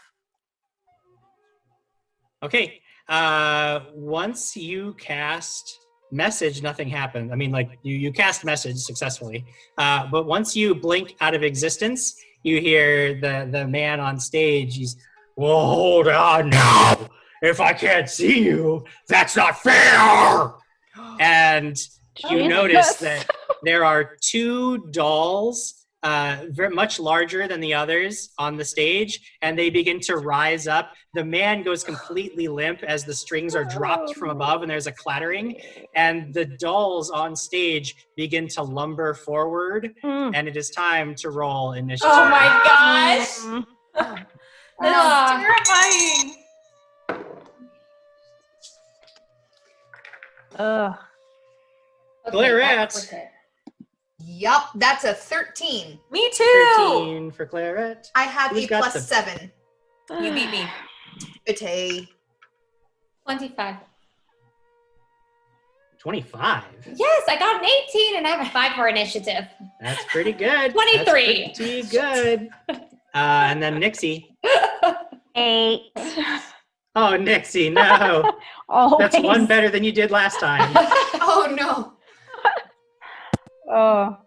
Okay. Once you cast message, nothing happens. I mean, like you cast message successfully, but once you blink out of existence, you hear the man on stage. He's, "Well, hold on now. If I can't see you, that's not fair." And you notice that there are 2 dolls, very much larger than the others on the stage, and they begin to rise up. The man goes completely limp as the strings are dropped from above and there's a clattering, and the dolls on stage begin to lumber forward, and it is time to roll initiative. Oh my gosh. That's terrifying. Ugh. Claret. Yup, that's a 13. Me too. 13 for Claret. I have Who's a got plus the- 7. You beat me. It's a 25. 25. Yes, I got an 18 and I have a 5 for initiative. That's pretty good. 23. That's pretty good. And then Nixie. 8. Oh, Nixie, no. That's Always. 1 better than you did last time. Oh no. Oh.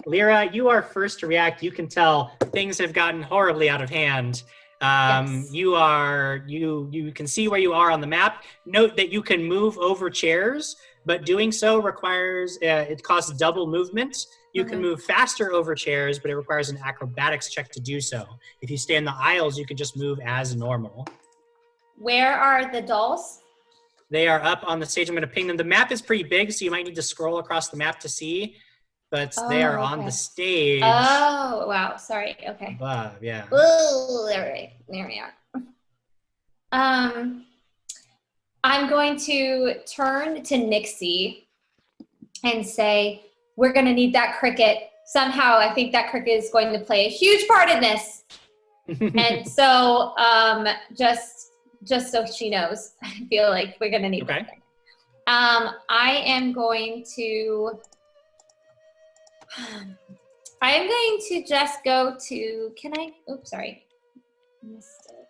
Lyra, you are first to react. You can tell things have gotten horribly out of hand. Yes. You can see where you are on the map. Note that you can move over chairs, but doing so requires it costs double movement. You can move faster over chairs, but it requires an acrobatics check to do so. If you stay in the aisles, you can just move as normal. Where are the dolls? They are up on the stage. I'm going to ping them. The map is pretty big, so you might need to scroll across the map to see, but they are on the stage. Oh, wow. Sorry. Okay. Above, yeah. Ooh, there we are. I'm going to turn to Nixie and say, we're going to need that cricket. Somehow, I think that cricket is going to play a huge part in this. And so, just so she knows, I feel like we're going to need that. I am going to just go to, oops, sorry. Missed it.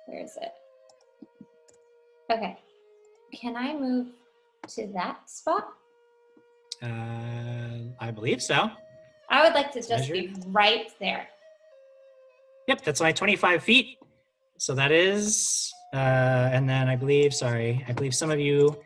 Where is it? Okay. Can I move to that spot? I believe so. I would like to just be right there. Yep, that's only 25 feet. So that is, and then I believe some of you,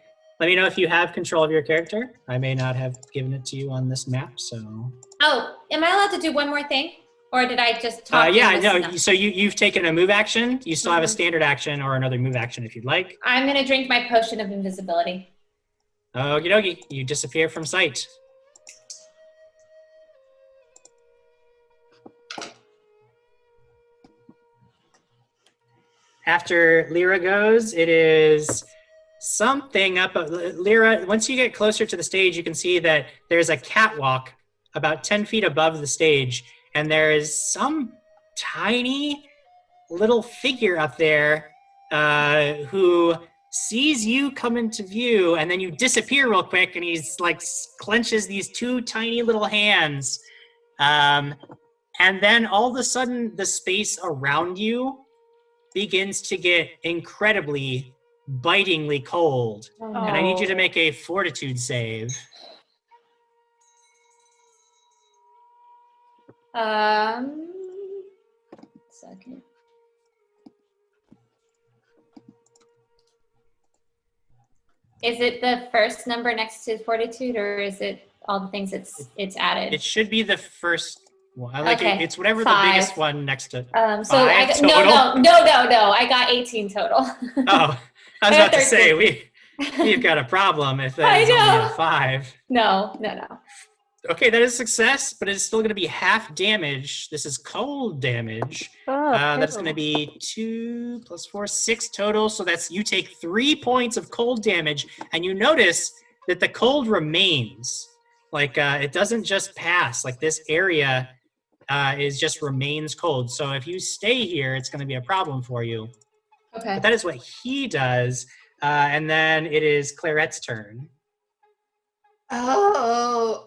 let me know if you have control of your character. I may not have given it to you on this map, so. Oh, am I allowed to do one more thing? Or did I just talk? Yeah, no, so you've taken a move action. You still have a standard action or another move action if you'd like. I'm gonna drink my potion of invisibility. Okie dokie, you disappear from sight. After Lyra goes, it is something up. Lyra, once you get closer to the stage, you can see that there's a catwalk about 10 feet above the stage, and there is some tiny little figure up there who sees you come into view, and then you disappear real quick, and he's like clenches these two tiny little hands. And then all of a sudden, the space around you begins to get incredibly, bitingly cold. Oh. And I need you to make a fortitude save. Second. Is it the first number next to fortitude, or is it all the things it's added? It should be the first one. I like Okay, it's whatever 5. the biggest one next to. So I got, no. I got 18 total. Oh, I was about to say we've got a problem if that's only a 5. No. Okay, that is a success, but it's still going to be half damage. This is cold damage. That's going to be 2 + 4, 6 total. So that's you take 3 points of cold damage, and you notice that the cold remains. Like it doesn't just pass. Like this area is remains cold. So if you stay here, it's going to be a problem for you. Okay. But that is what he does, and then it is Clarette's turn. Oh,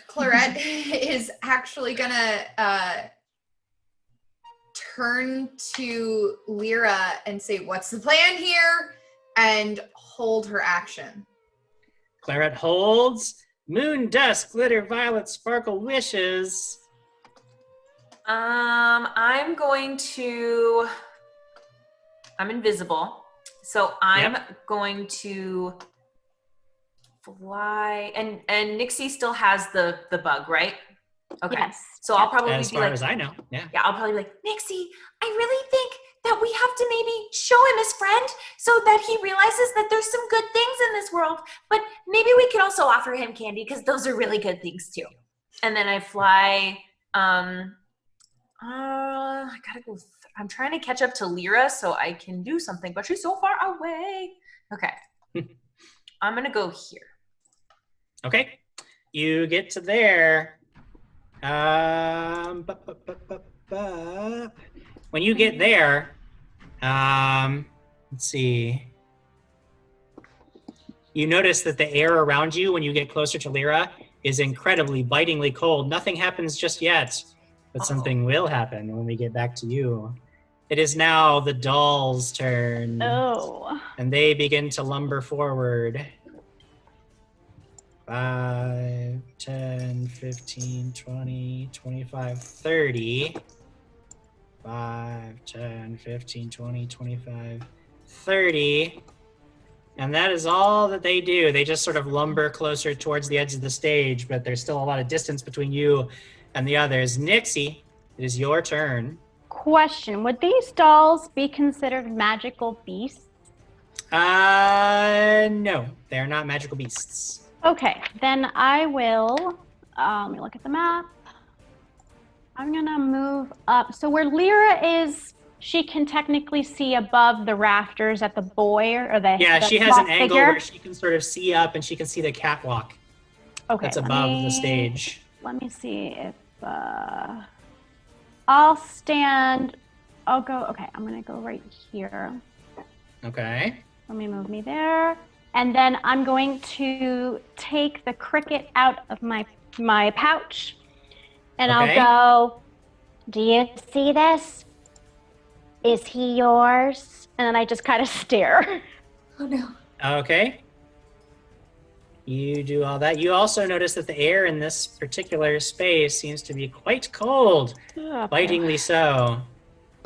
Clarette is actually gonna turn to Lyra and say, "What's the plan here?" and hold her action. Clarette holds. Moon, dust, glitter, violet, sparkle, wishes. I'm invisible, so I'm going to fly, and Nixie still has the bug, right? Okay. Yes. So I'll probably As be far like, as I know, yeah. Yeah, I'll probably be like, Nixie, I really think that we have to maybe show him his friend so that he realizes that there's some good things in this world, but maybe we could also offer him candy because those are really good things too. And then I fly, I gotta go, I'm trying to catch up to Lyra so I can do something, but she's so far away. Okay. I'm gonna go here. Okay. You get to there. When you get there, let's see. You notice that the air around you when you get closer to Lyra is incredibly, bitingly cold. Nothing happens just yet, but something will happen when we get back to you. It is now the doll's turn. Oh. And they begin to lumber forward. 5, 10, 15, 20, 25, 30. 5, 10, 15, 20, 25, 30. And that is all that they do. They just sort of lumber closer towards the edge of the stage, but there's still a lot of distance between you and the others. Nixie, it is your turn. Question, would these dolls be considered magical beasts? No, they're not magical beasts. Okay, then I will, let me look at the map. I'm gonna move up. So where Lyra is, she can technically see above the rafters at the boy or the Yeah, the she has an angle figure. where she can sort of see up and she can see the catwalk. Okay, That's above the stage. Let me see if I'll stand. I'll go. Okay, I'm gonna go right here. Okay. Let me move me there, and then I'm going to take the cricket out of my pouch, and Okay. I'll go. Do you see this? Is he yours? And then I just kind of stare. Oh no. Okay. You do all that. You also notice that the air in this particular space seems to be quite cold, bitingly so.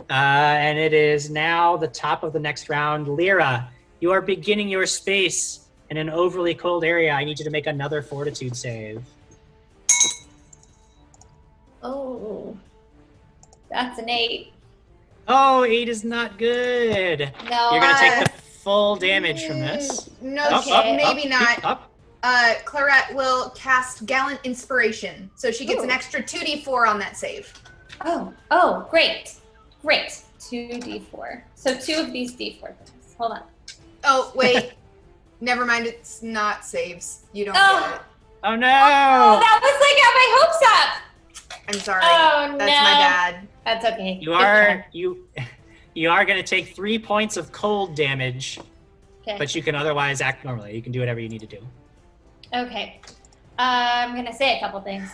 And it is now the top of the next round. Lyra, you are beginning your space in an overly cold area. I need you to make another fortitude save. Oh, that's an 8. Oh, 8 is not good. No. You're going to take the full damage from this. No, Up, maybe not. Up. Clarette will cast Gallant Inspiration, so she gets an extra 2d4 on that save. Oh, great. 2d4. So 2 of these d4 things. Hold on. Oh, wait. Never mind, it's not saves. You don't get it. Oh no! Oh, that was like got my hopes up. I'm sorry. Oh, That's no. my bad. That's okay. You are going to take 3 points of cold damage, Okay. but you can otherwise act normally. You can do whatever you need to do. Okay. I'm gonna say a couple things.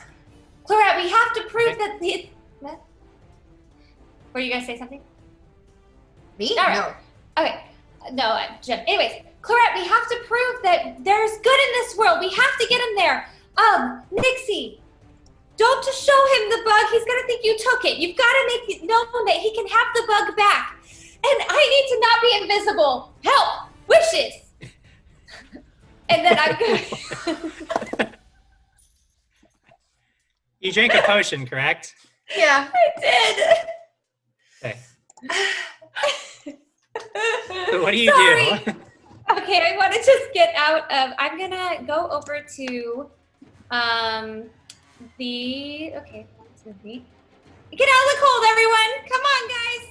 Clarette, we have to prove that the. What? Were you gonna say something? Me? All right. No. Okay. No, Jim. Anyways, Clarette, we have to prove that there's good in this world. We have to get him there. Nixie, don't just show him the bug. He's gonna think you took it. You've got to make it known that he can have the bug back. And I need to not be invisible. Help! Wishes. And then I'm gonna. You drank a potion, correct? Yeah. I did. Okay. So what do you Sorry. do? Okay, I want to just get out of. I'm gonna go over to, the. Okay, that's with me. Get out of the cold, everyone! Come on, guys.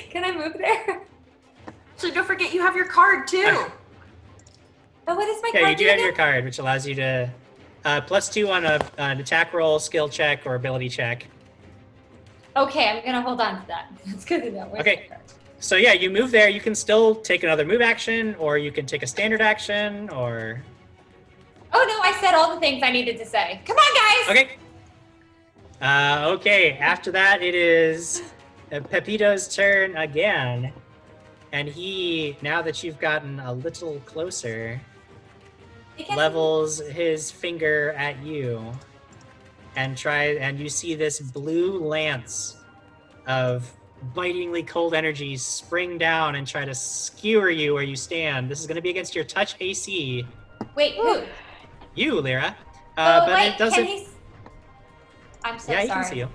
Can I move there? So don't forget you have your card too. Oh, what is my Yeah, card? you do have your card, which allows you to +2 on an attack roll, skill check, or ability check. Okay, I'm gonna hold on to that. That's good to know. Where's Okay. my card? So yeah, you move there. You can still take another move action, or you can take a standard action, or... Oh no, I said all the things I needed to say. Come on, guys. Okay. Okay, after that, it is Pepito's turn again. And he, now that you've gotten a little closer, levels his finger at you and you see this blue lance of bitingly cold energy spring down and try to skewer you where you stand. This is going to be against your touch AC. Wait, who? You, Lyra. Oh, but wait, it doesn't. can he... I'm so Yeah, he sorry. can see you.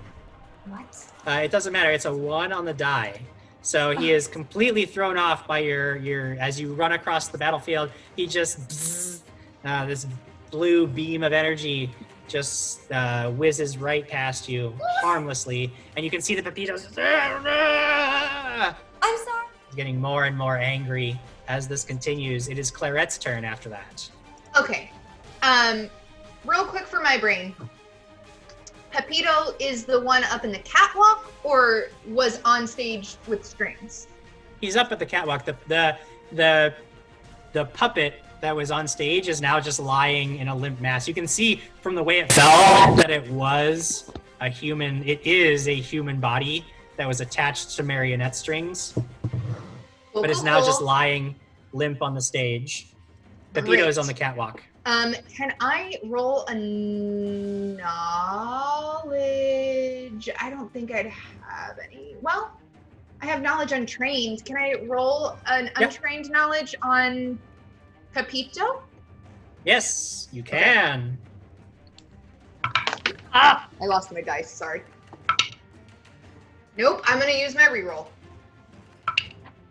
What? It doesn't matter. It's a 1 on the die. So he is completely thrown off by your as you run across the battlefield. He just this blue beam of energy just whizzes right past you harmlessly, and you can see the Pepitos. I'm sorry. He's getting more and more angry as this continues. It is Clarette's turn after that. Okay. Real quick for my brain. Pepito is the one up in the catwalk, or was on stage with strings? He's up at the catwalk. The puppet that was on stage is now just lying in a limp mass. You can see from the way it fell that it was a human. It is a human body that was attached to marionette strings, but is now just lying limp on the stage. Pepito is on the catwalk. Can I roll a knowledge? I don't think I'd have any. Well, I have knowledge untrained. Can I roll an untrained knowledge on Pepito? Yes, you can. Ah! I lost my dice, sorry. Nope, I'm gonna use my reroll.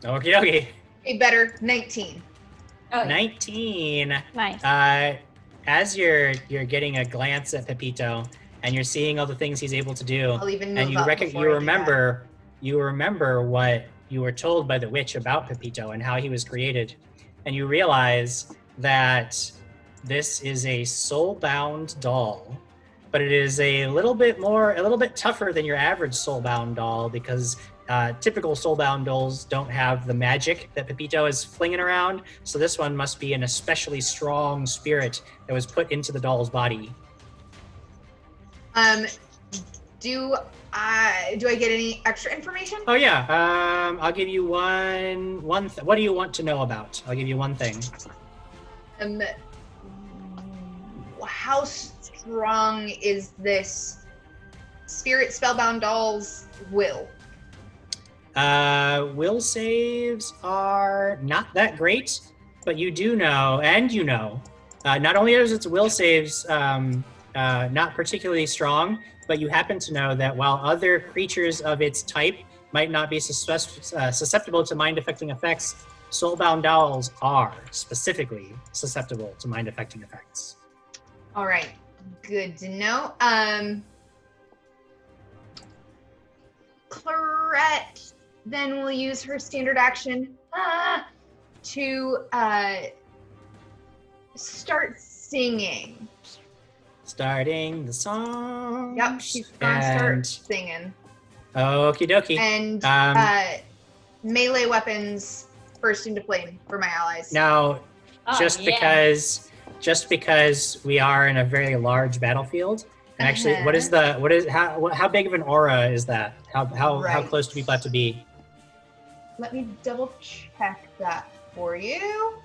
Okie dokie. A better 19. Oh, 19. Nice. As you're getting a glance at Pepito and you're seeing all the things he's able to do, I'll even and move you up before I do remember what you were told by the witch about Pepito and how he was created, and you realize that this is a soul-bound doll, but it is a little bit tougher than your average soul-bound doll because typical soul-bound dolls don't have the magic that Pepito is flinging around, so this one must be an especially strong spirit that was put into the doll's body. Do I get any extra information? Oh yeah, I'll give you one. What do you want to know about? I'll give you one thing. How strong is this spirit spellbound doll's will? Will saves are not that great, but you do know, not only is its will saves not particularly strong, but you happen to know that while other creatures of its type might not be susceptible to mind-affecting effects, soulbound dolls are specifically susceptible to mind-affecting effects. All right, good to know. Clarette then will use her standard action to start singing. Starting the song. Yep, she's gonna start singing. Okie dokie. And melee weapons burst into flame for my allies. Now, just because we are in a very large battlefield, and actually, how big of an aura is that? How close do people have to be? Let me double check that for you.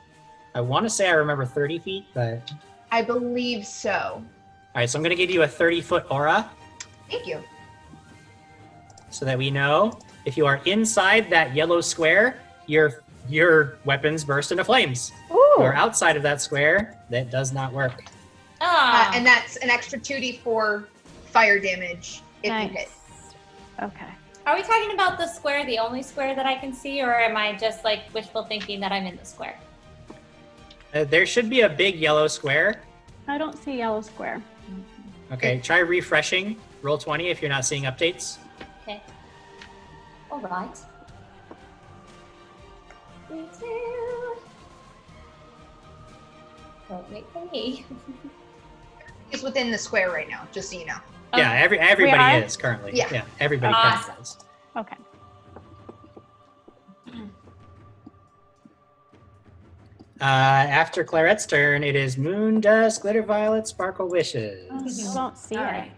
I want to say I remember 30 feet, but I believe so. All right, so I'm going to give you a 30-foot aura. Thank you. So that we know if you are inside that yellow square, your weapons burst into flames. Ooh. If you're outside of that square, that does not work. And that's an extra 2d4 fire damage if you hit. Okay. Are we talking about the square, the only square that I can see, or am I just like wishful thinking that I'm in the square? There should be a big yellow square. I don't see yellow square. Okay, try refreshing. Roll 20 if you're not seeing updates. Okay. All right. Don't wait for me. He's within the square right now, just so you know. Yeah, everybody is currently. Yeah, everybody awesome. currently is. Okay. After Clarette's turn, it is Moon Dust, Glitter Violet, Sparkle Wishes. I don't see All it. right.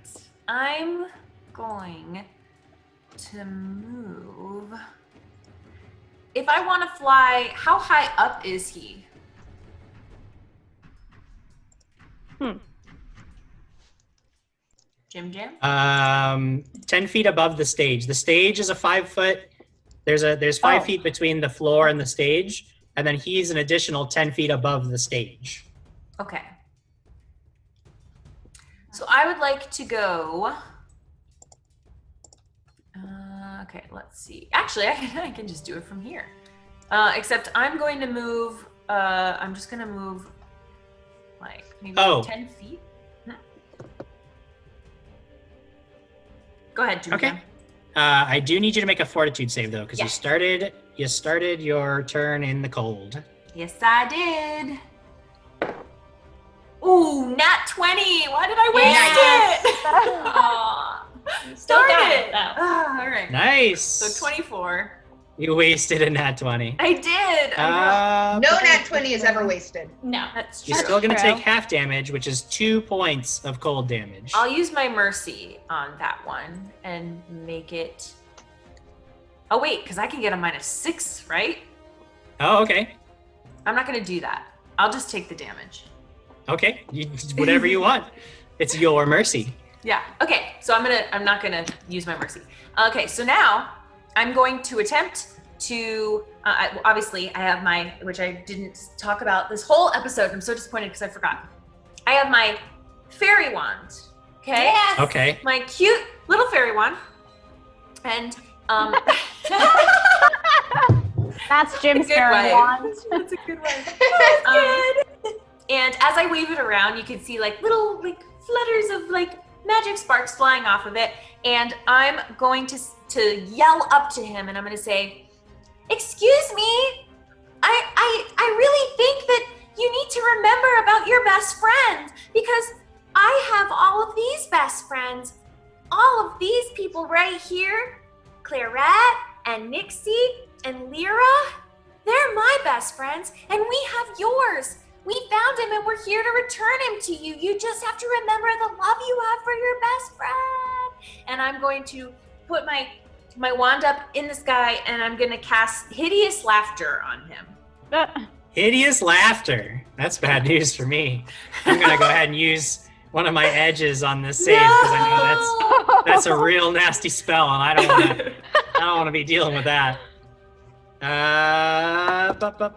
I'm going to move. If I want to fly, how high up is he? Jim? 10 feet above the stage. The stage is a 5 foot. There's 5 feet between the floor and the stage, and then he's an additional 10 feet above the stage. Okay. So I would like to go. Okay, let's see. Actually, I can just do it from here. Except I'm going to move. I'm just going to move like maybe 10 feet. Go ahead, Jim. Okay. I do need you to make a fortitude save though, because you started your turn in the cold. Yes, I did. Ooh, nat 20. Why did I waste it? Aw. Still Darn got it. it, though. All right. Nice. So 24. You wasted a nat 20. I did. No nat 20 is ever wasted. No. That's true. You're still going to take half damage, which is 2 points of cold damage. I'll use my mercy on that one and make it. Oh, wait, because I can get a -6, right? Oh, okay. I'm not going to do that. I'll just take the damage. Okay, whatever you want. It's your mercy. Yeah. Okay. So I'm not gonna use my mercy. Okay. So now I'm going to attempt to. Obviously, I have my, which I didn't talk about this whole episode. I'm so disappointed because I forgot. I have my fairy wand. Okay. Yes. Okay. My cute little fairy wand. And That's Jim's good fairy way. wand. That's a good one. And as I wave it around, you can see like little like flutters of like magic sparks flying off of it. And I'm going to yell up to him, and I'm going to say, "Excuse me, I really think that you need to remember about your best friend, because I have all of these best friends, all of these people right here, Clairette and Nixie and Lyra. They're my best friends, and we have yours. We found him and we're here to return him to you. You just have to remember the love you have for your best friend." And I'm going to put my wand up in the sky, and I'm going to cast Hideous Laughter on him. Hideous Laughter. That's bad news for me. I'm going to go ahead and use one of my edges on this save because I know that's a real nasty spell, and I don't want to be dealing with that. Oh God.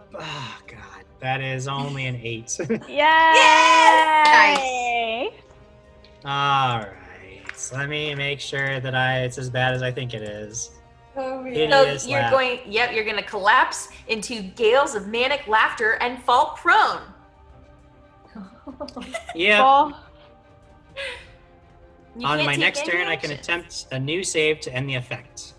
That is only an 8. Yay! Nice. All right. So let me make sure that it's as bad as I think it is. Oh, Hideous So you're laugh. you're going to collapse into gales of manic laughter and fall prone. Yeah. Well, You On can't my take next any turn, I can actions. attempt a new save to end the effect.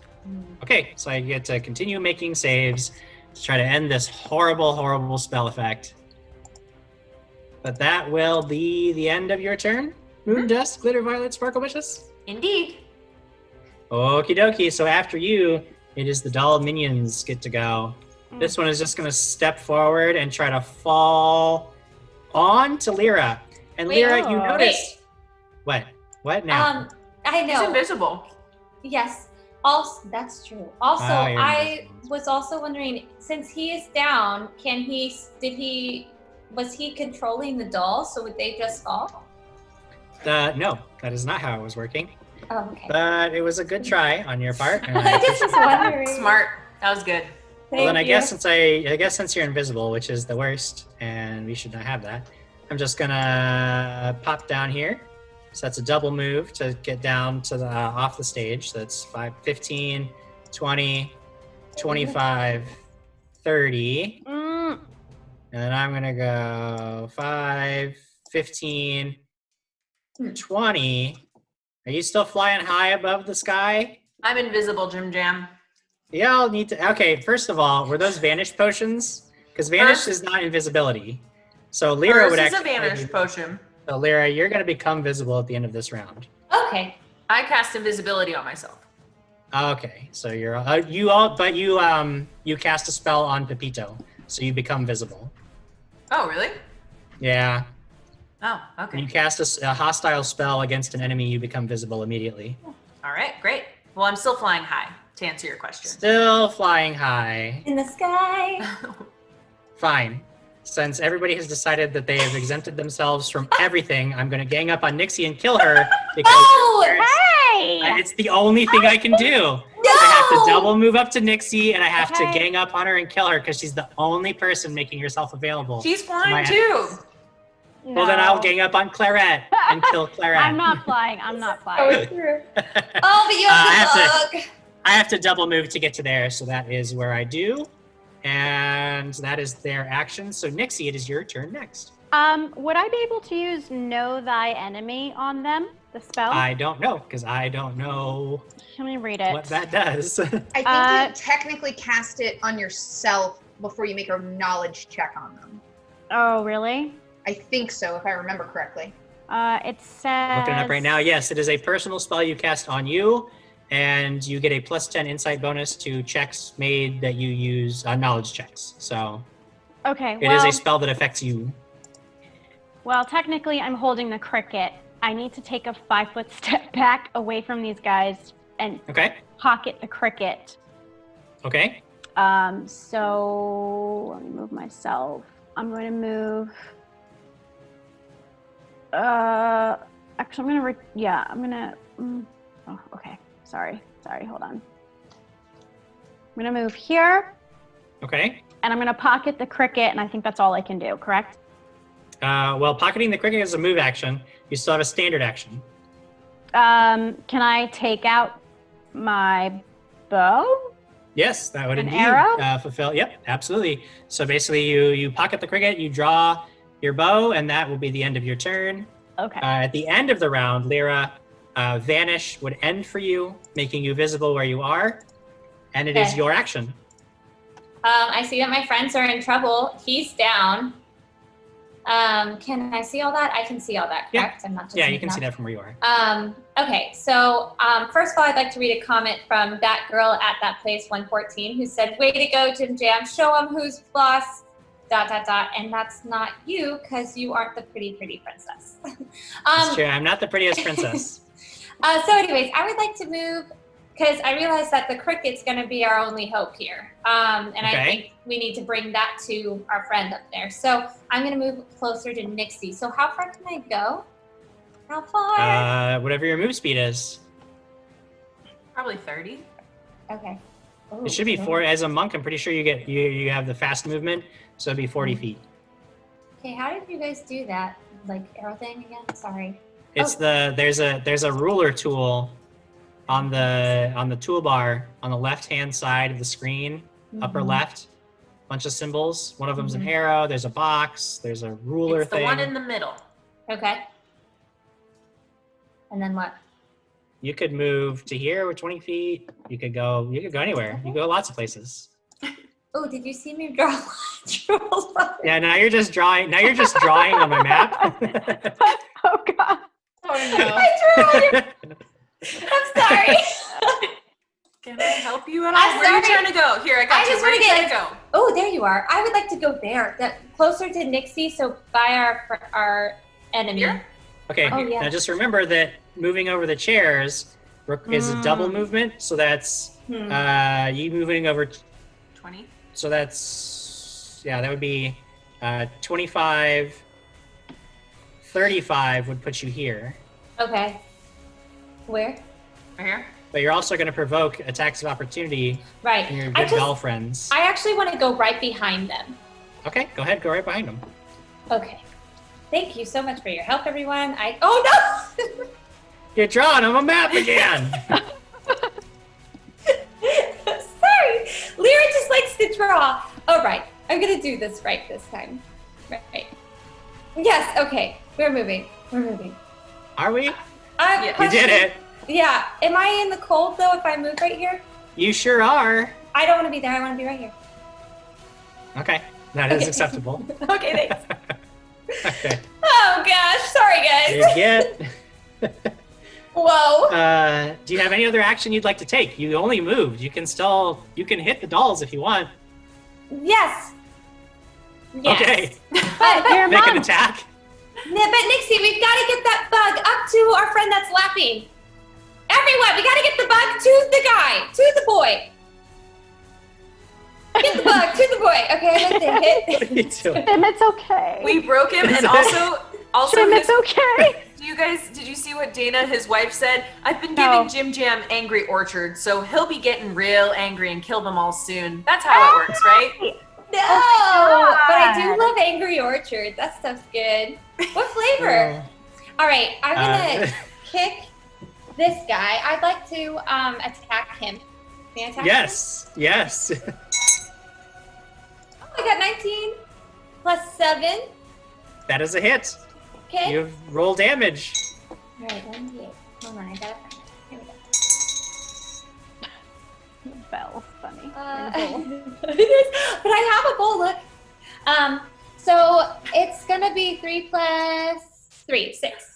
Okay, so I get to continue making saves to try to end this horrible, horrible spell effect. But that will be the end of your turn. Moon Dust, Glitter Violet, Sparkle Wishes. Indeed. Okie dokie, so after you, it is the doll minions get to go. This one is just going to step forward and try to fall on to Lyra. And Wait, Lyra, you oh. notice... What? What now? I He's know. invisible. Yes. Also, that's true. Also, Oh, you're I invisible. was also wondering, since he is down, was he controlling the dolls? So would they just fall? No, that is not how it was working. Oh, okay. But it was a good try on your part. And I just was wondering. Smart. That was good. Well, then Thank I guess you. since you're invisible, which is the worst, and we should not have that, I'm just gonna pop down here. So that's a double move to get down to the off the stage. That's 5, 15, 20, 25, 30. And then I'm gonna go 5, 15, 20. Are you still flying high above the sky? I'm invisible, Jim Jam. Yeah, I'll need to. Okay, first of all, were those vanish potions? Because vanish is not invisibility. So Lyra would Hers is a actually. vanish potion. So Lyra, you're gonna become visible at the end of this round. Okay. I cast invisibility on myself. Okay, so you're you cast a spell on Pepito, so you become visible. Oh, really? Yeah. Oh, When okay. you cast a hostile spell against an enemy, you become visible immediately. All right, great. Well, I'm still flying high, to answer your question. Still flying high. In the sky. Fine. Since everybody has decided that they have exempted themselves from everything, I'm going to gang up on Nixie and kill her because hey! it's the only thing I can do. I have to double move up to Nixie and I have to gang up on her and kill her because she's the only person making herself available. She's to flying my too. enemies. Well, then I'll gang up on Clairette and kill Clairette. I'm not flying. I'm not flying. Oh, but you have the bug. I have to double move to get to there, so that is where I do. And that is their action. So Nixie, it is your turn next. Would I be able to use Know Thy Enemy on them, the spell? I don't know, because I don't know Let me read it. what that does. I think you technically cast it on yourself before you make a knowledge check on them. Oh, really? I think so, if I remember correctly. It says... Looking it up right now. Yes, it is a personal spell you cast on you, and you get a +10 insight bonus to checks made that you use, knowledge checks. So Okay, it is a spell that affects you. Well, technically, I'm holding the cricket. I need to take a 5-foot step back away from these guys and pocket the cricket. Okay. So let me move myself. I'm going to move Actually, I'm gonna. Oh, okay. Sorry. Hold on. I'm gonna move here. Okay. And I'm gonna pocket the cricket, and I think that's all I can do. Correct? Well, pocketing the cricket is a move action. You still have a standard action. Can I take out my bow? Yes, that would An indeed arrow? fulfill. Yep, absolutely. So basically, you pocket the cricket, you draw your bow, and that will be the end of your turn. Okay. At the end of the round, Lyra, vanish would end for you, making you visible where you are, and it is Okay. your action. I see that my friends are in trouble. He's down. Can I see all that? I can see all that, correct? Yeah. I'm not just Yeah, you can moving see up. that from where you are. Okay, so first of all, I'd like to read a comment from that girl at that place 114 who said, "Way to go, Jim Jam. Show him who's boss. ... And that's not you because you aren't the pretty princess." That's true. I'm not the prettiest princess. So anyways, I would like to move because I realize that the cricket's going to be our only hope here. And I Okay. think we need to bring that to our friend up there. So I'm going to move closer to Nixie. So how far can I go? How far? Whatever your move speed is. Probably 30. Okay. It should be 4. As a monk, I'm pretty sure you have the fast movement, so it'd be 40 feet. Okay, how did you guys do that? Like arrow thing again? Sorry. It's there's a ruler tool on the toolbar on the left hand side of the screen, upper Mhm. left. Bunch of symbols. One of them's Mhm. an arrow. There's a box. There's a ruler It's the thing. one in the middle. Okay. And then what? You could move to here with 20 feet. You could go anywhere. You go lots of places. Oh, did you see me draw trolls? Yeah, now you're just drawing on my map. Oh god. Oh no. I drew on your... I'm sorry. Can I help you at all? I'm Where are you sorry. trying to go? Here, I got I you. just Where are want you to trying get. to go? Oh, there you are. I would like to go there, closer to Nixie, so by our enemy. Here? Okay, Oh, yeah. now just remember that moving over the chairs is a double movement, so that's you moving over 20. So that would be 25, 35 would put you here. Okay. Where? Right here? But you're also going to provoke attacks of opportunity Right. from your I good just- doll friends. I actually want to go right behind them. Okay, go ahead, go right behind them. Okay. Thank you so much for your help, everyone. Oh no! You're drawing on a map again! Sorry. Lyra just likes to draw. All right. I'm going to do this right this time. Right. Yes, okay. We're moving. Are we? You did it. Yeah. Am I in the cold, though, if I move right here? You sure are. I don't want to be there. I want to be right here. Okay, that is acceptable. Okay, thanks. Okay. Oh, gosh. Sorry, guys. You get... Whoa. Do you have any other action you'd like to take? You only moved. You can hit the dolls if you want. Yes. Okay. But your Make an mom. attack. Yeah, but Nixie, we've got to get that bug up to our friend that's laughing. Everyone, we got to get the bug to the guy, to the boy. Get the bug to the boy. Okay, I'd like to hit. What are you doing? Tim, it's okay. We broke him, and also Tim, his, it's okay. did you see what Dana, his wife, said? I've been No. giving Jim Jam Angry Orchard, so he'll be getting real angry and kill them all soon. That's how it works, right? No, Oh but I do love Angry Orchard. That stuff's good. What flavor? All right, I'm gonna kick this guy. I'd like to attack him. May I attack him? Yes. Oh, I got 19 plus 7. That is a hit. Okay. You've rolled damage. All right, 1d8. Hold on, I gotta find it. Here we go. Bell's funny. But I have a bowl, look. So it's gonna be 3 plus 3, 6.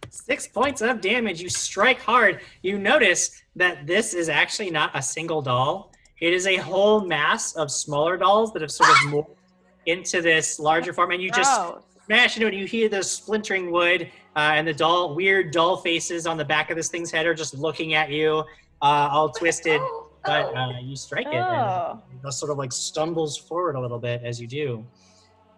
6 points of damage. You strike hard. You notice that this is actually not a single doll. It is a whole mass of smaller dolls that have sort of morphed into this larger form, and you just Gross. smash into it. You hear the splintering wood, and the weird doll faces on the back of this thing's head are just looking at you, all twisted. But you strike it, and Oh. it just sort of like stumbles forward a little bit as you do.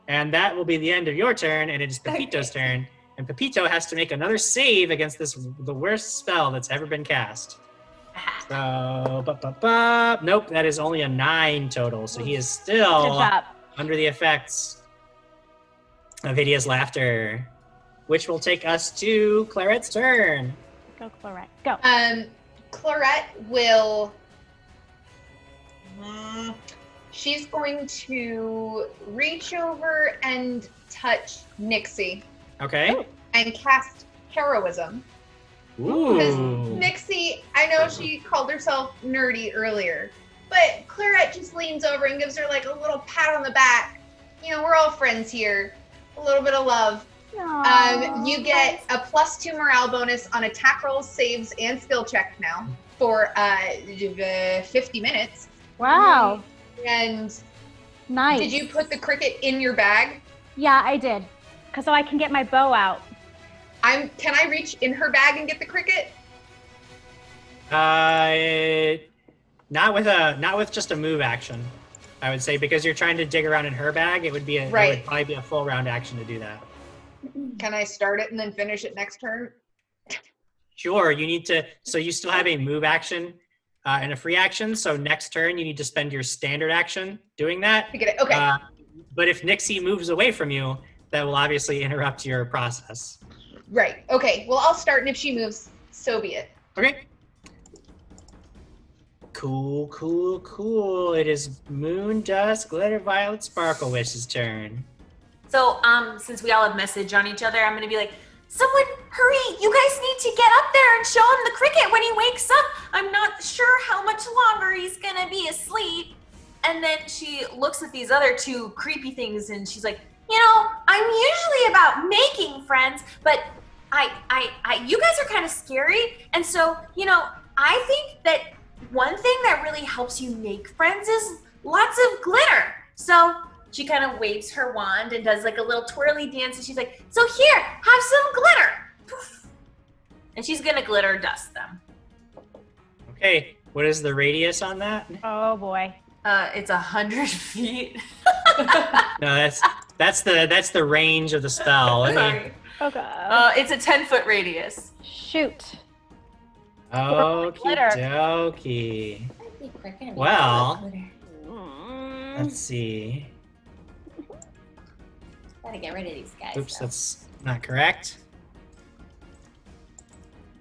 And that will be the end of your turn, and it is Pepito's turn. And Pepito has to make another save against the worst spell that's ever been cast. So, nope, that is only a 9 total. So he is still under the effects of hideous laughter, which will take us to Clarette's turn. Go, Clarette. Go. Clarette will. She's going to reach over and touch Nixie. Okay. And cast Heroism. Ooh. Because Nixie, I know she called herself nerdy earlier, but Clarette just leans over and gives her like a little pat on the back. You know, we're all friends here. A little bit of love. You get a +2 morale bonus on attack rolls, saves, and skill check now for 50 minutes. Wow. And nice. Did you put the cricket in your bag? Yeah, I did. Because so I can get my bow out. Can I reach in her bag and get the cricket? Not with just a move action. I would say because you're trying to dig around in her bag, it would probably be a full round action to do that. Can I start it and then finish it next turn? Sure, you need to. So you still have a move action and a free action. So next turn you need to spend your standard action doing that. I get it. Okay. But if Nixie moves away from you, that will obviously interrupt your process. Right. Okay. Well, I'll start, and if she moves, so be it. Okay. Cool. It is Moon Dust Glitter Violet Sparkle Wish's turn. So, since we all have message on each other, I'm gonna be like, someone hurry! You guys need to get up there and show him the cricket when he wakes up. I'm not sure how much longer he's gonna be asleep. And then she looks at these other two creepy things and she's like, you know, I'm usually about making friends, but you guys are kind of scary. And so, you know, I think that one thing that really helps you make friends is lots of glitter. So she kind of waves her wand and does like a little twirly dance. And she's like, so here, have some glitter. Poof. And she's going to glitter dust them. Okay. What is the radius on that? Oh boy. It's 100 feet. No, that's the range of the spell. Sorry. Okay. It's a 10-foot radius. Shoot. Okie dokie. Well, let's see. Gotta get rid of these guys. Oops, that's not correct.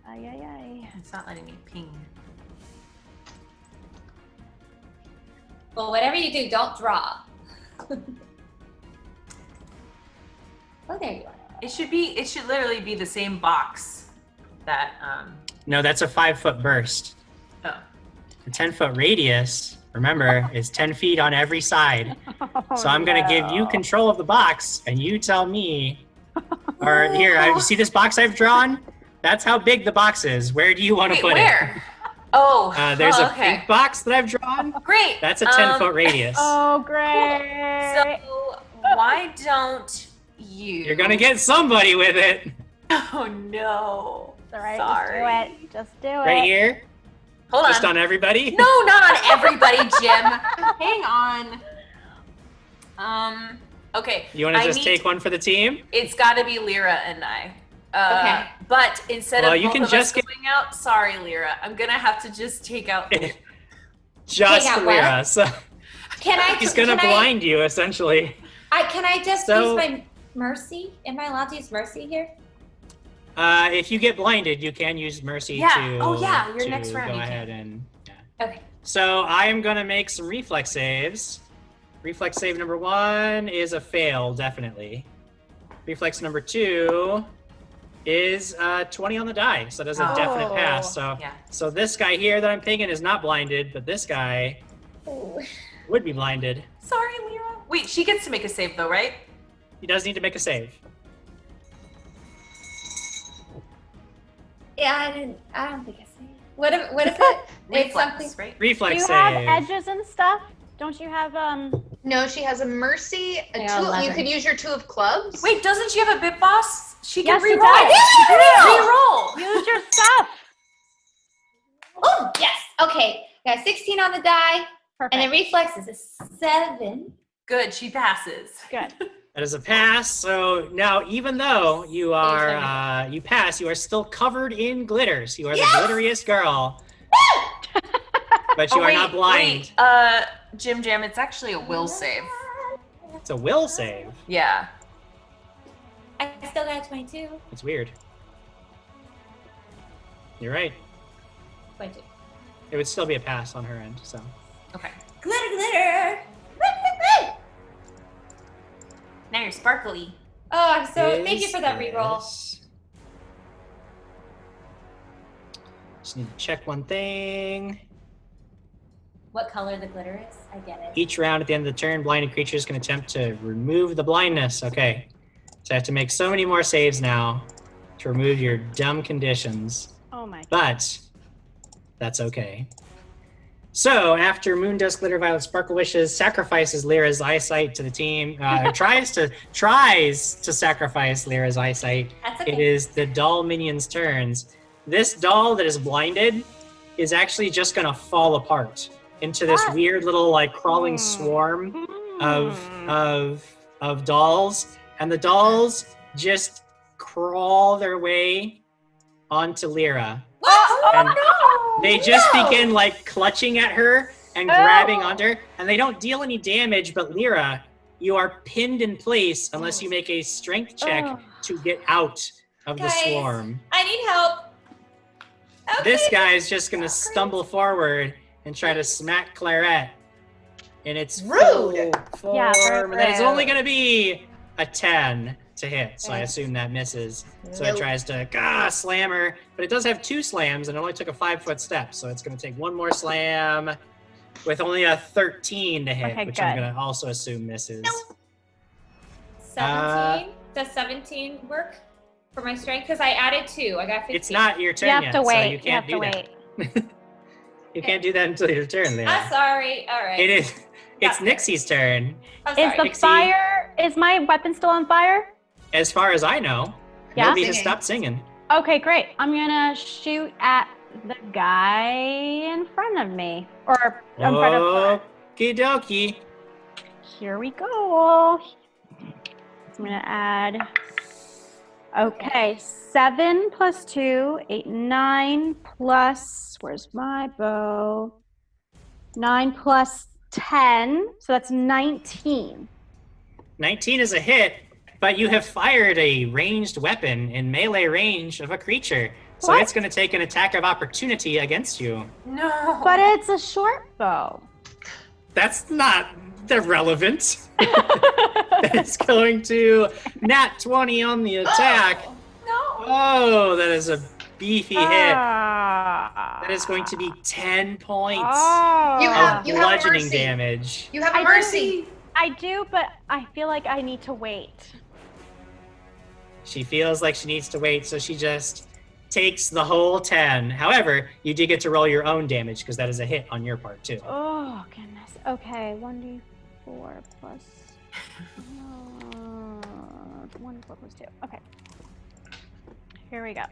Ay. It's not letting me ping. Well, whatever you do, don't draw. Oh, there you are. It should literally be the same box that No, that's a 5-foot burst. Oh. The 10-foot radius, remember, is 10 feet on every side. So I'm going to give you control of the box, and you tell me. Or here, you see this box I've drawn? That's how big the box is. Where do you want to put where? it? Oh, there's a okay. pink box that I've drawn. Great. That's a 10-foot radius. Oh, great. So why don't you? You're going to get somebody with it. Oh, no. All right, Sorry. Just do it. Right here? Hold on. Just on everybody? No, not on everybody, Jim. Hang on. Okay. You want to just take one for the team? It's got to be Lyra and I. Okay. But instead of you both can of just us going out, sorry, Lyra, I'm gonna have to just take out. Just Take out Lyra. what? So he's gonna can blind you essentially. Can I just use my mercy? Am I allowed to use mercy here? If you get blinded, you can use mercy to. Oh yeah, your next to round. Go you ahead can. and. Okay. So I am gonna make some reflex saves. Reflex save number 1 is a fail, definitely. Reflex number 2 is 20 on the die, so that's a definite pass. So this guy here that I'm pinging is not blinded, but this guy would be blinded. Sorry, Lyra. Wait, she gets to make a save though, right? He does need to make a save. Yeah, I don't think I see. What is it? It's something. Right? Reflex Do you save. have edges and stuff? Don't you have No, she has a mercy. Yeah, You 11. could use your 2 of clubs. Wait, doesn't she have a bit boss? She can Yes, she reroll. does. Reroll. use your stuff? Oh yes. Okay. Got 16 on the die, Perfect. and the reflex is a 7. Good, she passes. Good. That is a pass. So now, even though you are you pass, you are still covered in glitters. You are the glitteriest girl. But you are not blind. Wait, Jim Jam, it's actually a will save. It's a will save. Yeah. I still got a 22. It's weird. You're right. 22. It would still be a pass on her end, so. Okay. Glitter, glitter. Now you're sparkly. Oh, I'm so thank you for that reroll. Just need to check one thing. What color the glitter is? I get it. Each round at the end of the turn, blinded creatures can attempt to remove the blindness. Okay. So I have to make so many more saves now to remove your dumb conditions. Oh my. But that's okay. So after Moondust, Glitter, Violet, Sparkle Wishes sacrifices Lyra's eyesight to the team, tries to sacrifice Lyra's eyesight. That's okay. It is the doll minion's turns. This doll that is blinded is actually just gonna fall apart into this weird little like crawling swarm of dolls, and the dolls just crawl their way onto Lyra. And they just begin like clutching at her and grabbing onto her, and they don't deal any damage, but Lyra, you are pinned in place unless you make a strength check to get out of the swarm. I need help. Okay. This guy is just gonna stumble forward and try to smack Claret in its full form, and then it's only gonna be a 10 to hit, so I assume that misses. So it tries to slam her, but it does have 2 slams, and it only took a 5-foot step, so it's gonna take 1 more slam with only a 13 to hit, which I'm gonna also assume misses. 17? Does 17 work for my strength? Because I added 2. I got 15. It's not your turn yet, so you can't do that. You can't do that until your turn, Lyra. I'm sorry. All right. It is. It's Nixie's turn. Is the fire? Is my weapon still on fire? As far as I know, nobody has stopped singing. Okay, great. I'm gonna shoot at the guy in front of me, or in front of. Okie dokie. Here we go. I'm gonna add. Okay, 7 plus 2, 8, 9 plus. Where's my bow? 9 plus 10, so that's 19. 19 is a hit, but you have fired a ranged weapon in melee range of a creature. So it's going to take an attack of opportunity against you. No. But it's a short bow. That's not irrelevant. It's going to nat 20 on the attack. Oh, that is a beefy hit. That is going to be 10 points of bludgeoning damage. You have a mercy. I do, but I feel like I need to wait. She feels like she needs to wait, so she just takes the whole 10. However, you do get to roll your own damage because that is a hit on your part too. Oh, goodness. Okay, 1d4 plus 1d4 plus 2. Okay. Here we go.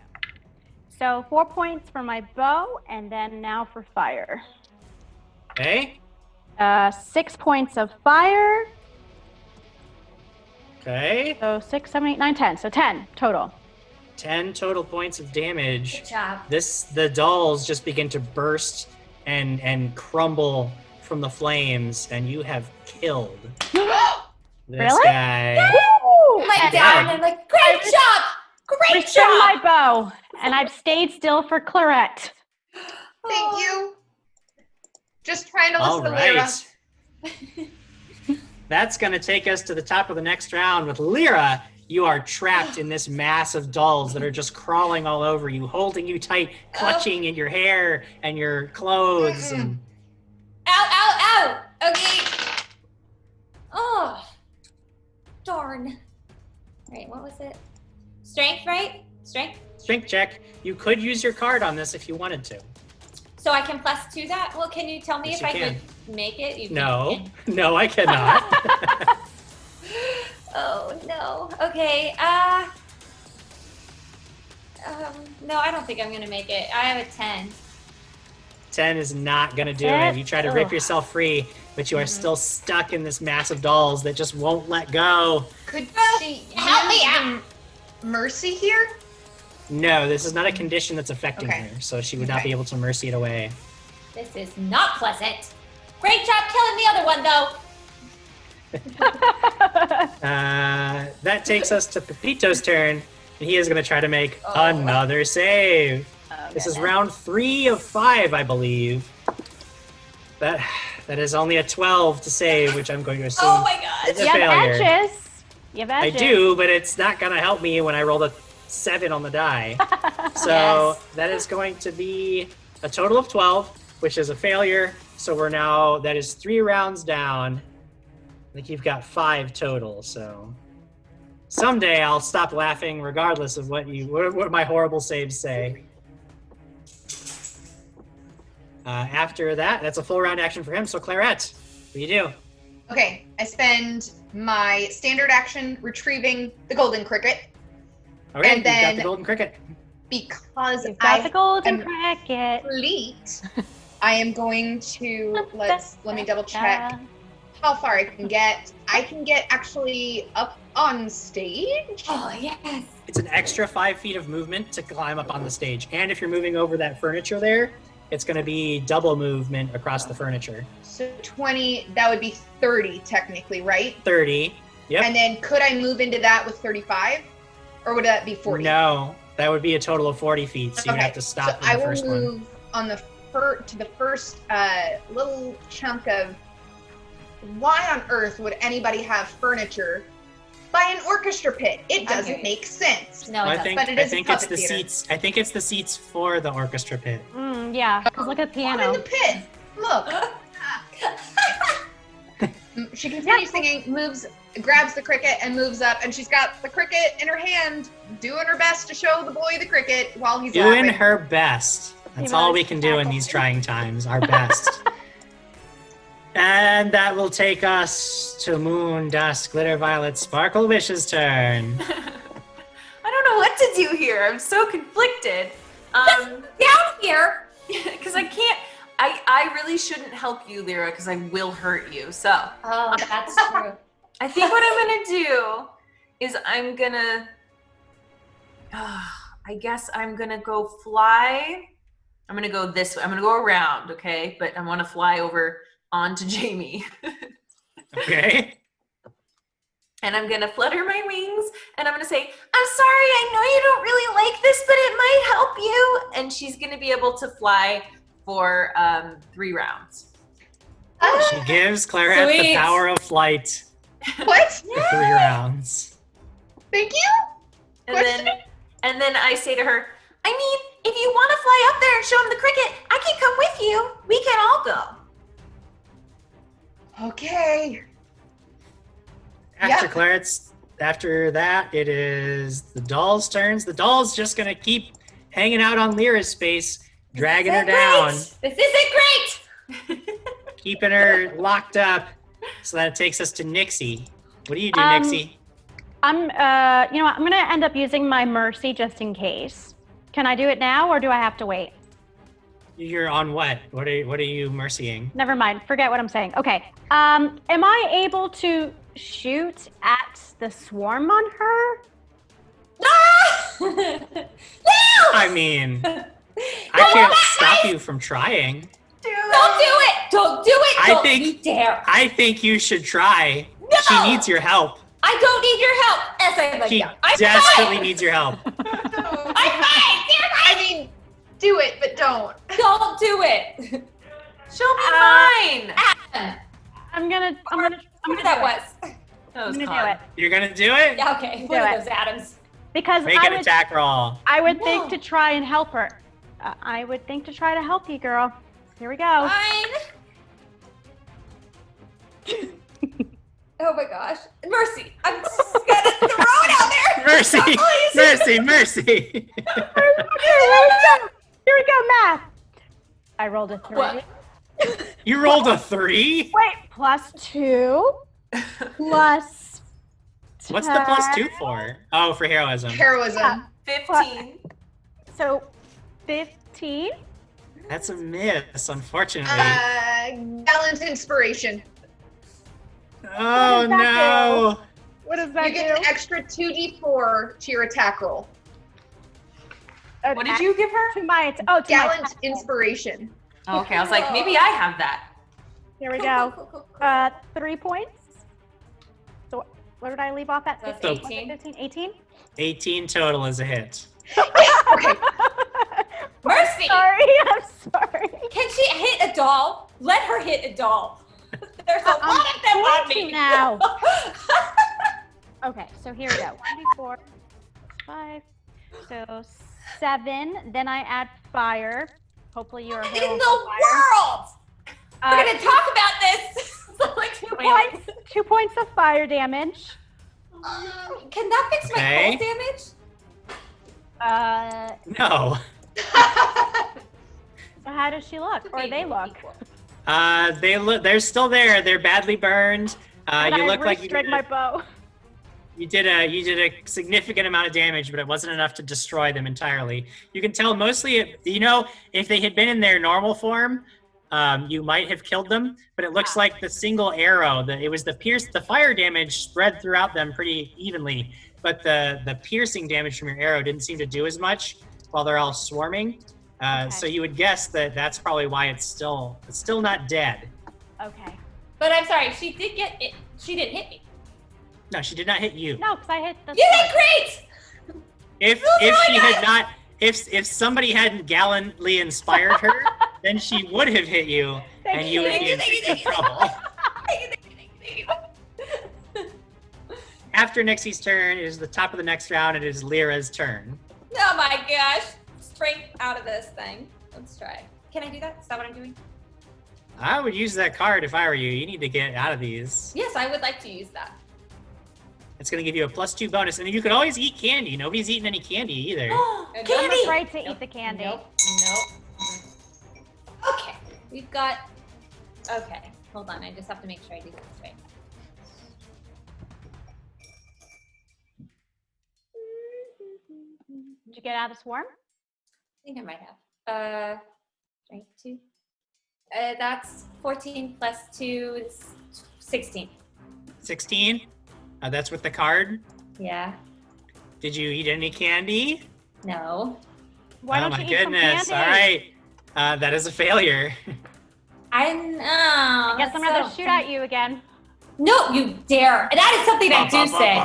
So 4 points for my bow, and then now for fire. Okay. 6 points of fire. Okay. So 6, 7, 8, 9, 10. So 10 total. 10 total points of damage. Good job. The dolls just begin to burst and crumble from the flames, and you have killed this guy. Like down and like, great job! Great Return job! my bow, and I've stayed still for Claret. Thank you. Just trying to All listen to Lyra. right. That's going to take us to the top of the next round with Lyra. You are trapped in this mass of dolls that are just crawling all over you, holding you tight, clutching at your hair and your clothes. And... Ow! Okay. Oh, darn. Right, what was it? Strength, right? Strength? Strength check. You could use your card on this if you wanted to. So I can +2 that? Well, can you tell me Yes, if I you can. could make it? No, I cannot. Oh, no. Okay, no, I don't think I'm gonna make it. I have a 10. 10 is not going to do it. You try to rip yourself free, but you are still stuck in this mass of dolls that just won't let go. Could she help me use out. the mercy here? No, this is not a condition that's affecting Okay. her, so she would not be able to mercy it away. This is not pleasant. Great job killing the other one, though. That takes us to Pepito's turn, and he is going to try to make another save. This is round 3 of 5, I believe. That is only a 12 to save, which I'm going to assume Oh my god. is a You have failure. edges. You have I edges. do, but it's not going to help me when I rolled a 7 on the die. So Yes. that is going to be a total of 12, which is a failure. So we're now, that is 3 rounds down. I think you've got 5 total, so someday I'll stop laughing regardless of what my horrible saves say. After that, that's a full round action for him. So Claret, what do you do? Okay, I spend my standard action retrieving the golden cricket. Okay, And you've got then- the golden cricket. Because You've got I the golden am cricket. fleet, I am going to let me double check how far I can get. I can get actually up on stage. Oh, yes. It's an extra 5 feet of movement to climb up on the stage. And if you're moving over that furniture there, it's going to be double movement across the furniture. So 20, that would be 30 technically, right? 30. Yep. And then could I move into that with 35? Or would that be 40? No, that would be a total of 40 feet. So you Okay, have to stop so in the first I will one. move on the to the first little chunk of why on earth would anybody have furniture by an orchestra pit? It doesn't Okay. make sense. No, I it think, But it I is a think it's puppet the theater. seats. I think it's the seats for the orchestra pit. Yeah, because look at the I'm in piano. the pit. Look. She continues singing, grabs the cricket and moves up, and she's got the cricket in her hand, doing her best to show the boy the cricket while he's Doing laughing. her best. That's all we can do in these trying times. Our best. And that will take us to Moon, Dust, Glitter, Violet, Sparkle Wish's turn. I don't know what to do here. I'm so conflicted. Down here. Because I can't. I really shouldn't help you, Lyra, because I will hurt you. So Oh, that's true. I think what I'm gonna do is I'm gonna. I guess I'm gonna go fly. I'm gonna go this way. I'm gonna go around, okay? But I want to fly over onto Jamie. Okay. And I'm gonna flutter my wings and I'm gonna say, I'm sorry, I know you don't really like this, but it might help you. And she's gonna be able to fly for 3 rounds. She gives Claret the Sweet. power of flight What? for 3 rounds. Thank you. And then I say to her, I mean, if you want to fly up there and show him the cricket, I can come with you. We can all go. Okay. After Yep. Claret's, after that, it is the doll's turns. The doll's just gonna keep hanging out on Lyra's space, dragging her down, This isn't great. keeping her locked up. So that takes us to Nixie. What do you do, Um, Nixie? I'm, you know what? I'm gonna end up using my mercy just in case. Can I do it now, or do I have to wait? You're on what? What are you mercying? Never mind. Forget what I'm saying. Okay. Am I able to shoot at the swarm on her? I mean, I can't stop you from trying. Don't do it. Don't do it. Don't you dare. I think you should try. No! She needs your help. I don't need your help. As I'm like, She I'm desperately fine. needs your help. I'm fine. I mean, do it, but don't. Don't do it. Show me mine. I'm gonna Whatever that was. That was I'm gonna fun. do it. You're gonna do it? Yeah, okay. Do One it. of those atoms. Because Make an attack roll. I would think to try and help her. I would think to try to help you, girl. Here we go. Fine. Oh my gosh. Mercy. I'm just gonna throw it out there. Mercy, Please. mercy, mercy. Here we go, math. I rolled a 3. What? You rolled a 3? Wait, +2, plus. What's the 10. +2 for? Oh, for heroism. Heroism. 15. So, 15. That's a miss, unfortunately. Gallant inspiration. Oh What does that no! What does that You get an extra 2d4 to your attack roll. What did you give her? To my Gallant inspiration. Oh, okay, I was like, maybe I have that. Here we go. 3 points. So what did I leave off at? 15? 15? 18? 18 total is a hit. Okay. Mercy! Sorry, I'm sorry. Can she hit a doll? Let her hit a doll. There's a lot of them on me. Now. Okay, so here we go. 1d4, 5. So 7. Then I add fire. Hopefully you're in the world. We're gonna talk about this. Like 2 points. 2 points of fire damage. Can that fix my cold damage? No. So how does she look? Or they look? They're still there. They're badly burned. You look like you my bow. You did a significant amount of damage, but it wasn't enough to destroy them entirely. You can tell mostly, if they had been in their normal form, you might have killed them. But it looks like the single arrow, the fire damage spread throughout them pretty evenly, but the piercing damage from your arrow didn't seem to do as much while they're all swarming. So you would guess that that's probably why it's still not dead. Okay. But I'm sorry, she did get it. She didn't hit me. No, she did not hit you. No, because I hit the. You did great. If somebody hadn't gallantly inspired her, then she would have hit you, and you would be in big trouble. After Nixie's turn, it is the top of the next round. It is Lyra's turn. Oh my gosh. Strength out of this thing. Let's try. Can I do that? Is that what I'm doing? I would use that card if I were you. You need to get out of these. Yes, I would like to use that. It's going to give you a +2 bonus, and you could always eat candy. Nobody's eating any candy either. Candy! I'm afraid to eat the candy. Nope. Okay, we've got. Okay, hold on. I just have to make sure I do this right. Did you get out of the swarm? I think I might have. Strength 2. That's 14 plus 2 is 16. 16? That's with the card? Yeah. Did you eat any candy? No. Why don't you eat some goodness. candy? All right. That is a failure. I know. I guess I'm going to shoot at you again. No, you dare. That is something I do say.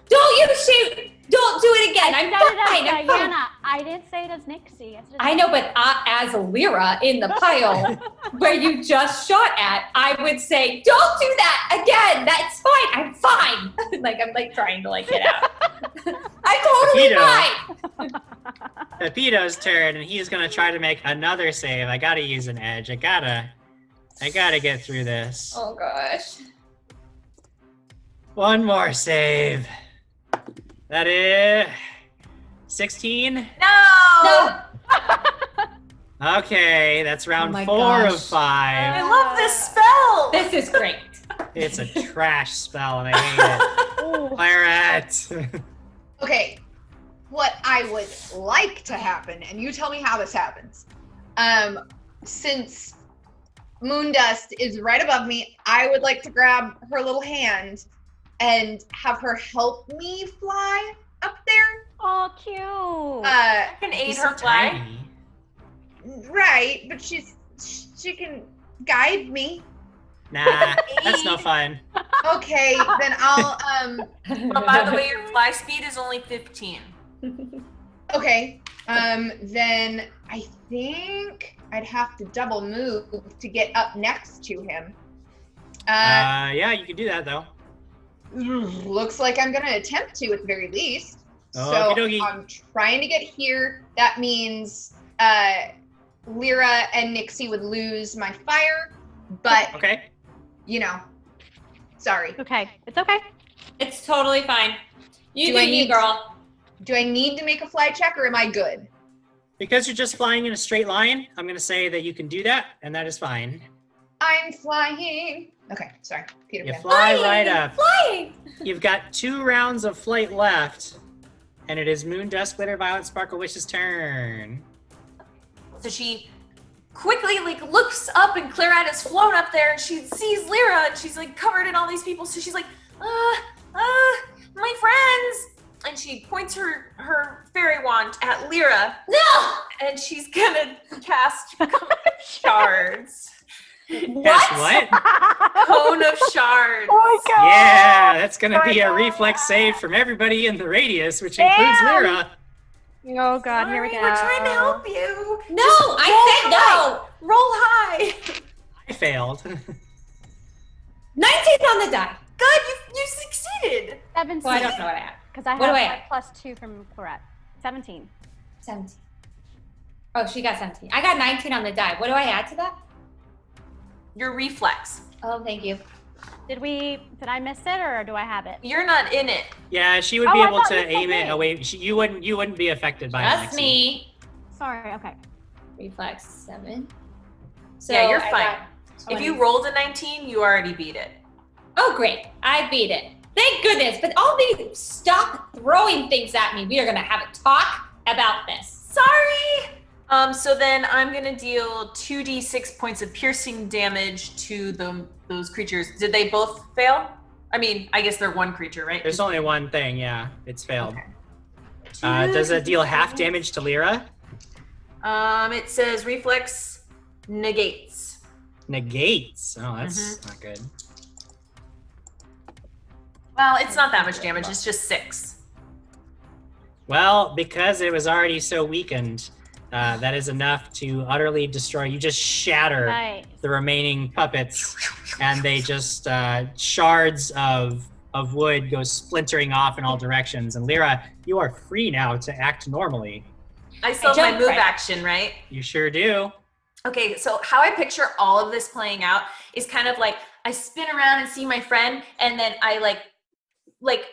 Don't you shoot. Don't do it again. I'm fine. Diana, I didn't say it as Nixie. I know, but as Lyra in the pile where you just shot at, I would say, don't do that again. That's fine. I'm fine. I'm trying to get out. I'm totally fine. Pepito's turn, and he's gonna try to make another save. I gotta use an edge. I gotta get through this. Oh gosh. One more save. That is 16. No. Okay, that's round 4 gosh. of 5. I love this spell. This is great. It's a trash spell, and I hate it. Claret. Okay, what I would like to happen, and you tell me how this happens. Since Moondust is right above me, I would like to grab her little hand and have her help me fly up there. Oh, cute. I can aid her fly. Right, but she can guide me. Nah, that's no fun. Okay, then I'll But by the way, your fly speed is only 15. Okay. Then I think I'd have to double move to get up next to him. Yeah, you can do that though. Looks like I'm gonna attempt to at the very least. Okie dokie. So I'm trying to get here. That means Lyra and Nixie would lose my fire, but okay. Sorry. Okay, it's okay. It's totally fine. You Do I do need- you, girl. Do I need to make a fly check or am I good? Because you're just flying in a straight line, I'm gonna say that you can do that, and that is fine. I'm flying. Okay, sorry. Peter You Pan. fly right up. Flying. You've got 2 rounds of flight left, and it is Moon, Dusk, Glitter, Violet, Sparkle, Wish's turn. So she quickly looks up, and Claret has flown up there, and she sees Lyra, and she's covered in all these people. So she's like, my friends. And she points her fairy wand at Lyra. No! And she's gonna cast shards. What? Cone of shards. Oh my god! Yeah, that's gonna be a reflex save from everybody in the radius, which includes Lyra. Oh god, here we go. We're trying to help you. No, I said no. Roll high. I failed. 19 on the die. Good, you succeeded. 17. Well, I don't know what I have. Because I What do I have have? +2 from Clarette. 17. 17. Oh, she got 17. I got 19 on the die. What do I add to that? Your reflex. Oh, thank you. Did I miss it or do I have it? You're not in it. Yeah, she would Oh, be I able thought to you said aim it me. away. You wouldn't be affected by it. Just Lexi. me. Sorry, okay. Reflex 7. So Yeah, you're I fine. got If 20. you rolled a 19, you already beat it. Oh, great. I beat it. Thank goodness. But all these, stop throwing things at me. We are going to have a talk about this. Sorry. So then I'm gonna deal 2d6 points of piercing damage to those creatures. Did they both fail? I mean, I guess they're one creature, right? There's only one thing. Yeah, it's failed. Okay. Does it deal half damage to Lyra? It says reflex negates. Negates. Oh, that's not good. Well, it's not that much damage. It's just 6. Well, because it was already so weakened, that is enough to utterly destroy. You just shatter Nice. the remaining puppets, and they just shards of wood go splintering off in all directions. And Lyra, you are free now to act normally. I still have my jumped move right. action, right? You sure do. Okay, so how I picture all of this playing out is kind of like I spin around and see my friend, and then I like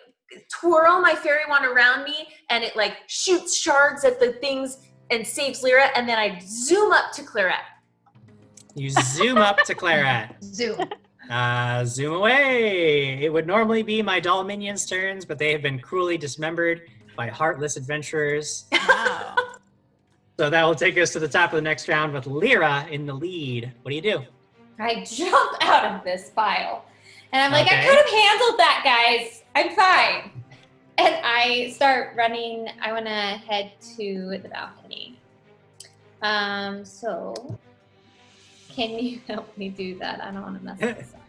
twirl my fairy wand around me, and it like shoots shards at the things and saves Lyra, and then I zoom up to Clarette. You zoom up to Clarette. Zoom. Zoom away. It would normally be my doll minions' turns, but they have been cruelly dismembered by heartless adventurers. Wow. So that will take us to the top of the next round with Lyra in the lead. What do you do? I jump out of this pile. And I'm like, I Okay. could have handled that, guys. I'm fine. And I start running. I want to head to the balcony. So can you help me do that? I don't want to mess this up.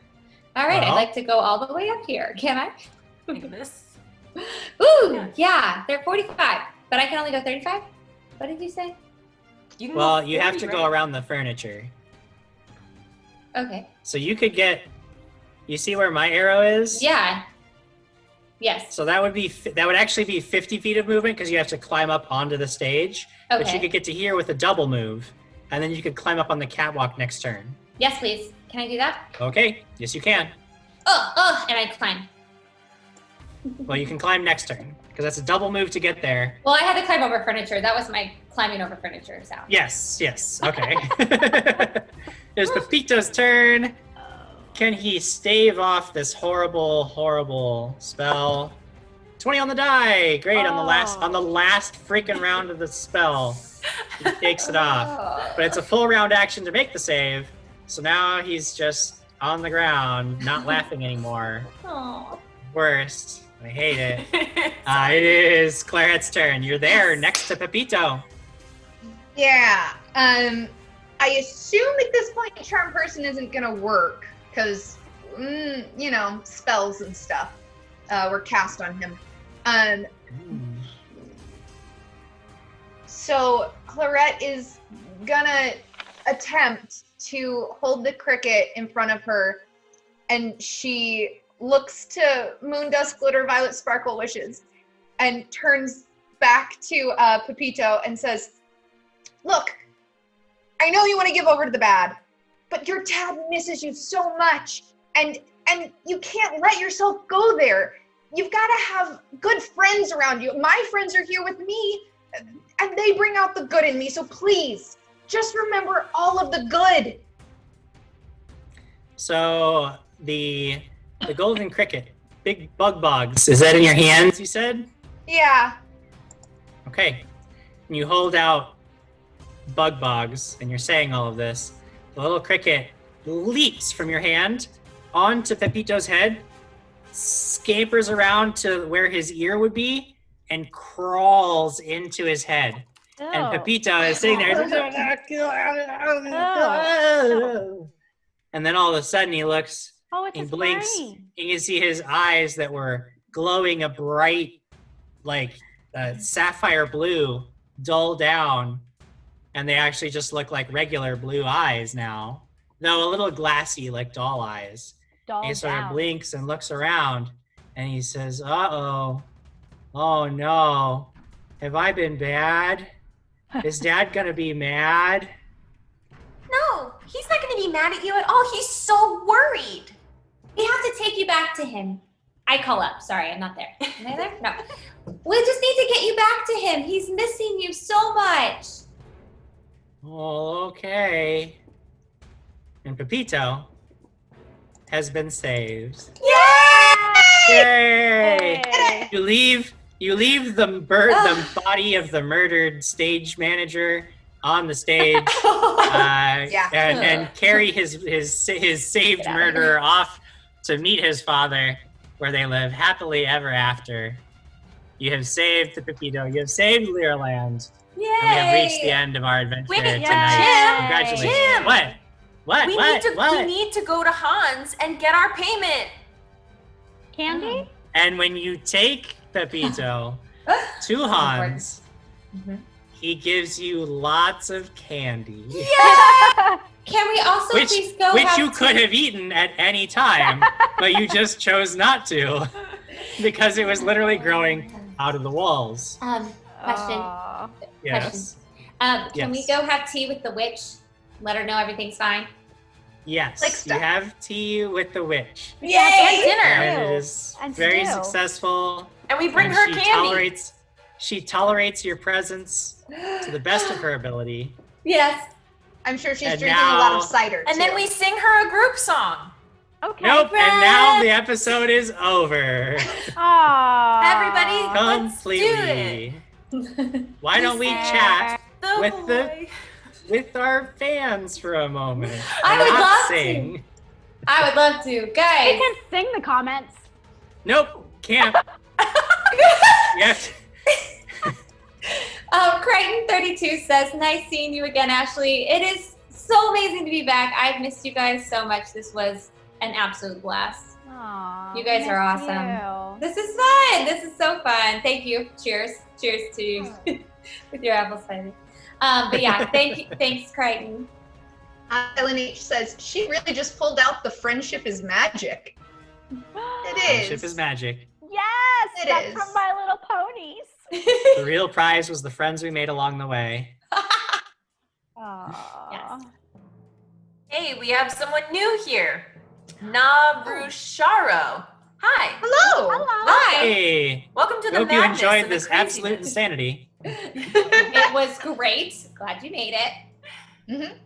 All right, Well. I'd like to go all the way up here. Can I? Like this. Ooh, yeah, they're 45, but I can only go 35? What did you say? You can Well, go you have 40, to go right? around the furniture. Okay. So you could get. You see where my arrow is? Yeah. Yes. So that would actually be 50 feet of movement because you have to climb up onto the stage. But you Okay. could get to here with a double move, and then you could climb up on the catwalk next turn. Yes, please. Can I do that? Okay. Yes, you can. And I climb. Well, you can climb next turn because that's a double move to get there. Well, I had to climb over furniture. That was my climbing over furniture sound. Yes. Okay. It's Pepito's turn. Can he stave off this horrible, horrible spell? 20 on the die. Great on the last freaking round of the spell. He takes it off. But it's a full round action to make the save. So now he's just on the ground, not laughing anymore. Oh. Worst. I hate it. It is Clarette's turn. You're there next to Pepito. Yeah. I assume at this point Charm Person isn't gonna work because, spells and stuff were cast on him. So Clarette is gonna attempt to hold the cricket in front of her, and she looks to Moondusk Glitter Violet Sparkle Wishes and turns back to Pepito and says, "Look, I know you want to give over to the bad, but your dad misses you so much, and you can't let yourself go there. You've got to have good friends around you. My friends are here with me, and they bring out the good in me, so please, just remember all of the good." So the golden cricket, big bug bugs. Is that in your hands, you said? Yeah. Okay. And you hold out bug bugs, and you're saying all of this. The little cricket leaps from your hand onto Pepito's head, scampers around to where his ear would be and crawls into his head. And Pepito is sitting there. And then all of a sudden he looks, he blinks, and you can see his eyes that were glowing a bright, like sapphire blue, dull down. And they actually just look like regular blue eyes now. Though a little glassy, like doll eyes. And he sort of blinks and looks around, and he says, "Uh-oh. Oh, no. Have I been bad? Is Dad gonna be mad?" No, he's not going to be mad at you at all. He's so worried. We have to take you back to him. I call up. Sorry, I'm not there. Am I there? No. We just need to get you back to him. He's missing you so much. Oh, okay. And Pepito has been saved. Yay! You leave the body of the murdered stage manager on the stage, and carry his saved murderer off to meet his father, where they live happily ever after. You have saved the Pepito. You have saved Leeraland. Yay! And we have reached the end of our adventure tonight. Jim, Congratulations. Jim. What? We need to go to Hans and get our payment. Candy? And when you take Pepito to Hans, he gives you lots of candy. Yeah! Can we also please go which have you could have eaten at any time, but you just chose not to because it was literally growing out of the walls. Question. Yes. Can we go have tea with the witch? Let her know everything's fine. Yes. You have tea with the witch. Yay! And dinner. And it is very successful. And we bring her candy. She tolerates your presence to the best of her ability. Yes. I'm sure she's And drinking a lot of cider. And then we sing her a group song. Okay. Nope. And now the episode is over. Aww. Everybody, Completely. let's do it. Why don't we chat with our fans for a moment? I would love sing. to. I would love to. Guys. You can sing the comments. Nope. Can't. Yes. Crichton32 says, "Nice seeing you again, Ashley. It is so amazing to be back. I've missed you guys so much. This was an absolute blast. Aww, you guys are awesome. This is fun. This is so fun. Thank you. Cheers. Cheers to you with your apple cider. But yeah, thank you. Thanks, Crichton." Ellen H says, "She really just pulled out the friendship is magic." It is. Friendship is magic. Yes, It that's is. from My Little Ponies. The real prize was the friends we made along the way. Aww. Hey, we have someone new here. Narusharo. Hi. Hello. Hi. Hey. Welcome to the Hope you madness enjoyed and the this absolute craziness. insanity. It was great. Glad you made it.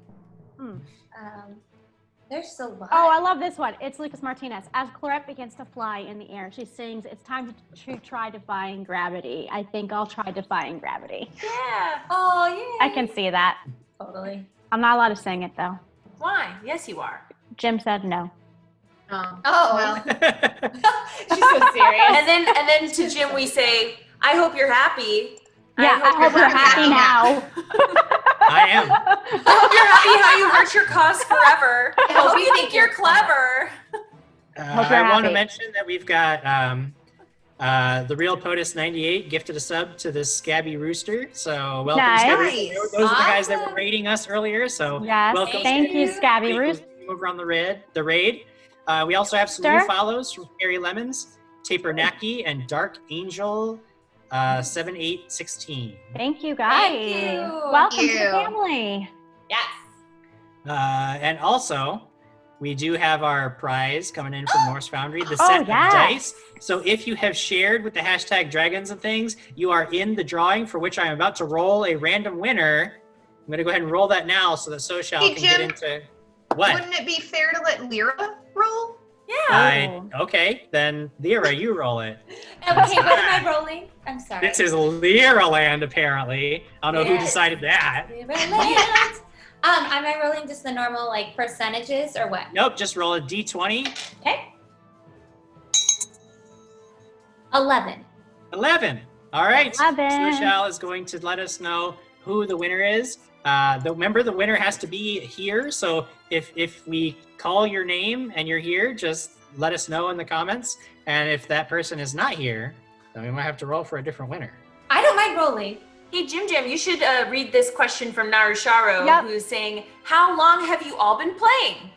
There's a lot. Oh, I love this one. It's Lucas Martinez. As Clarette begins to fly in the air, she sings, "It's time to try defying gravity. I think I'll try defying gravity." Yeah. Oh, yeah. I can see that. Totally. I'm not allowed to sing it, though. Why? Yes, you are. Jim said no. Oh, well. She's so serious. And then to Jim we say, "I hope you're happy." Yeah, I hope you're happy now. I am. I hope you're happy how you hurt your cause forever. I hope you think you're clever. I want to mention that we've got the real POTUS 98 gifted a sub to this Scabby Rooster. So welcome, Nice. Scabby Rooster. Those are the guys that were raiding us earlier. So Yes, welcome. thank you, Scabby Rooster. Over on the raid. We also have some new follows from Carrie Lemons, Tapernaki, and Dark Angel 7816. Thank you, guys. Thank you. Welcome Thank to the you. family. Yes. And also, we do have our prize coming in from Norse Foundry, the Oh, set yes. of dice. So if you have shared with the hashtag dragons and things, you are in the drawing for which I'm about to roll a random winner. I'm going to go ahead and roll that now so that Soshal Hey, can Jim, get into what? Wouldn't it be fair to let Lyra roll? Yeah. Okay, then Lyra, you roll it. Okay, what am I rolling? I'm sorry. This is Leeraland, apparently. I don't know who decided that. Leeraland. Am I rolling just the normal like percentages or what? Nope, just roll a d20. Okay. 11. 11. All right. 11. Social is going to let us know who the winner is. Remember, the winner has to be here. So if we call your name and you're here, just let us know in the comments. And if that person is not here, then we might have to roll for a different winner. I don't mind rolling. Hey, Jim, you should read this question from Narusharo, Yep. who's saying, how long have you all been playing?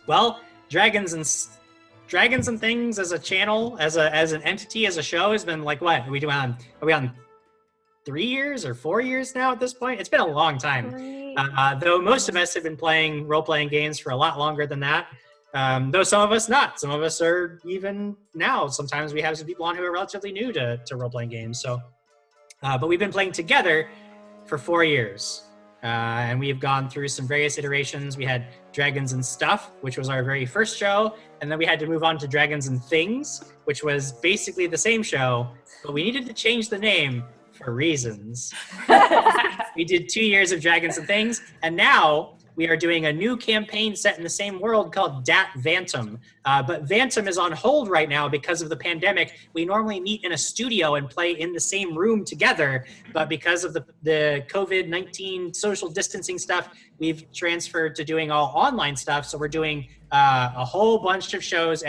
Well, Dragons and Things as a channel, as an entity, as a show has been like what? Are we on 3 years or 4 years now at this point? It's been a long time. Though most of us have been playing role-playing games for a lot longer than that. Though some of us not. Some of us are even now. Sometimes we have some people on who are relatively new to role-playing games. So, but we've been playing together for 4 years. And we've gone through some various iterations. We had Dragons and Stuff, which was our very first show. And then we had to move on to Dragons and Things, which was basically the same show, but we needed to change the name for reasons. We did 2 years of Dragons and Things, and now we are doing a new campaign set in the same world called DaT Phantom. But Phantom is on hold right now because of the pandemic. We normally meet in a studio and play in the same room together, but because of the COVID-19 social distancing stuff, we've transferred to doing all online stuff. So we're doing a whole bunch of shows.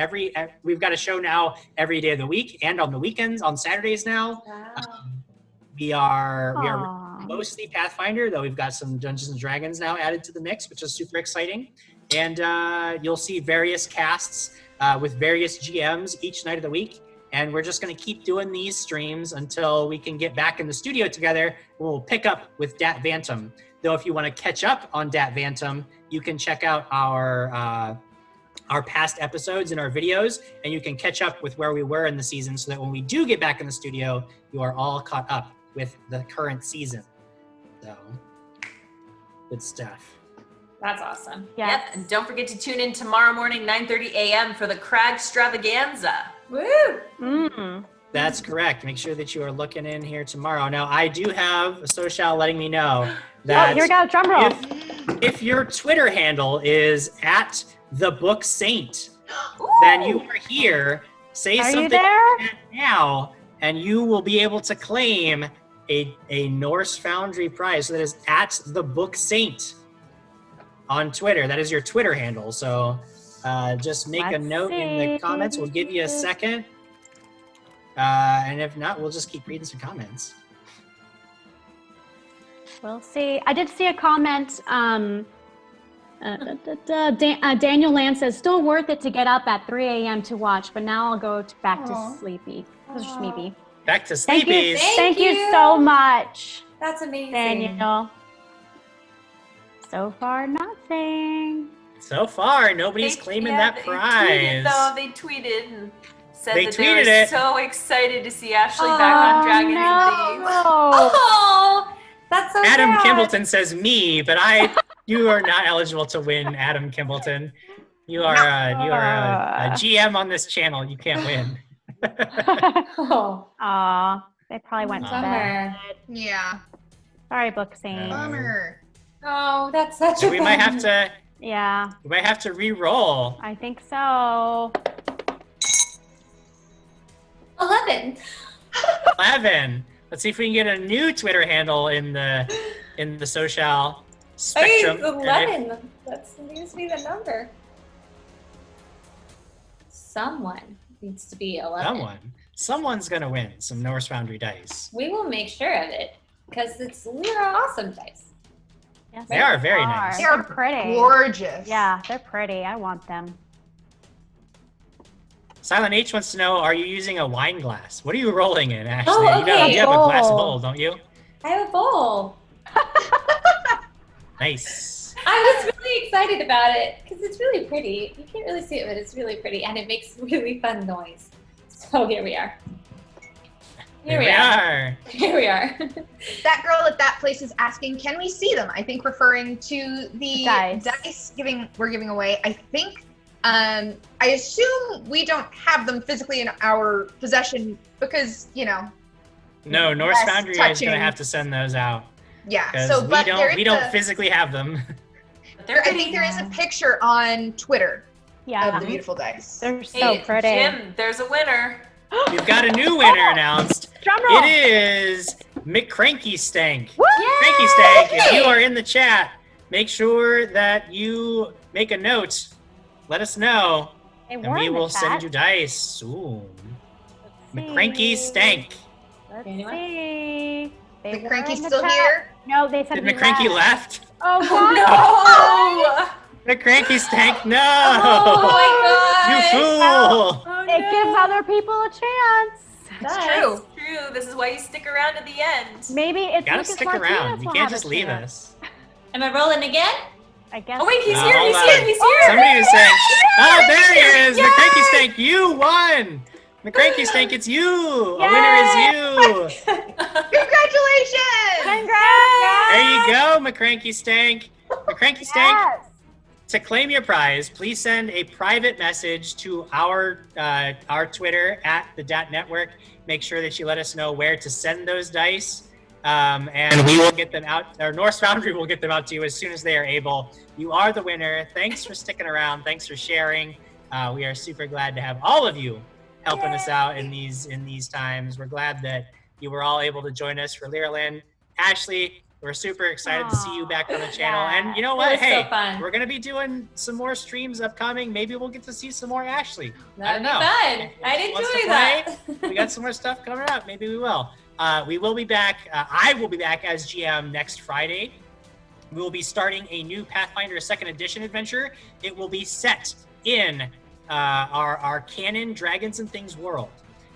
We've got a show now every day of the week and on the weekends, on Saturdays now. Wow. We are mostly Pathfinder, though we've got some Dungeons and Dragons now added to the mix, which is super exciting. And you'll see various casts with various GMs each night of the week. And we're just going to keep doing these streams until we can get back in the studio together. We'll pick up with DaT Phantom. Though if you want to catch up on DaT Phantom, you can check out our past episodes and our videos, and you can catch up with where we were in the season so that when we do get back in the studio, you are all caught up with the current season. So, good stuff. That's awesome. Yes. Yep, and don't forget to tune in tomorrow morning, 9:30 a.m. for the Crag Stravaganza. Woo! Mm. That's correct. Make sure that you are looking in here tomorrow. Now, I do have a social letting me know that here we go, drum roll. If your Twitter handle is @thebooksaint, then you are here. Say Are you something there? now, and you will be able to claim a Norse Foundry prize. So that is @thebooksaint on Twitter. That is your Twitter handle. So just make a Let's note in the see. comments. We'll give you a second. And if not, we'll just keep reading some comments. We'll see. I did see a comment. Daniel Land says, still worth it to get up at 3 a.m. to watch, but now I'll go back to sleepy. Sleepy. Back to Thank you. sleepies. Thank you so much, That's amazing. Daniel. So far, nothing. So far, nobody's claiming that prize. They tweeted and said They that tweeted they were it. so excited to see Ashley back on Dragons and Thieves. Oh, that's so Adam sad. Kimbleton says me, but you are not eligible to win, Adam Kimbleton. You are a GM on this channel. You can't win. Oh, Aw, they probably went to bummer. bed. Yeah. Sorry, Book Saint. Bummer. Oh, that's such So a we might have bummer. to. Yeah, We might have to re-roll. I think so. 11. 11. Let's see if we can get a new Twitter handle in the social spectrum. Hey, 11. That seems to be the number. Someone needs to be 11. Someone's gonna win some Norse Foundry dice. We will make sure of it because we're awesome dice. Yes, They are very nice. They are pretty. gorgeous. Yeah, they're pretty. I want them. Silent H wants to know: are you using a wine glass? What are you rolling in, Ashley? Oh, okay. You have a glass Bowl. bowl, don't you? I have a bowl. Nice. I was really excited about it because it's really pretty. You can't really see it, but it's really pretty and it makes really fun noise. So here we are. Here we are. Here we are. That girl at that place is asking, can we see them? I think referring to the dice we're giving away. I think, I assume we don't have them physically in our possession because, No, Norse less Foundry is touching. gonna have to send those out. Yeah, 'Cause so but we don't physically have them. I think there is a picture on Twitter Yeah. of the beautiful dice. They're so Hey, pretty. Jim, there's a winner. we've got a new winner announced. Drumroll. It is McCranky Stank. McCranky Stank, if you are in the chat, make sure that you make a note. Let us know, and we will send you dice soon. McCranky Stank. Let's see. Is McCranky still here? No, they said Did McCranky left? Oh, No! McCranky Stank, no! Oh my You gosh. fool! It gives other people a chance. That's true. True. This is why you stick around to the end. Maybe it's Gotta Lucas stick Martinez around. You will can't have just a leave chance. us. Am I rolling again? I guess. Oh wait, he's No, here. hold He's on. here. He's here. Somebody was saying, oh, there he is! McCranky Stank, you won! McCranky Stank, it's you! A winner is you! Congratulations! Congrats! There you go, McCranky Stank. McCranky Stank, Yes. to claim your prize, please send a private message to our Twitter at the DaT Network. Make sure that you let us know where to send those dice. And we will get them out, or Norse Foundry will get them out to you as soon as they are able. You are the winner. Thanks for sticking around. Thanks for sharing. We are super glad to have all of you helping us out in these times. We're glad that you were all able to join us for Leeraland. Ashley, we're super excited to see you back on the channel. And you know what? was so Hey, fun. we're going to be doing some more streams upcoming. Maybe we'll get to see some more Ashley. That'd be I don't know. fun. I'd Wants to enjoy play? that. We got some more stuff coming up. Maybe we will. We will be back. I will be back as GM next Friday. We will be starting a new Pathfinder 2nd Edition adventure. It will be set in our canon Dragons and Things world,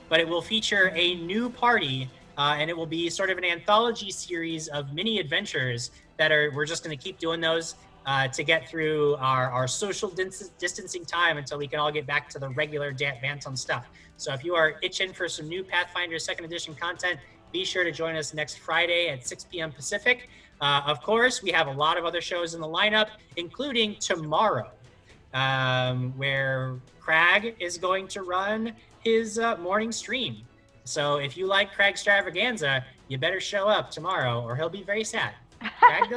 but it will feature a new party, and it will be sort of an anthology series of mini adventures we're just going to keep doing those to get through our social distancing time until we can all get back to the regular Bantam stuff. So if you are itching for some new Pathfinder 2nd Edition content, be sure to join us next Friday at 6 p.m. Pacific. Of course, we have a lot of other shows in the lineup, including tomorrow, where Crag is going to run his morning stream. So if you like Crag Stravaganza, you better show up tomorrow or he'll be very sad. Crag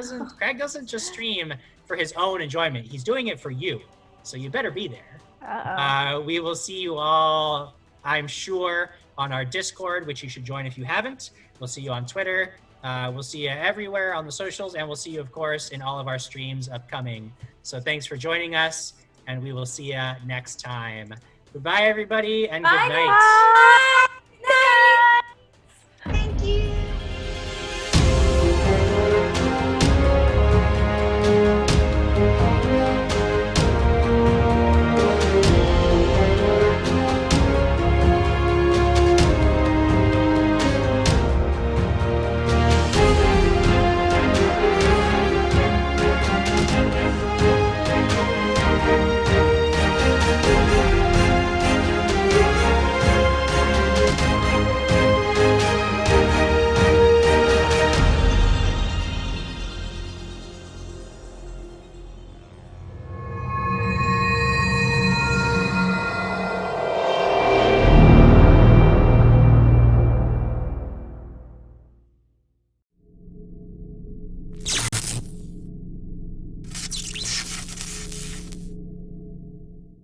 doesn't just stream for his own enjoyment. He's doing it for you. So you better be there. We will see you all, I'm sure, on our Discord, which you should join if you haven't. We'll see you on Twitter. We'll see you everywhere on the socials, and we'll see you, of course, in all of our streams upcoming. So thanks for joining us, and we will see you next time. Goodbye, everybody, and good night. Bye.